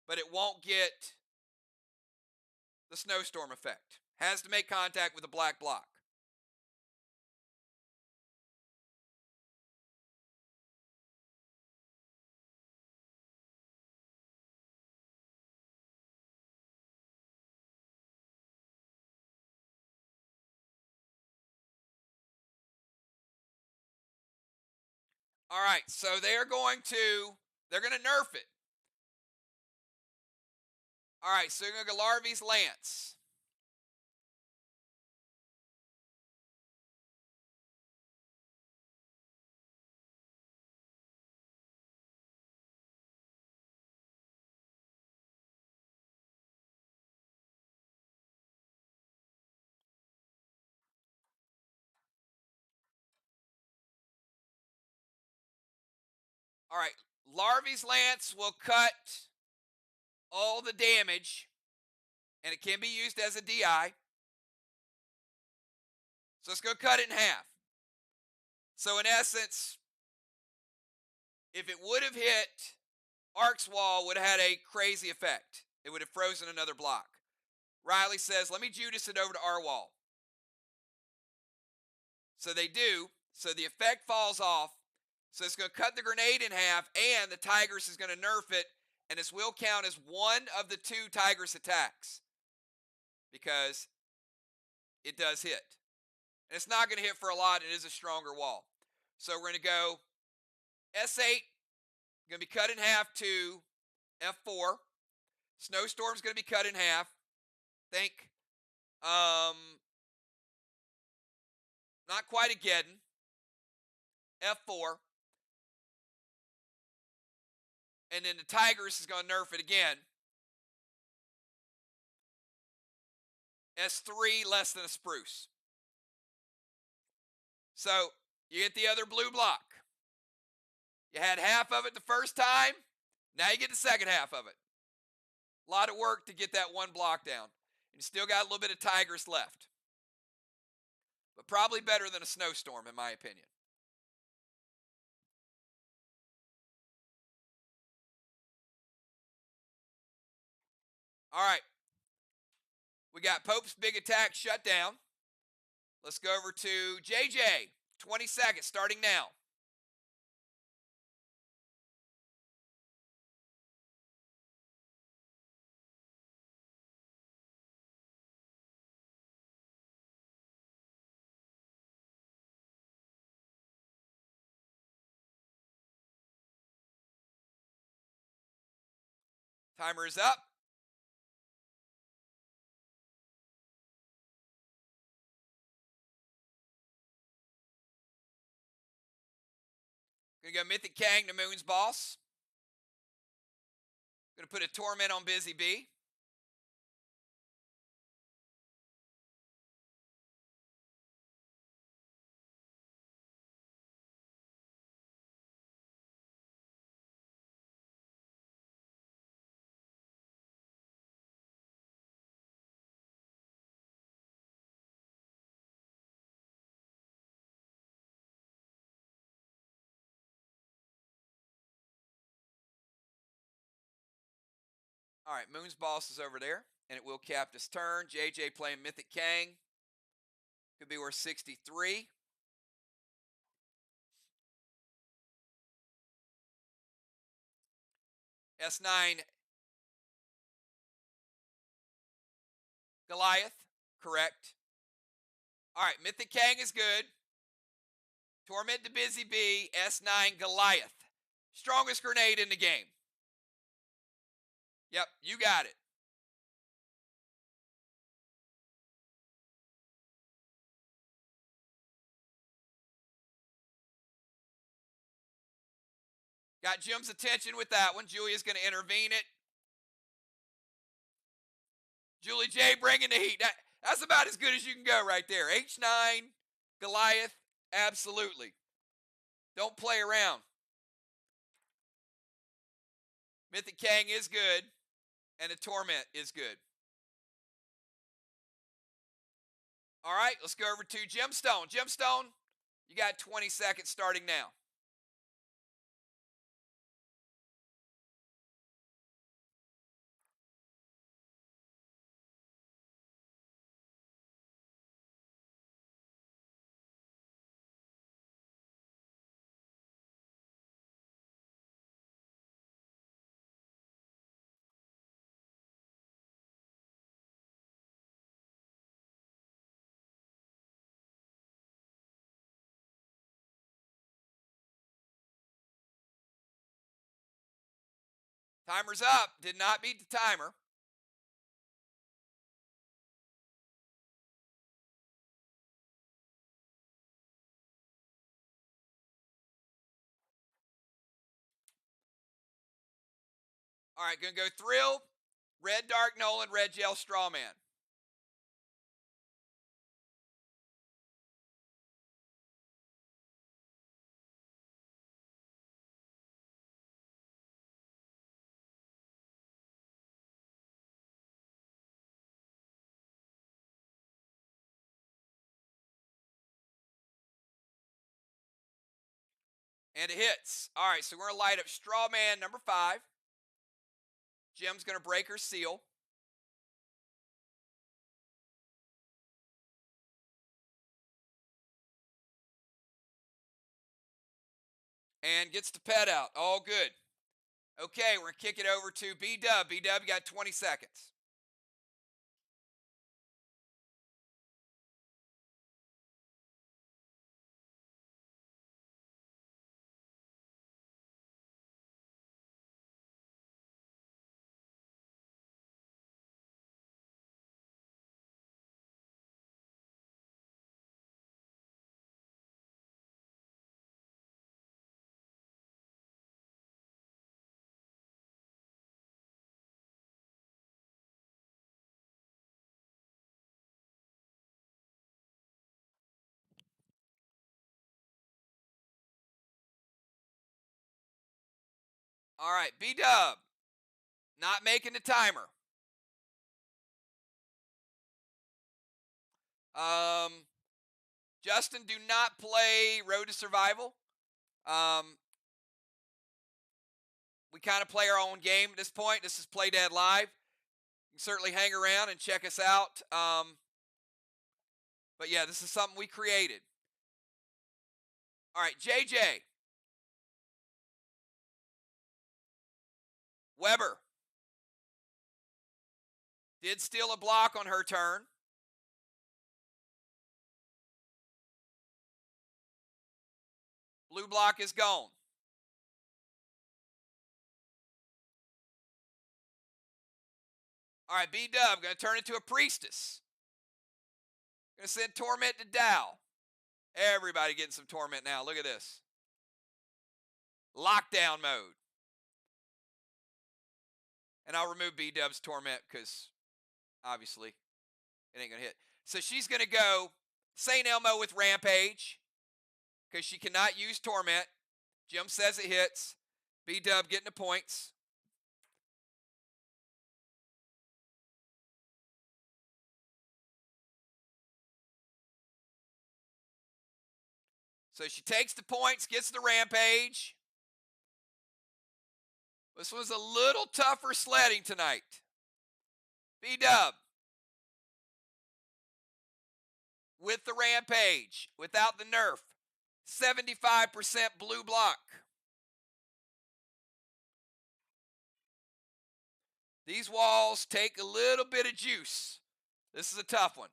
but it won't get the Snowstorm effect. Has to make contact with the black block. All right, so they're going to nerf it. All right, so you're going to go Larvy's Lance. All right, Larvy's Lance will cut all the damage, and it can be used as a DI. So let's go cut it in half. So in essence, if it would have hit Ark's wall, would have had a crazy effect. It would have frozen another block. Riley says, let me Judas it over to our wall. So they do. So the effect falls off. So it's going to cut the grenade in half, and the Tigress is going to nerf it, and this will count as one of the 2 Tigress attacks because it does hit. And it's not going to hit for a lot. It is a stronger wall. So we're going to go S8, going to be cut in half to F4. Snowstorm's going to be cut in half. Think, not quite a Geddon. F4. And then the Tigress is going to nerf it again. S3, less than a spruce. So you get the other blue block. You had half of it the first time. Now you get the second half of it. A lot of work to get that one block down. And you still got a little bit of Tigress left. But probably better than a snowstorm, in my opinion. All right. We got Pope's big attack shut down. Let's go over to JJ. 20 seconds starting now. Timer is up. Gonna go Mythic Kang to Moon's Boss. Gonna put a Torment on Busy Bee. All right, Moon's Boss is over there, and it will cap this turn. JJ playing Mythic Kang. Could be worth 63. S9 Goliath, correct. All right, Mythic Kang is good. Torment to Busy Bee, S9 Goliath. Strongest grenade in the game. Yep, you got it. Got Jim's attention with that one. Julia's going to intervene it. Julie J bringing the heat. That's about as good as you can go right there. H9, Goliath, absolutely. Don't play around. Mythic Kang is good, and the Torment is good. All right, let's go over to Gemstone. Gemstone, you got 20 seconds starting now. Timer's up. Did not beat the timer. All right, going to go Thrill, Red Dark Nolan, Red Gel Strawman. And it hits. All right, so we're going to light up Straw Man number 5. Jim's going to break her seal. And gets the pet out. All good. Okay, we're going to kick it over to B-Dub. B-Dub, you got 20 seconds. All right, B-Dub, not making the timer. Justin, do not play Road to Survival. We kind of play our own game at this point. This is Play Dead Live. You can certainly hang around and check us out. But yeah, this is something we created. All right, JJ. Weber. Did steal a block on her turn. Blue block is gone. All right, B-Dub, going to turn into a priestess. Going to send Torment to Dow. Everybody getting some Torment now. Look at this. Lockdown mode. And I'll remove B-Dub's Torment because, obviously, it ain't going to hit. So she's going to go St. Elmo with Rampage because she cannot use Torment. Jim says it hits. B-Dub getting the points. So she takes the points, gets the Rampage. This was a little tougher sledding tonight. B-Dub with the Rampage, without the nerf. 75% blue block. These walls take a little bit of juice. This is a tough one.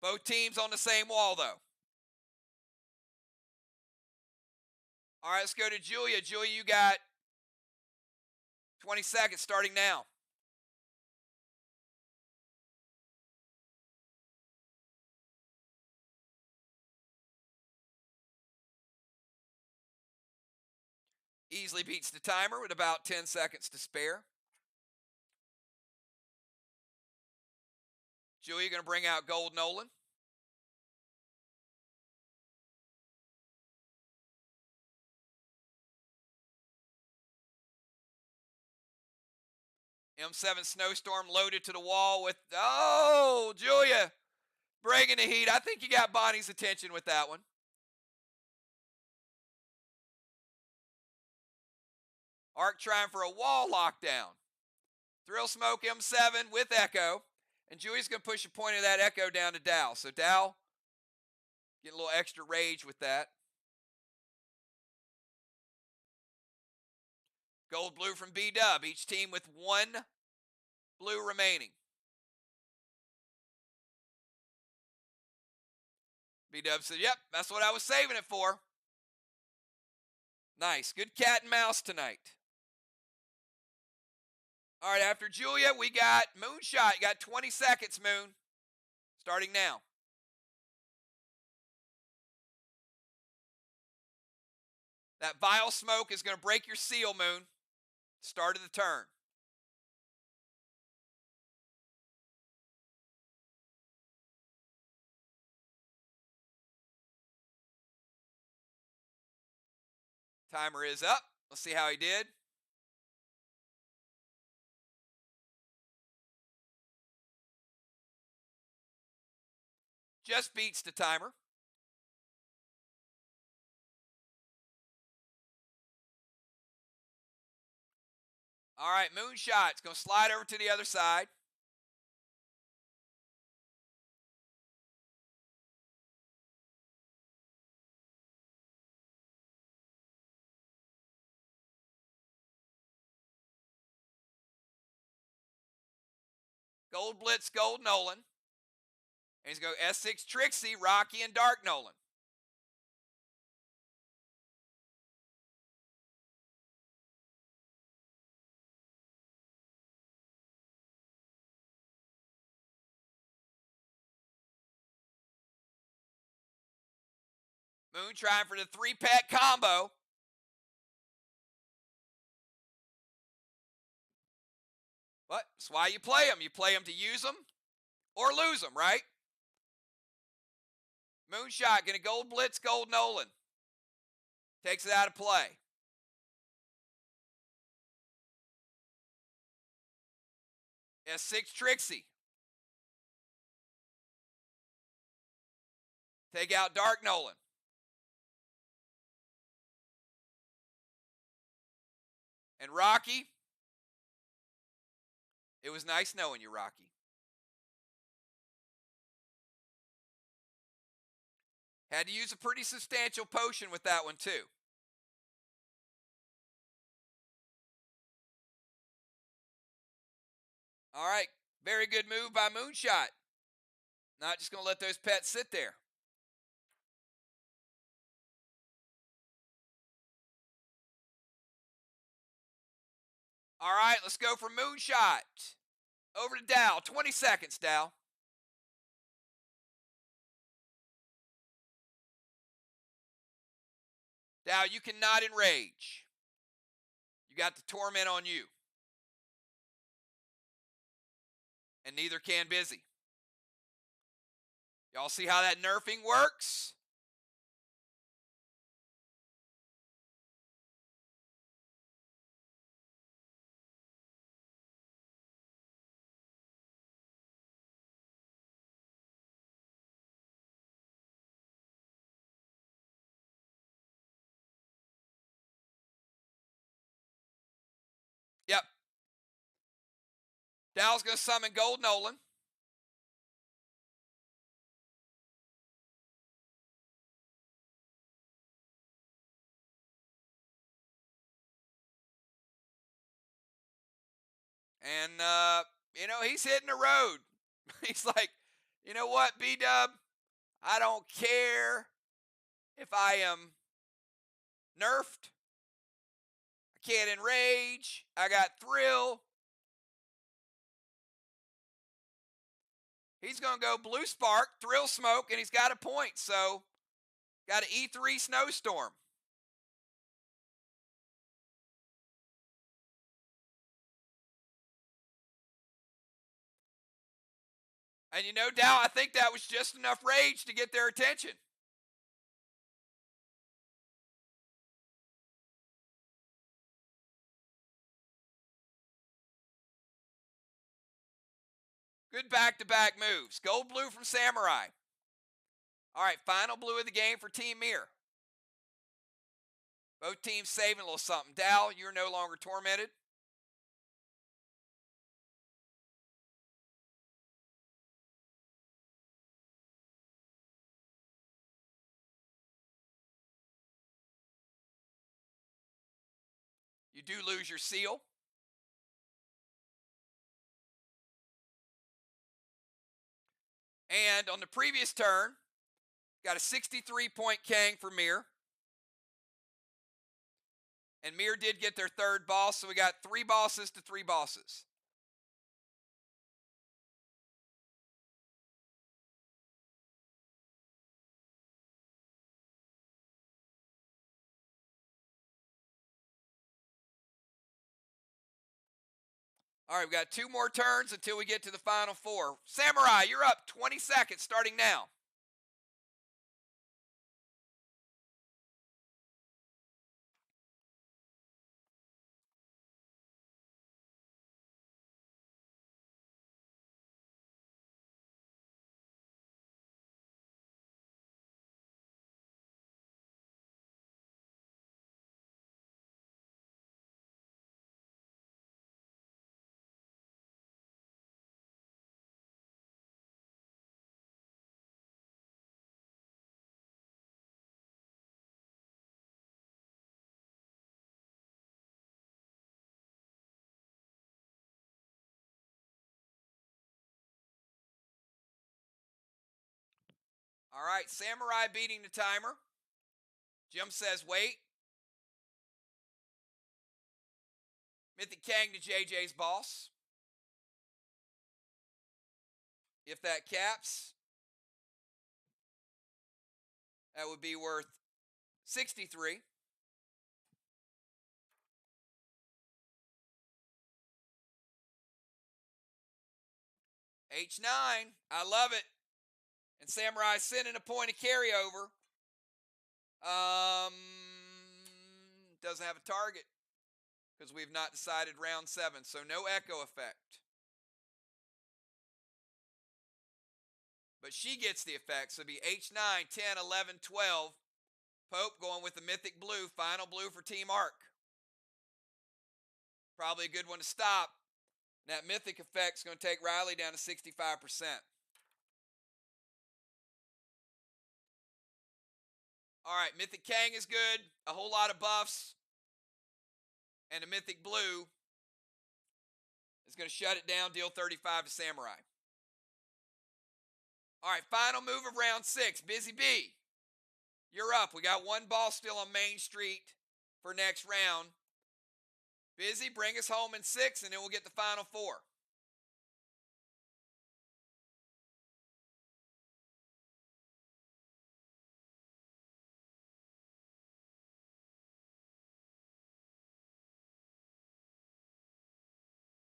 Both teams on the same wall, though. All right, let's go to Julia. Julia, you got 20 seconds starting now. Easily beats the timer with about 10 seconds to spare. Julia going to bring out Gold Nolan. M7 Snowstorm loaded to the wall with, oh, Julia bringing the heat. I think you got Bonnie's attention with that one. Arc trying for a wall lockdown. Thrill Smoke M7 with Echo. And Julia's going to push a point of that Echo down to Dow. So Dow getting a little extra rage with that. Gold blue from B-Dub. Each team with 1 blue remaining. B-Dub said, yep, that's what I was saving it for. Nice. Good cat and mouse tonight. All right, after Julia, we got Moonshot. You got 20 seconds, Moon. Starting now. That Vile Smoke is going to break your seal, Moon. Start of the turn. Timer is up. Let's see how he did. Just beats the timer. All right, Moonshot's going to slide over to the other side. Gold Blitz, Gold Nolan. And he's going to go S6 Trixie, Rocky, and Dark Nolan. Moon trying for the 3-pet combo. What? That's why you play them. You play them to use them or lose them, right? Moonshot going to Gold Blitz, Gold Nolan. Takes it out of play. S6 Trixie. Take out Dark Nolan. And Rocky. It was nice knowing you, Rocky. Had to use a pretty substantial potion with that one, too. All right. Very good move by Moonshot. Not just going to let those pets sit there. All right, let's go for Moonshot. Over to Dow. 20 seconds, Dow. Dow, you cannot enrage. You got the torment on you. And neither can Busy. Y'all see how that nerfing works? Yep. Dow's going to summon Gold Nolan. And, he's hitting the road. He's like, you know what, B-Dub? I don't care if I am nerfed. I can't enrage. I got thrill. He's going to go Blue Spark, Thrill Smoke, and he's got a point. So, got an E3 Snowstorm. And Dow, I think that was just enough rage to get their attention. Good back-to-back moves. Gold blue from Samurai. All right, final blue of the game for Team MIR. Both teams saving a little something. Dow, you're no longer tormented. You do lose your seal. And on the previous turn, got a 63-point Kang for MIR. And MIR did get their third boss, so we got 3 bosses to 3 bosses. All right, we've got 2 more turns until we get to the final 4. Samurai, you're up. 20 seconds starting now. All right, Samurai beating the timer. Jim says wait. Mythic Kang to JJ's boss. If that caps, that would be worth 63. H9, I love it. And Samurai sending a point of carryover. Doesn't have a target because we've not decided round 7, so no echo effect. But she gets the effect, so it'll be H9, 10, 11, 12. Pope going with the Mythic Blue, final blue for Team Arc. Probably a good one to stop. That Mythic effect's going to take Riley down to 65%. All right, Mythic Kang is good. A whole lot of buffs. And the Mythic Blue is going to shut it down, deal 35 to Samurai. All right, final move of round 6. Busy B, you're up. We got one ball still on Main Street for next round. Busy, bring us home in 6, and then we'll get the final 4.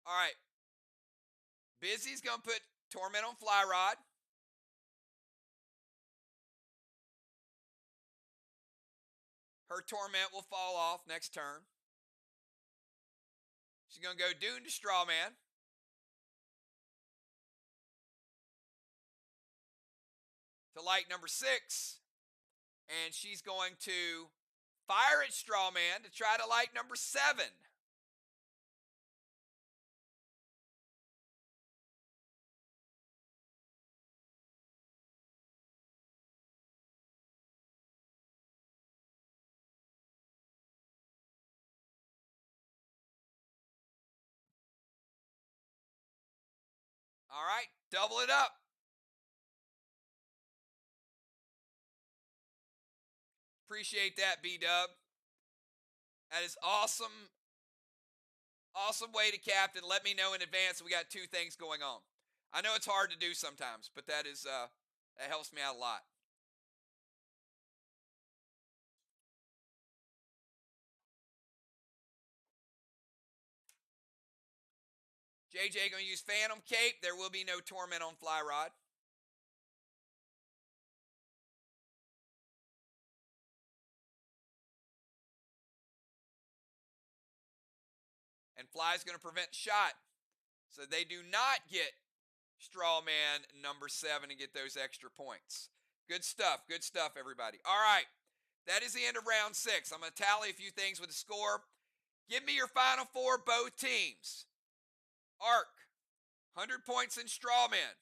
All right. Busy's going to put Torment on Fly Rod. Her Torment will fall off next turn. She's going to go Dune to Strawman. To light number 6. And she's going to fire at Strawman to try to light number 7. All right, double it up. Appreciate that, B-Dub. That is awesome. Awesome way to captain. Let me know in advance. We got 2 things going on. I know it's hard to do sometimes, but that is that helps me out a lot. JJ going to use Phantom Cape. There will be no Torment on Fly Rod. And Fly's going to prevent shot. So they do not get Strawman number 7 and get those extra points. Good stuff. Good stuff, everybody. All right. That is the end of round 6. I'm going to tally a few things with the score. Give me your final 4, both teams. Arc, 100 points in Strawman.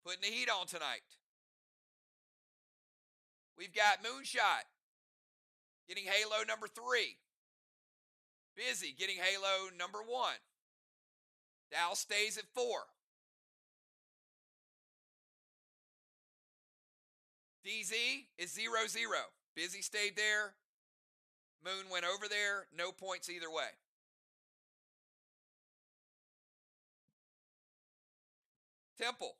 Putting the heat on tonight. We've got Moonshot getting Halo number 3. Busy getting Halo number 1. Dow stays at 4. DZ is 0-0. Busy stayed there. Moon went over there. No points either way. Temple.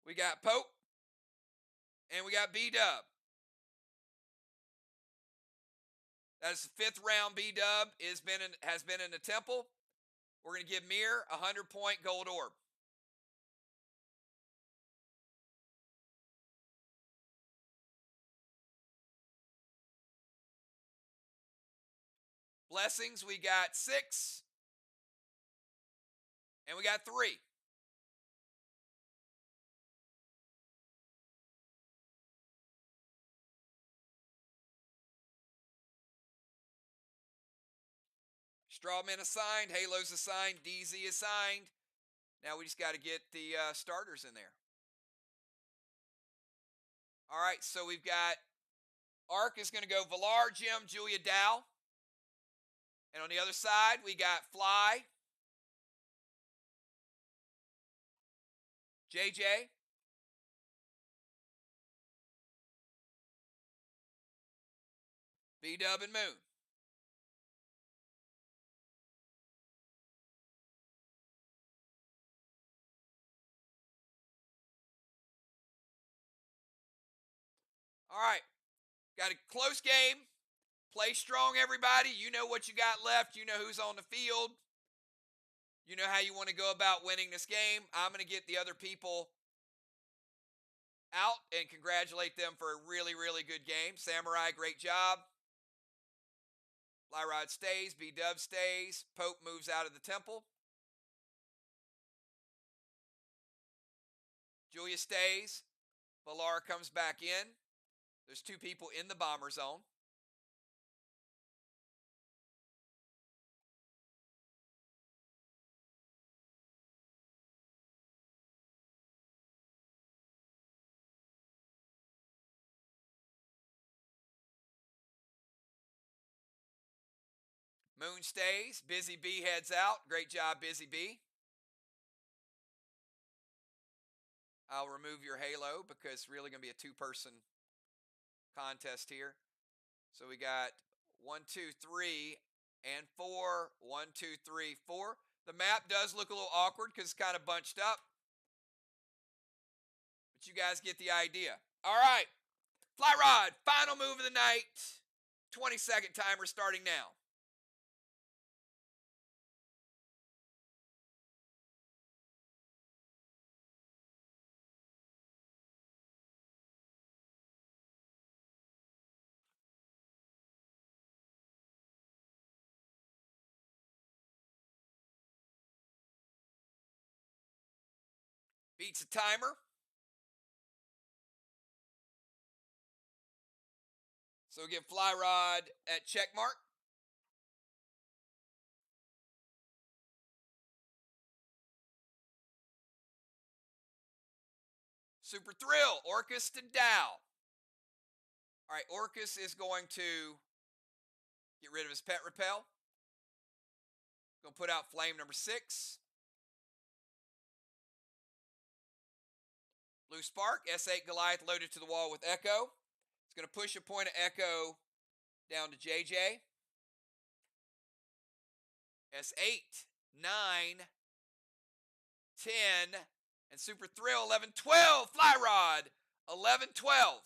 We got Pope. And we got B-Dub. That's the 5th round. B-Dub has been in the Temple. We're going to give MIR a 100-point gold orb. Blessings, we got 6. And we got 3. Strawman assigned, Halo's assigned, DZ assigned. Now we just got to get the starters in there. All right, so we've got Arc is going to go Valar, Jim, Julia, Dow. And on the other side, we got Fly, JJ, B-Dub and Moon. All right. Got a close game. Play strong, everybody. You know what you got left. You know who's on the field. You know how you want to go about winning this game. I'm going to get the other people out and congratulate them for a really, really good game. Samurai, great job. Flyrod stays. B-Dub stays. Pope moves out of the temple. Julia stays. Valar comes back in. There's 2 people in the bomber zone. Moon stays. Busy Bee heads out. Great job, Busy Bee. I'll remove your halo because it's really going to be a 2-person contest here. So we got 1, 2, 3, and 4. 1, 2, 3, 4. The map does look a little awkward because it's kind of bunched up. But you guys get the idea. All right. Fly Rod, final move of the night. 20-second timer starting now. Beats the timer. So we get Fly Rod at check mark. Super Thrill, Orcus to Dow. All right, Orcus is going to get rid of his pet repel. Going to put out flame number 6. Blue Spark, S8 Goliath loaded to the wall with Echo. It's going to push a point of Echo down to JJ. S8, 9, 10, and Super Thrill, 11, 12. Fly Rod, 11, 12.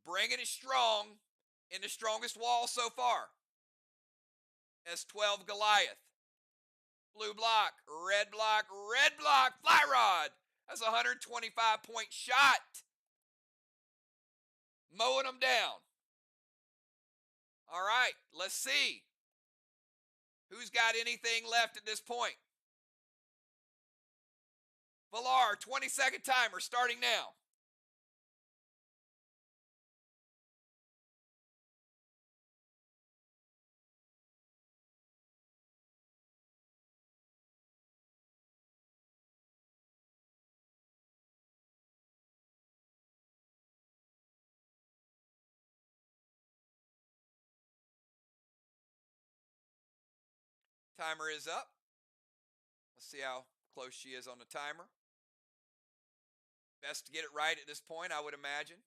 Bringing it strong in the strongest wall so far. S12 Goliath. Blue block, red block, red block, Fly Rod. That's a 125-point shot. Mowing them down. All right, let's see. Who's got anything left at this point? Valar, 20-second timer starting now. Timer is up. Let's see how close she is on the timer. Best to get it right at this point, I would imagine.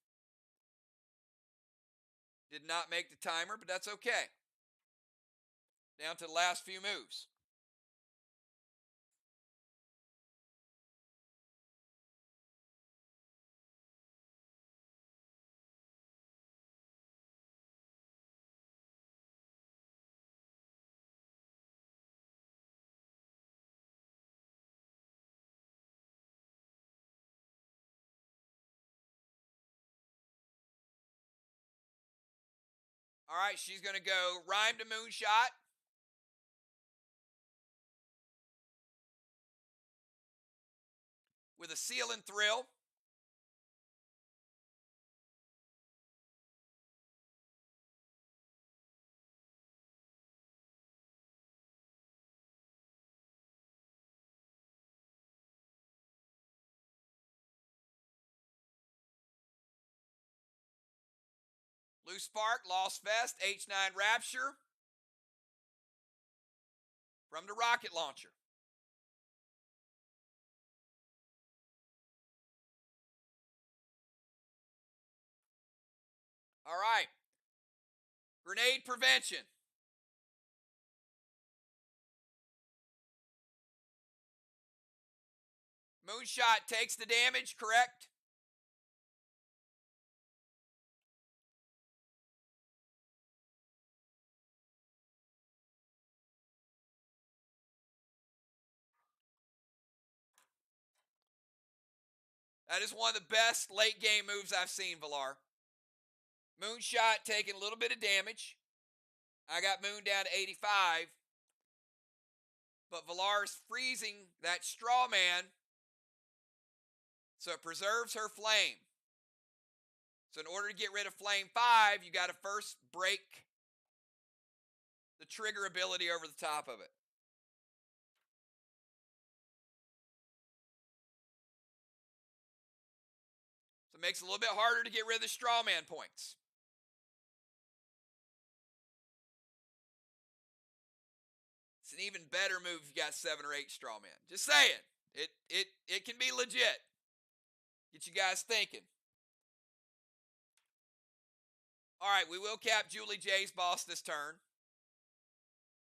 Did not make the timer, but that's okay. Down to the last few moves. All right, she's going to go Rhyme to Moonshot. With a Seal and Thrill. Blue Spark, Lost Vest, H9 Rapture. From the rocket launcher. All right. Grenade prevention. Moonshot takes the damage, correct? That is one of the best late game moves I've seen, Valar. Moonshot taking a little bit of damage. I got Moon down to 85. But Valar's freezing that straw man, so it preserves her flame. So in order to get rid of flame 5, you got to first break the trigger ability over the top of it. So it makes it a little bit harder to get rid of the straw man points. It's an even better move if you got 7 or 8 straw men. Just saying. It can be legit. Get you guys thinking. All right, we will cap Julie J's boss this turn.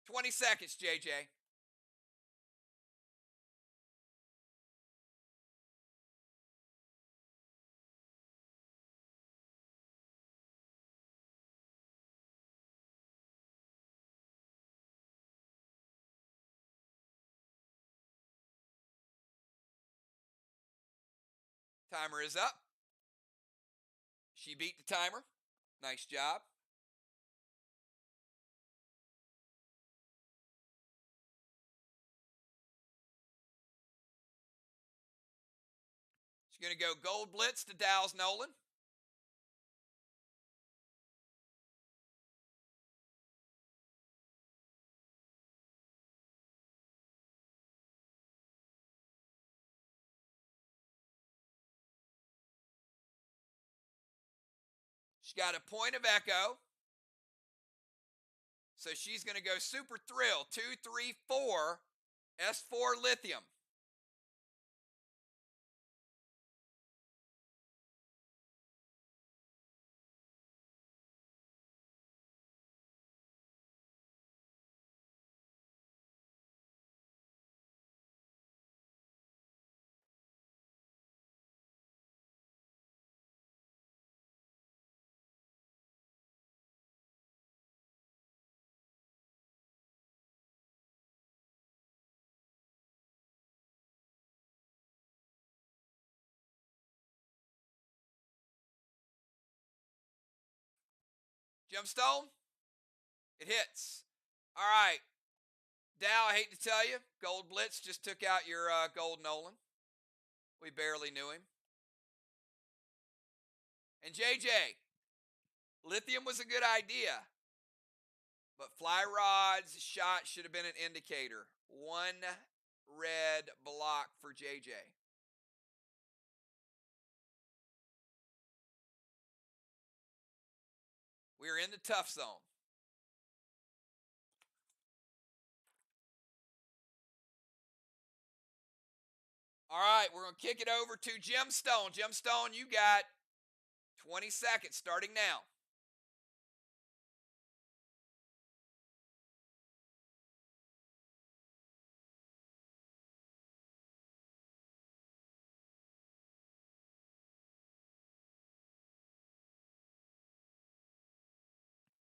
20 seconds, JJ. Timer is up. She beat the timer. Nice job. She's going to go Gold Blitz to Dow's Nolan. She's got a point of echo. So she's going to go Super Thrill, 2, 3, 4, S4 Lithium. Gemstone, it hits. All right. Dow, I hate to tell you, Gold Blitz just took out your Gold Nolan. We barely knew him. And JJ, Lithium was a good idea, but Fly Rod's shot should have been an indicator. 1 red block for JJ. We're in the tough zone. All right, we're going to kick it over to Gemstone. Gemstone, you got 20 seconds starting now.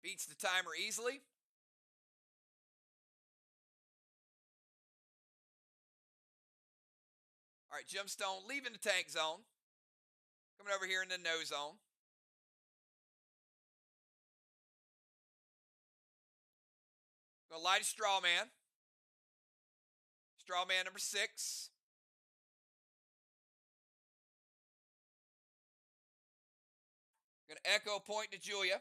Beats the timer easily. All right, Gemstone leaving the tank zone. Coming over here in the no zone. Gonna light a straw man. Straw man number 6. Gonna echo point to Julia.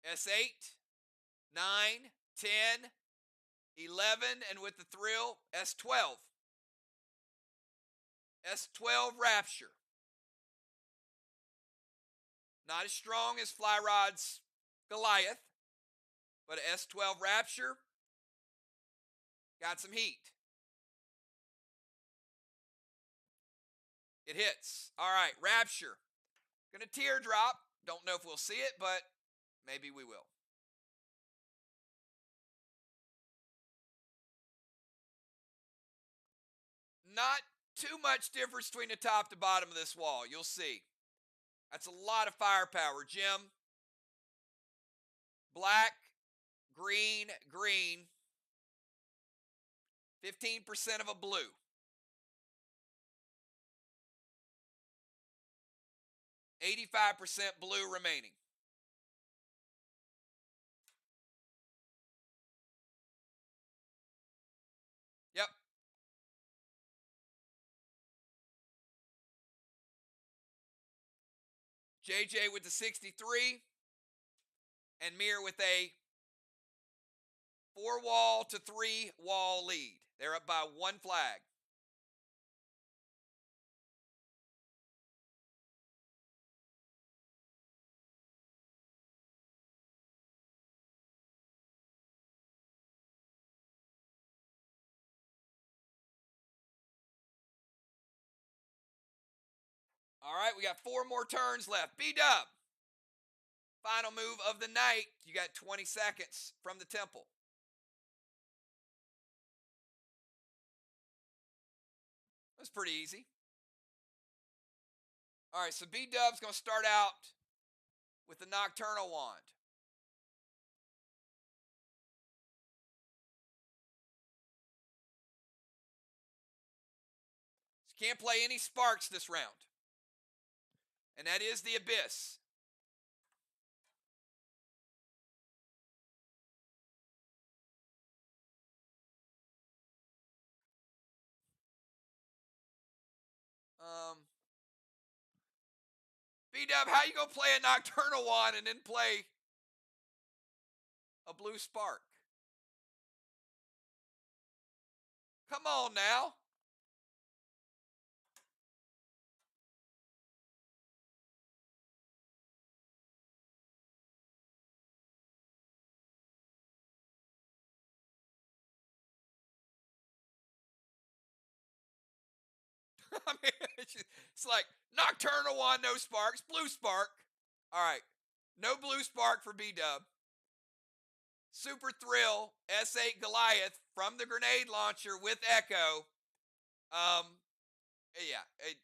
S8, 9, 10, 11, and with the thrill, S12. S12 Rapture. Not as strong as Fly Rod's Goliath, but S12 Rapture got some heat. It hits. All right, Rapture. Gonna teardrop. Don't know if we'll see it, but maybe we will. Not too much difference between the top to bottom of this wall. You'll see. That's a lot of firepower, Jim. Black, green, green. 15% of a blue. $85 blue remaining. Yep. JJ with the 63 and MIR with a 4-wall to 3-wall lead. They're up by 1 flag. All right, we got 4 more turns left. B-Dub. Final move of the night. You got 20 seconds from the temple. That's pretty easy. All right, so B-Dub's going to start out with the Nocturnal Wand. So can't play any sparks this round. And that is the Abyss. B-Dub, how you going to play a Nocturnal Wand and then play a blue spark? Come on now. I mean, it's like Nocturnal Wand, no sparks, blue spark. All right, no blue spark for B-Dub. Super Thrill S8 Goliath from the grenade launcher with Echo. Yeah, it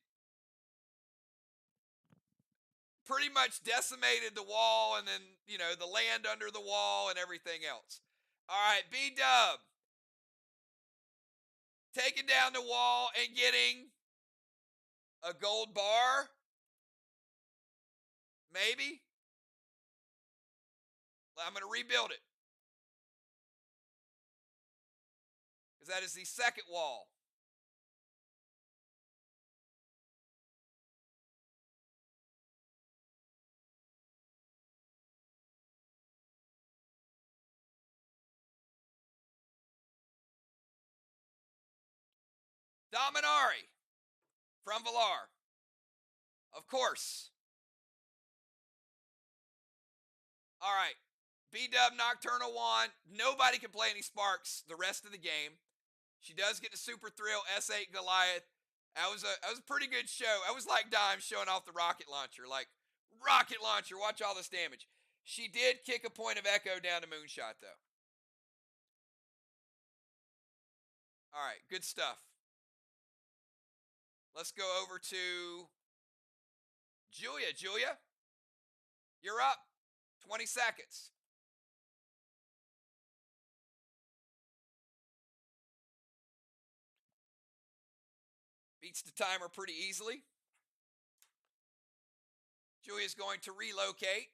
pretty much decimated the wall and then, the land under the wall and everything else. All right, B-Dub taking down the wall and getting a gold bar. Maybe. I'm going to rebuild it. Because that is the second wall. Dominari from Villar. Of course. All right. B-Dub Nocturnal Wand. Nobody can play any sparks the rest of the game. She does get the Super Thrill S8 Goliath. That was a pretty good show. That was like Dime showing off the rocket launcher. Like, rocket launcher, watch all this damage. She did kick a point of Echo down to Moonshot, though. All right, good stuff. Let's go over to Julia. Julia, you're up. 20 seconds. Beats the timer pretty easily. Julia's going to relocate.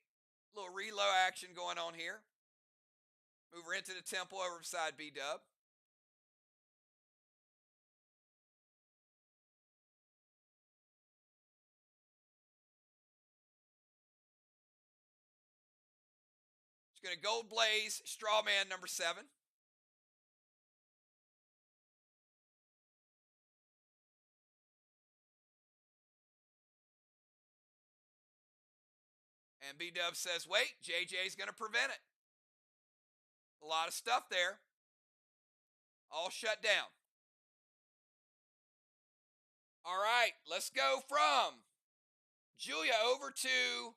A little reload action going on here. Move her into the temple over beside B-Dub. She's going to Gold Blaze Strawman number 7. And B-Dub says, wait, JJ's going to prevent it. A lot of stuff there. All shut down. All right, let's go from Julia over to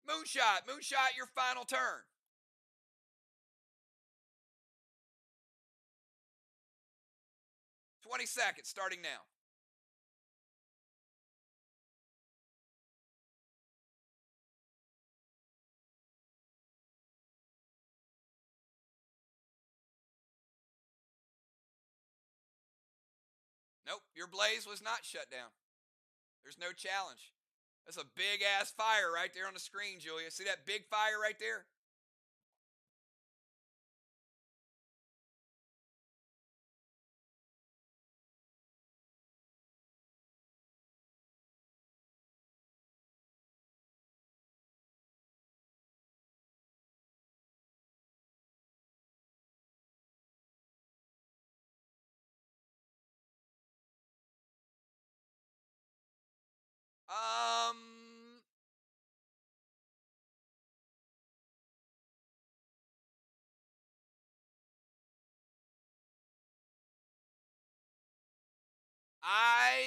Moonshot. Moonshot, your final turn. 20 seconds starting now. Nope, your blaze was not shut down. There's no challenge. That's a big ass fire right there on the screen, Julia. See that big fire right there? Um, I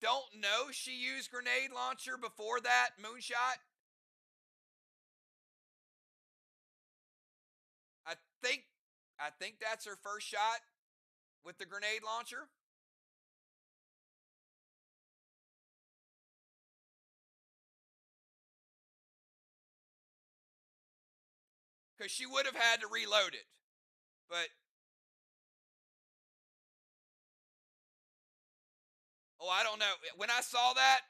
don't know. She used grenade launcher before that moonshot. I think I think that's her first shot with the grenade launcher. Because she would have had to reload it. But oh, I don't know. When I saw that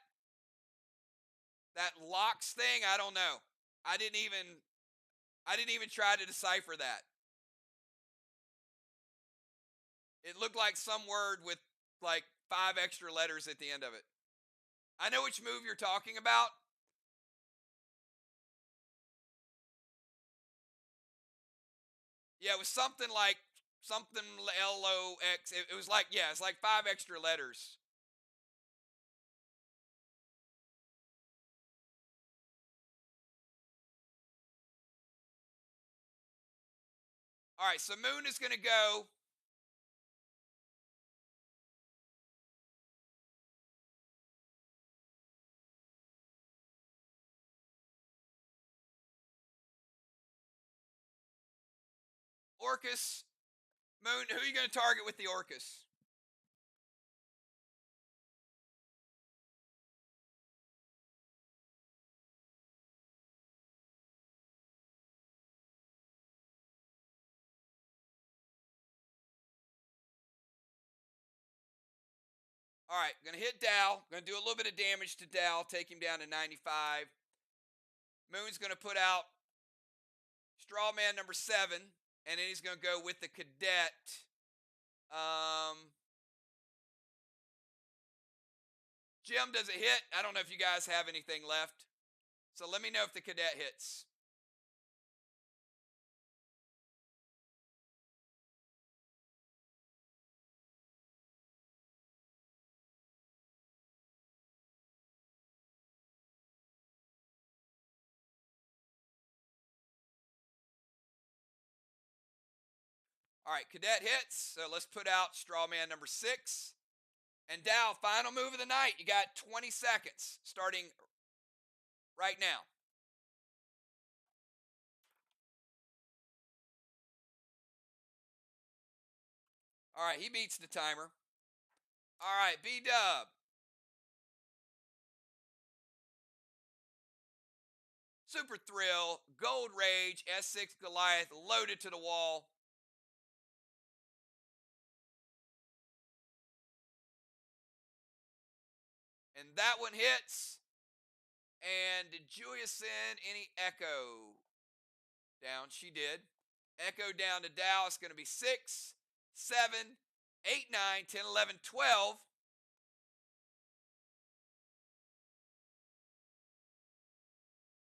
locks thing, I don't know. I didn't even try to decipher that. It looked like some word with like 5 extra letters at the end of it. I know which move you're talking about. Yeah, it was something like something LOX. It was like, yeah, it's like 5 extra letters. All right, so Moon is going to go. Orcus. Moon, who are you going to target with the Orcus? All right, going to hit Dow. Going to do a little bit of damage to Dow, take him down to 95. Moon's going to put out Straw Man number 7, and then he's going to go with the Cadet. Jim, does it hit? I don't know if you guys have anything left. So let me know if the Cadet hits. All right, Cadet hits. So let's put out Straw Man number 6. And Dow, final move of the night. You got 20 seconds starting right now. All right, he beats the timer. All right, B-Dub. Super Thrill, Gold Rage, S6 Goliath loaded to the wall. And that one hits. And did Julia send any echo down? She did. Echo down to Dow. It's going to be 6, 7, 8, 9, 10, 11, 12.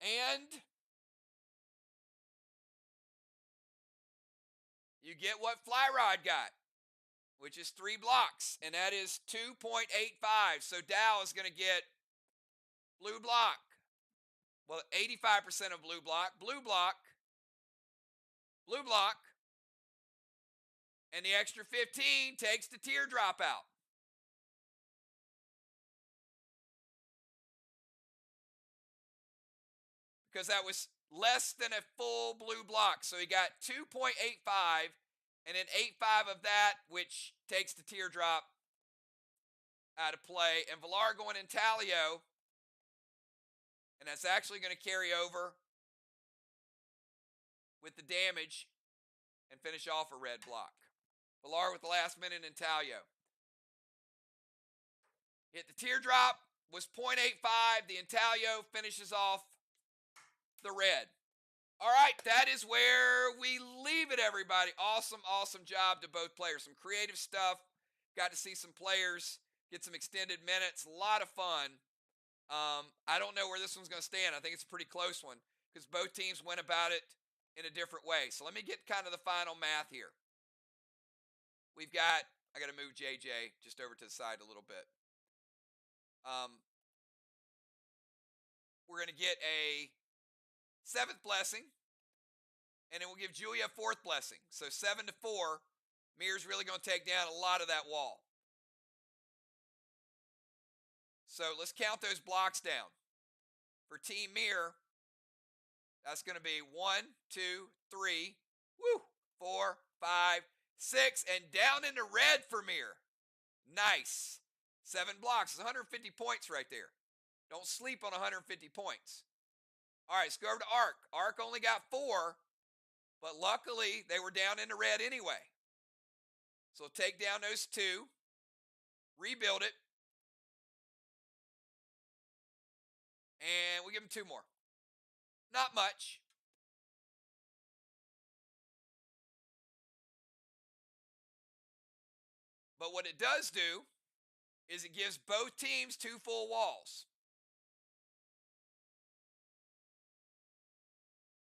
And you get what Flyrod got, which is 3 blocks, and that is 2.85. So Dow is going to get blue block. Well, 85% of blue block, blue block, blue block, and the extra 15 takes the teardrop out. because that was less than a full blue block. So he got 2.85 and then 8.5 of that, which takes the teardrop out of play. And Villar going intaglio, and that's actually going to carry over with the damage and finish off a red block. Villar with the last minute intaglio. Hit the teardrop, was 0.85. The intaglio finishes off the red. All right, that is where we leave it, everybody. Awesome, awesome job to both players. Some creative stuff. Got to see some players get some extended minutes. A lot of fun. I don't know where this one's going to stand. I think it's a pretty close one because both teams went about it in a different way. So let me get kind of the final math here. We've got, I got to move JJ just over to the side a little bit. We're going to get a 7th blessing, and then we'll give Julia a 4th blessing. So 7-4, MIR's really going to take down a lot of that wall. So let's count those blocks down. For Team MIR, that's going to be 1, 2, 3, 4, 5, 6, and down into red for MIR. Nice. 7 blocks. It's 150 points right there. Don't sleep on 150 points. All right, let's go over to Arc. Arc only got 4, but luckily they were down into red anyway. So take down those 2, rebuild it, and we'll give them 2 more. Not much. But what it does do is it gives both teams 2 full walls.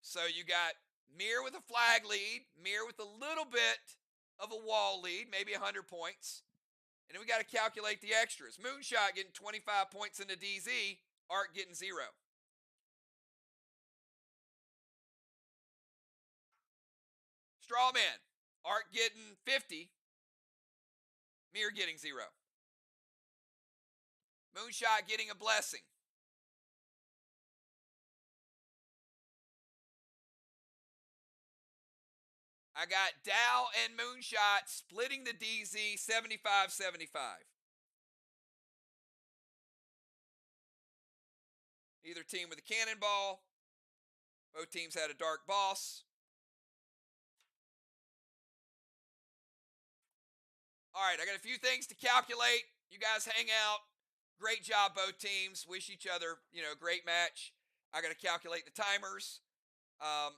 So you got MIR with a flag lead, MIR with a little bit of a wall lead, maybe 100 points. And then we got to calculate the extras. Moonshot getting 25 points into DZ, Arc getting 0. Strawman, Arc getting 50, MIR getting 0. Moonshot getting a blessing. I got Dow and Moonshot splitting the DZ 75-75. Either team with a cannonball. Both teams had a dark boss. All right, I got a few things to calculate. You guys hang out. Great job, both teams. Wish each other, great match. I got to calculate the timers,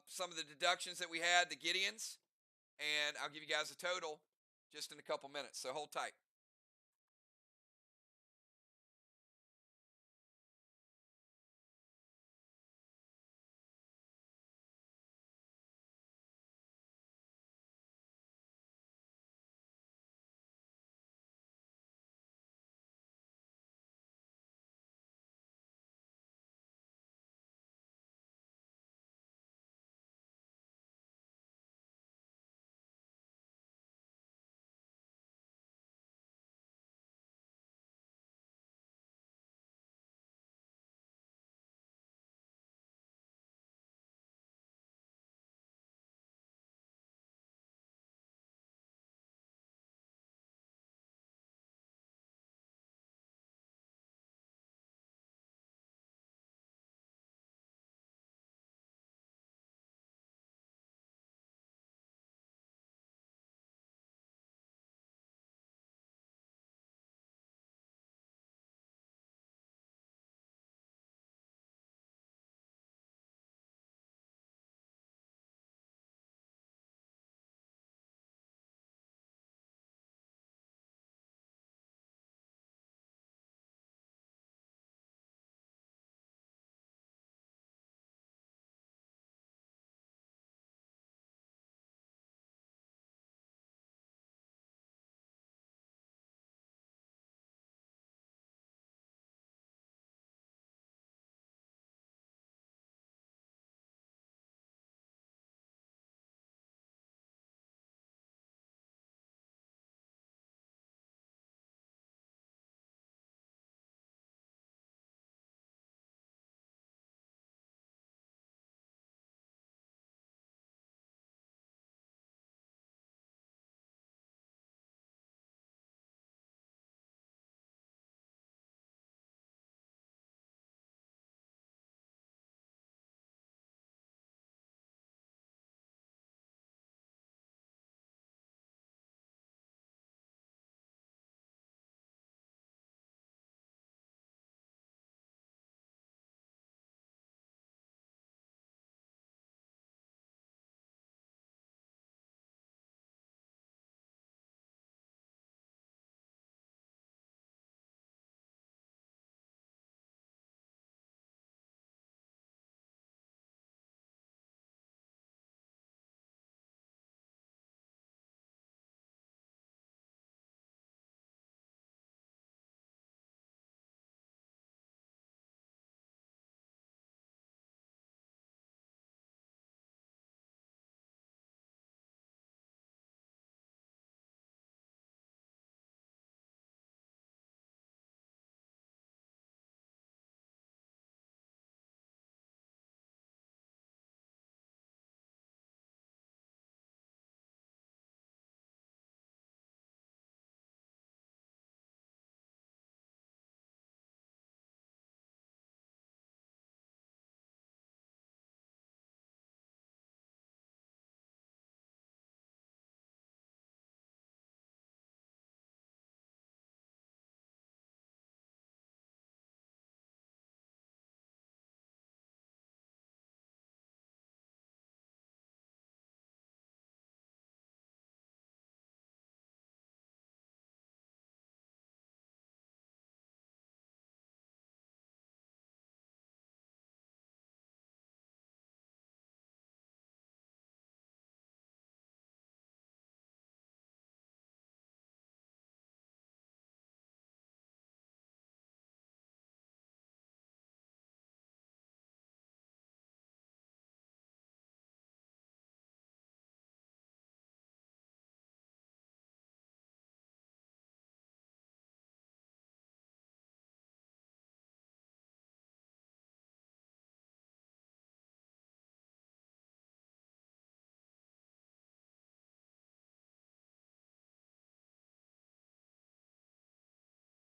some of the deductions that we had, the Gideons, and I'll give you guys a total just in a couple minutes. So hold tight.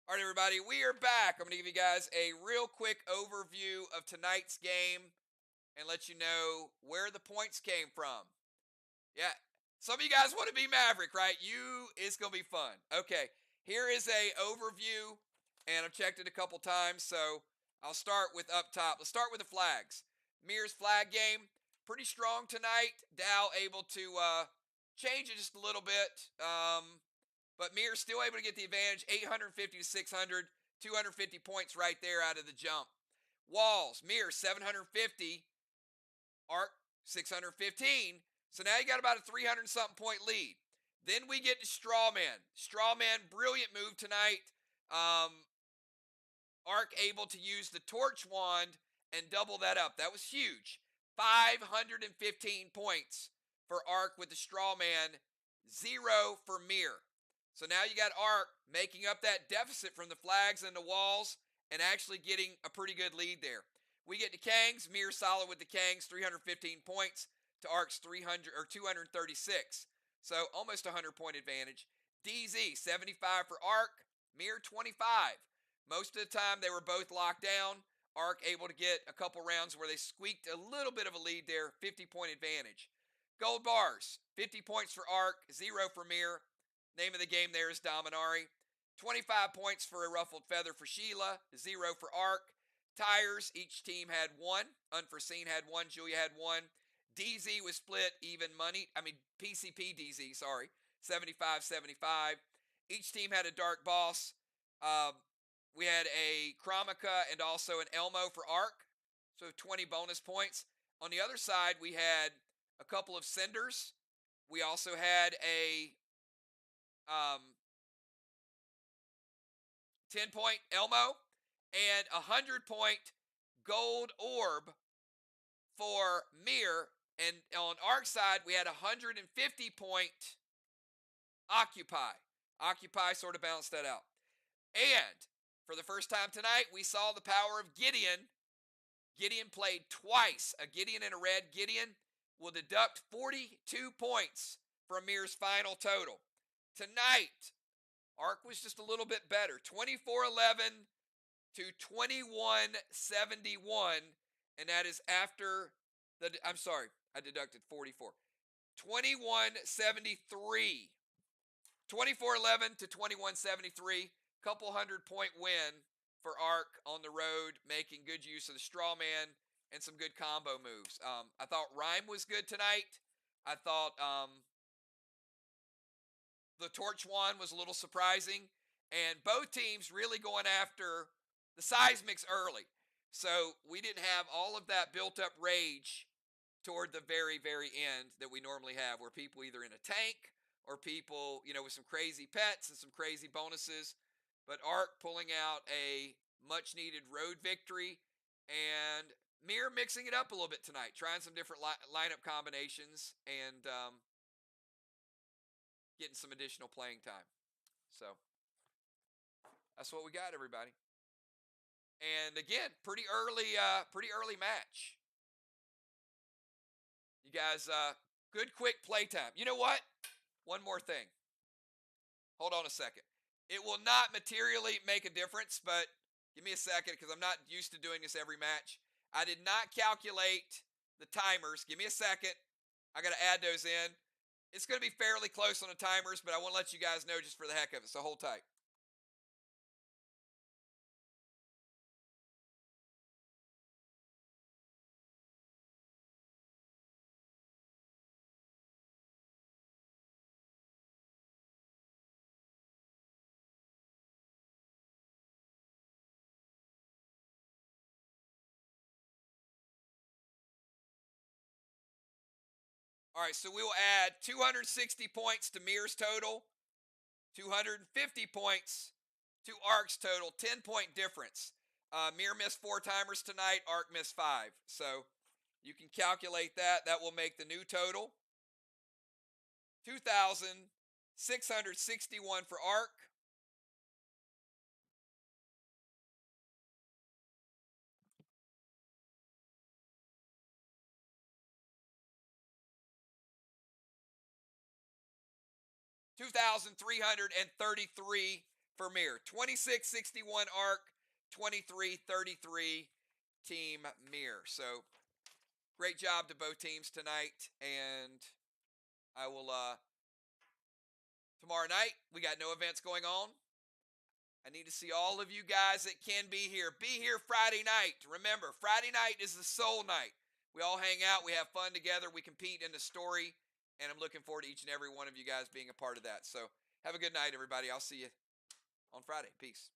All right, everybody, we are back. I'm going to give you guys a real quick overview of tonight's game and let you know where the points came from. Yeah, some of you guys want to be Maverick, right? It's going to be fun. Okay, here is a overview, and I've checked it a couple times, so I'll start with up top. Let's start with the flags. MIR's flag game, pretty strong tonight. Dow able to change it just a little bit. But MIR's still able to get the advantage, 850 to 600, 250 points right there out of the jump. Walls, MIR 750, Arc 615. So now you got about a 300 something point lead. Then we get to Strawman. Strawman, brilliant move tonight. Arc able to use the torch wand and double that up. That was huge. 515 points for Arc with the Strawman, 0 for MIR. So now you got Arc making up that deficit from the flags and the walls and actually getting a pretty good lead there. We get to Kangs, MIR solid with the Kangs, 315 points to Arc's 300 or 236. So almost a 100-point advantage. DZ 75 for Arc, MIR 25. Most of the time they were both locked down. Arc able to get a couple rounds where they squeaked a little bit of a lead there, 50-point advantage. Gold bars, 50 points for Arc, 0 for MIR. Name of the game there is Dominari. 25 points for a ruffled feather for Sheila, 0 for Arc. Tires, each team had 1. Unforeseen had 1. Julia had 1. DZ was split even money. PCP DZ, sorry. 75-75. Each team had a dark boss. We had a Chromica and also an Elmo for Arc. So 20 bonus points. On the other side, we had a couple of Cinders. We also had a 10-point Elmo and a 100-point gold orb for MIR. And on Arc side, we had a 150-point Occupy. Occupy sort of balanced that out. And for the first time tonight, we saw the power of Gideon. Gideon played twice. A Gideon and a red. Gideon will deduct 42 points from MIR's final total. Tonight, Arc was just a little bit better. 24-11 to 21-71. And that is after I'm sorry, I deducted 44. 21-73. 24-11 to 21-73. Couple 100-point win for Arc on the road, making good use of the straw man and some good combo moves. I thought Rhyme was good tonight. I thought the Torch Wand was a little surprising. And both teams really going after the seismics early. So we didn't have all of that built up rage toward the very, very end that we normally have, where people either in a tank or people, with some crazy pets and some crazy bonuses. But Arc pulling out a much needed road victory, and MIR mixing it up a little bit tonight, trying some different lineup combinations and getting some additional playing time. So that's what we got, everybody. And again, pretty early match. You guys, good quick playtime. You know what? One more thing. Hold on a second. It will not materially make a difference, but give me a second because I'm not used to doing this every match. I did not calculate the timers. Give me a second. I got to add those in. It's going to be fairly close on the timers, but I want to let you guys know just for the heck of it, so hold tight. All right, so we will add 260 points to MIR's total, 250 points to Arc's total, 10-point difference. MIR missed 4 timers tonight, Arc missed 5. So you can calculate that. That will make the new total 2,661 for Arc. $2,333 for MIR. 2661 ARC, 2333 Team MIR. So great job to both teams tonight. And I will, tomorrow night, we got no events going on. I need to see all of you guys that can be here. Be here Friday night. Remember, Friday night is the soul night. We all hang out. We have fun together. We compete in the story. And I'm looking forward to each and every one of you guys being a part of that. So have a good night, everybody. I'll see you on Friday. Peace.